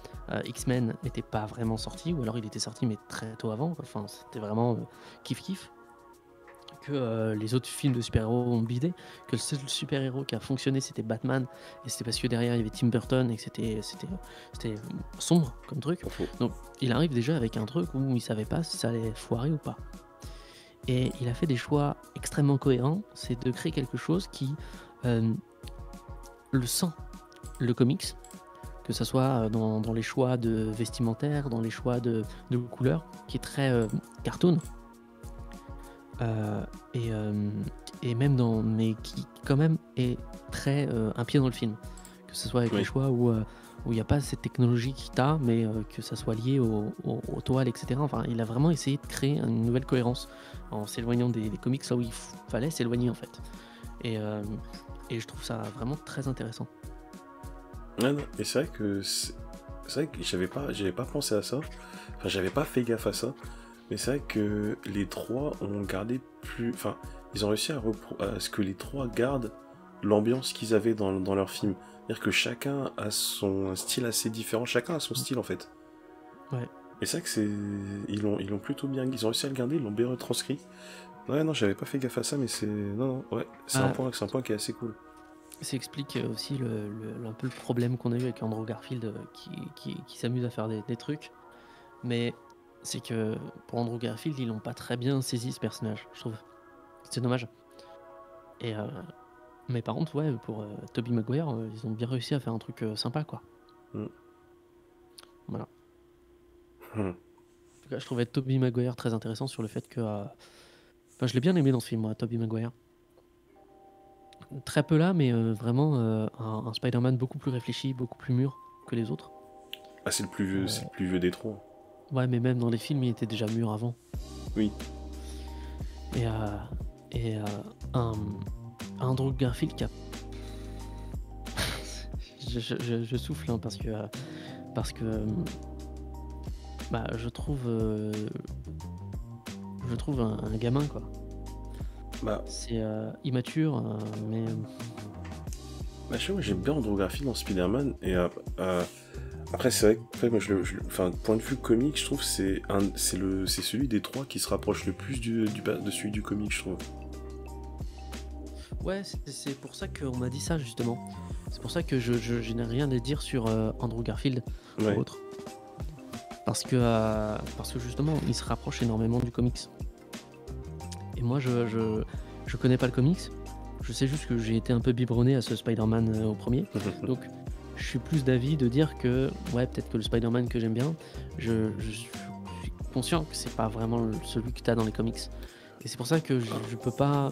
X-Men n'était pas vraiment sorti, ou alors il était sorti mais très tôt avant, quoi. Enfin c'était vraiment kiff-kiff. Que les autres films de super-héros ont bidé, que le seul super-héros qui a fonctionné c'était Batman, et c'était parce que derrière il y avait Tim Burton et que c'était sombre comme truc. Pas faux. Donc il arrive déjà avec un truc où il savait pas si ça allait foirer ou pas. Et il a fait des choix extrêmement cohérents, c'est de créer quelque chose qui le sent, le comics, que ça soit dans les choix de vestimentaires, dans les choix de couleurs, qui est très cartoon. Et même mais qui quand même est très un pied dans le film, que ce soit avec les choix où il n'y a pas cette technologie qui t'a, mais que ça soit lié aux toiles, etc. Enfin, il a vraiment essayé de créer une nouvelle cohérence en s'éloignant des comics là où il fallait s'éloigner en fait. Et je trouve ça vraiment très intéressant. Ah non, et c'est vrai que j'avais pas pensé à ça. Enfin, j'avais pas fait gaffe à ça. Mais c'est vrai que les trois ont gardé enfin, ils ont réussi à ce que les trois gardent l'ambiance qu'ils avaient dans leur film. C'est-à-dire que chacun a un style assez différent, chacun a son style en fait. Ouais. Et c'est vrai que ils l'ont plutôt bien, ils ont réussi à le garder, ils l'ont bien retranscrit. Ouais, non, j'avais pas fait gaffe à ça, mais non, ouais, c'est un point qui est assez cool. Ça explique aussi un peu le problème qu'on a eu avec Andrew Garfield qui s'amuse à faire des trucs. Mais c'est que pour Andrew Garfield, ils l'ont pas très bien saisi ce personnage, je trouve. C'est dommage. Mais par contre, ouais, pour Tobey Maguire, ils ont bien réussi à faire un truc sympa, quoi. Voilà. En tout cas, je trouvais Tobey Maguire très intéressant sur le fait que... Enfin, je l'ai bien aimé dans ce film, moi, Tobey Maguire. Très peu là, mais vraiment un Spider-Man beaucoup plus réfléchi, beaucoup plus mûr que les autres. Ah, c'est le plus vieux des trois. Ouais, mais même dans les films, il était déjà mûr avant. Oui. Et un Andrew Garfield qui a... je souffle hein, parce que je trouve un gamin, quoi. Bah, c'est immature, mais je sais, moi j'aime bien Andrew Garfield dans Spider-Man, et après c'est vrai que moi enfin, point de vue comique, je trouve que c'est celui des trois qui se rapproche le plus de celui du comique, je trouve. ouais, c'est pour ça qu'on m'a dit ça justement. C'est pour ça que je n'ai rien à dire sur Andrew Garfield ou autre. Parce que justement, il se rapproche énormément du comics. Et moi, je connais pas le comics. Je sais juste que j'ai été un peu biberonné à ce Spider-Man au premier. Donc, je suis plus d'avis de dire que, ouais, peut-être que le Spider-Man que j'aime bien, je suis conscient que c'est pas vraiment celui que t'as dans les comics. Et c'est pour ça que je peux pas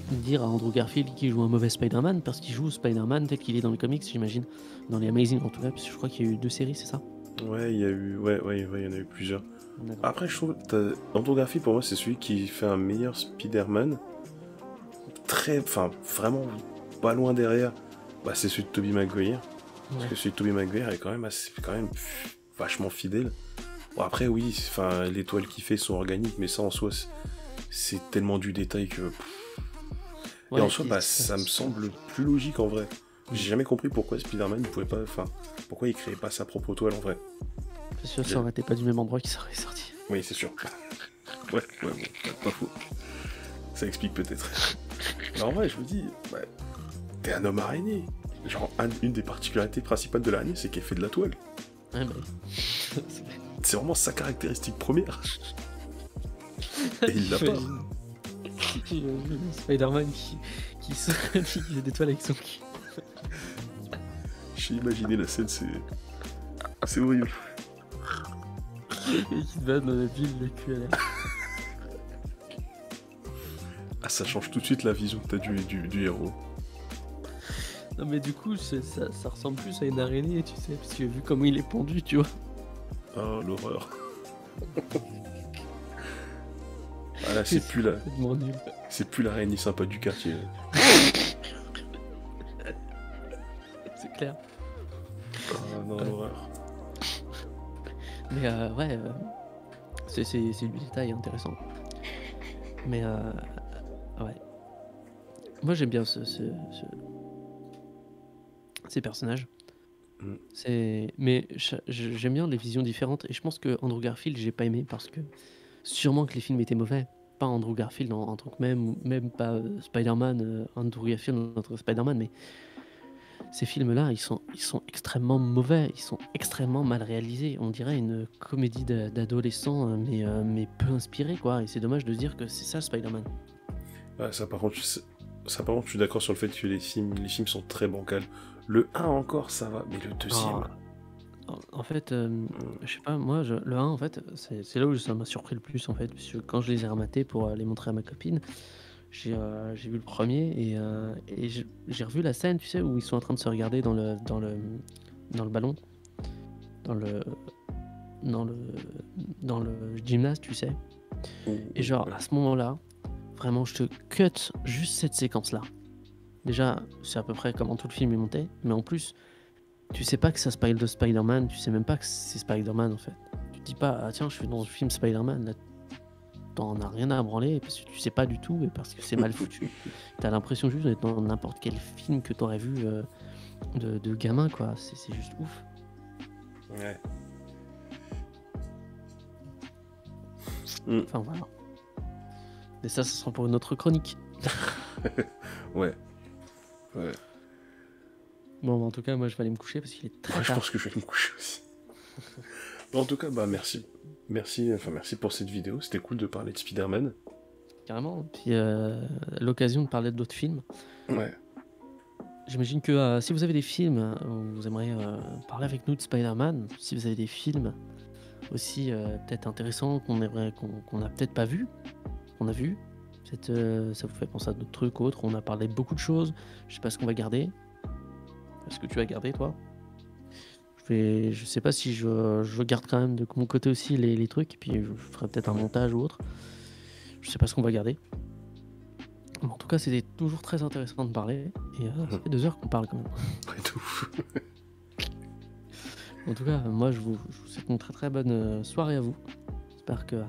dire à Andrew Garfield qu'il joue un mauvais Spider-Man, parce qu'il joue Spider-Man tel qu'il est dans les comics, j'imagine. Dans les Amazing en tout cas, parce que je crois qu'il y a eu 2 séries, c'est ça? Ouais, il y en a eu plusieurs. Après, je trouve Andrew Garfield, pour moi, c'est celui qui fait un meilleur Spider-Man. Enfin, vraiment pas loin derrière. Bah, c'est celui de Tobey Maguire. Parce que celui de Tobey Maguire est quand même vachement fidèle. Bon, après, oui, enfin, les toiles qu'il fait sont organiques, mais ça en soi, c'est tellement du détail que. Et en soi, ça me semble plus logique en vrai. J'ai jamais compris pourquoi Spider-Man ne pouvait pas. Enfin, pourquoi il créait pas sa propre toile en vrai. C'est sûr, ça aurait été pas du même endroit qu'il serait sorti. Oui, c'est sûr. Ouais, bon, pas faux. Ça explique peut-être. Mais en vrai, je vous dis, t'es un homme araignée. Genre, une des particularités principales de l'araignée, c'est qu'elle fait de la toile. Ouais, bah. C'est vraiment sa caractéristique première. Et il l'a pas. Spider-Man qui fait des toiles avec son cul. J'ai imaginé la scène, c'est horrible. Et qui se bat dans la ville, le cul à l'air. Ah, ça change tout de suite la vision que t'as du héros. Non mais du coup, ça ressemble plus à une araignée, tu sais, parce que vu comment il est pendu, tu vois. Oh, l'horreur. Ah là, c'est plus complètement nul. c'est plus l'araignée sympa du quartier. C'est clair. Ah non, l'horreur. Mais ouais, c'est du détail intéressant. Mais ouais. Moi j'aime bien ces personnages. Mm. Mais j'aime bien les visions différentes. Et je pense que Andrew Garfield, j'ai pas aimé parce que sûrement que les films étaient mauvais. Pas Andrew Garfield en tant que même pas Spider-Man, Andrew Garfield en tant que Spider-Man, mais ces films-là, ils sont extrêmement mauvais, ils sont extrêmement mal réalisés. On dirait une comédie d'adolescents, mais peu inspirée, quoi. Et c'est dommage de se dire que c'est ça Spider-Man. Ah, ça par contre, je suis d'accord sur le fait que les films sont très bancals. Le 1 encore, ça va, mais le deuxième. En fait, je sais pas, moi, le 1, en fait, c'est là où ça m'a surpris le plus, en fait, parce que quand je les ai rematés pour les montrer à ma copine, j'ai vu le premier et j'ai revu la scène, tu sais, où ils sont en train de se regarder dans le ballon, dans le, dans le, dans le gymnase, tu sais. Et genre, à ce moment-là, vraiment, je te cut juste cette séquence-là. Déjà, c'est à peu près comment tout le film est monté, mais en plus, tu sais pas que ça spoil de Spider-Man, tu sais même pas que c'est Spider-Man en fait. Tu te dis pas, ah tiens, je suis dans le film Spider-Man, là, t'en as rien à branler, parce que tu sais pas du tout, et parce que c'est mal foutu. T'as l'impression juste d'être dans n'importe quel film que t'aurais vu de gamin, quoi. C'est juste ouf. Ouais. Enfin voilà. Mais ça sera pour une autre chronique. Ouais. Ouais. Bon, en tout cas, moi je vais aller me coucher parce qu'il est très Ouais, je tard. pense que je vais me coucher aussi. Bon, en tout cas, bah merci. Merci pour cette vidéo. C'était cool de parler de Spider-Man. Carrément. Puis l'occasion de parler d'autres films. Ouais. J'imagine que si vous avez des films où vous aimeriez parler avec nous de Spider-Man, si vous avez des films aussi peut-être intéressants qu'on a peut-être pas vu, qu'on a vu, peut-être ça vous fait penser à d'autres trucs, autres. On a parlé de beaucoup de choses. Je sais pas ce qu'on va garder. Est-ce que tu vas garder, toi? Je sais pas si je garde quand même de mon côté aussi les trucs, et puis je ferai peut-être un montage ou autre. Je sais pas ce qu'on va garder. Mais en tout cas, c'était toujours très intéressant de parler. Et ça fait 2 heures qu'on parle quand même. Ouais, tout. En tout cas, moi, je vous souhaite une très très bonne soirée à vous. J'espère que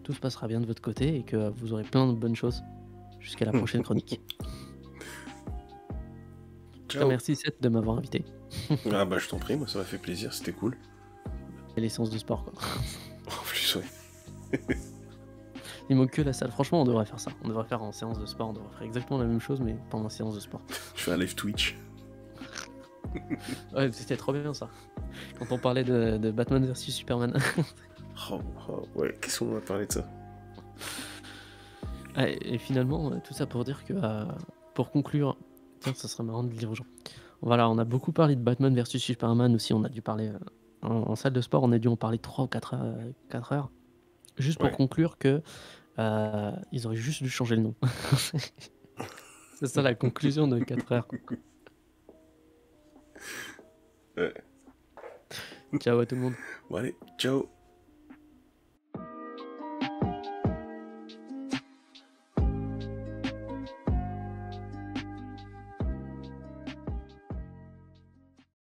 tout se passera bien de votre côté et que vous aurez plein de bonnes choses jusqu'à la prochaine chronique. Ciao. Merci Seth de m'avoir invité. Ah bah je t'en prie, moi ça m'a fait plaisir, c'était cool. Et les séances de sport, quoi. En plus, ouais. Il manque que la salle. Franchement, on devrait faire ça. On devrait faire en séance de sport. On devrait faire exactement la même chose, mais pendant la séance de sport. Je fais un live Twitch. Ouais, c'était trop bien ça. Quand on parlait de Batman vs Superman. Ouais, qu'est-ce qu'on va parler de ça? Ouais, et finalement, tout ça pour dire que, pour conclure, tiens, ça serait marrant de le dire aux gens. Voilà, on a beaucoup parlé de Batman vs Superman aussi. On a dû parler en salle de sport, on a dû en parler 3 ou 4 heures. Juste pour conclure que ils auraient juste dû changer le nom. C'est ça la conclusion de 4 heures. Ouais. Ciao à tout le monde. Bon allez, ciao.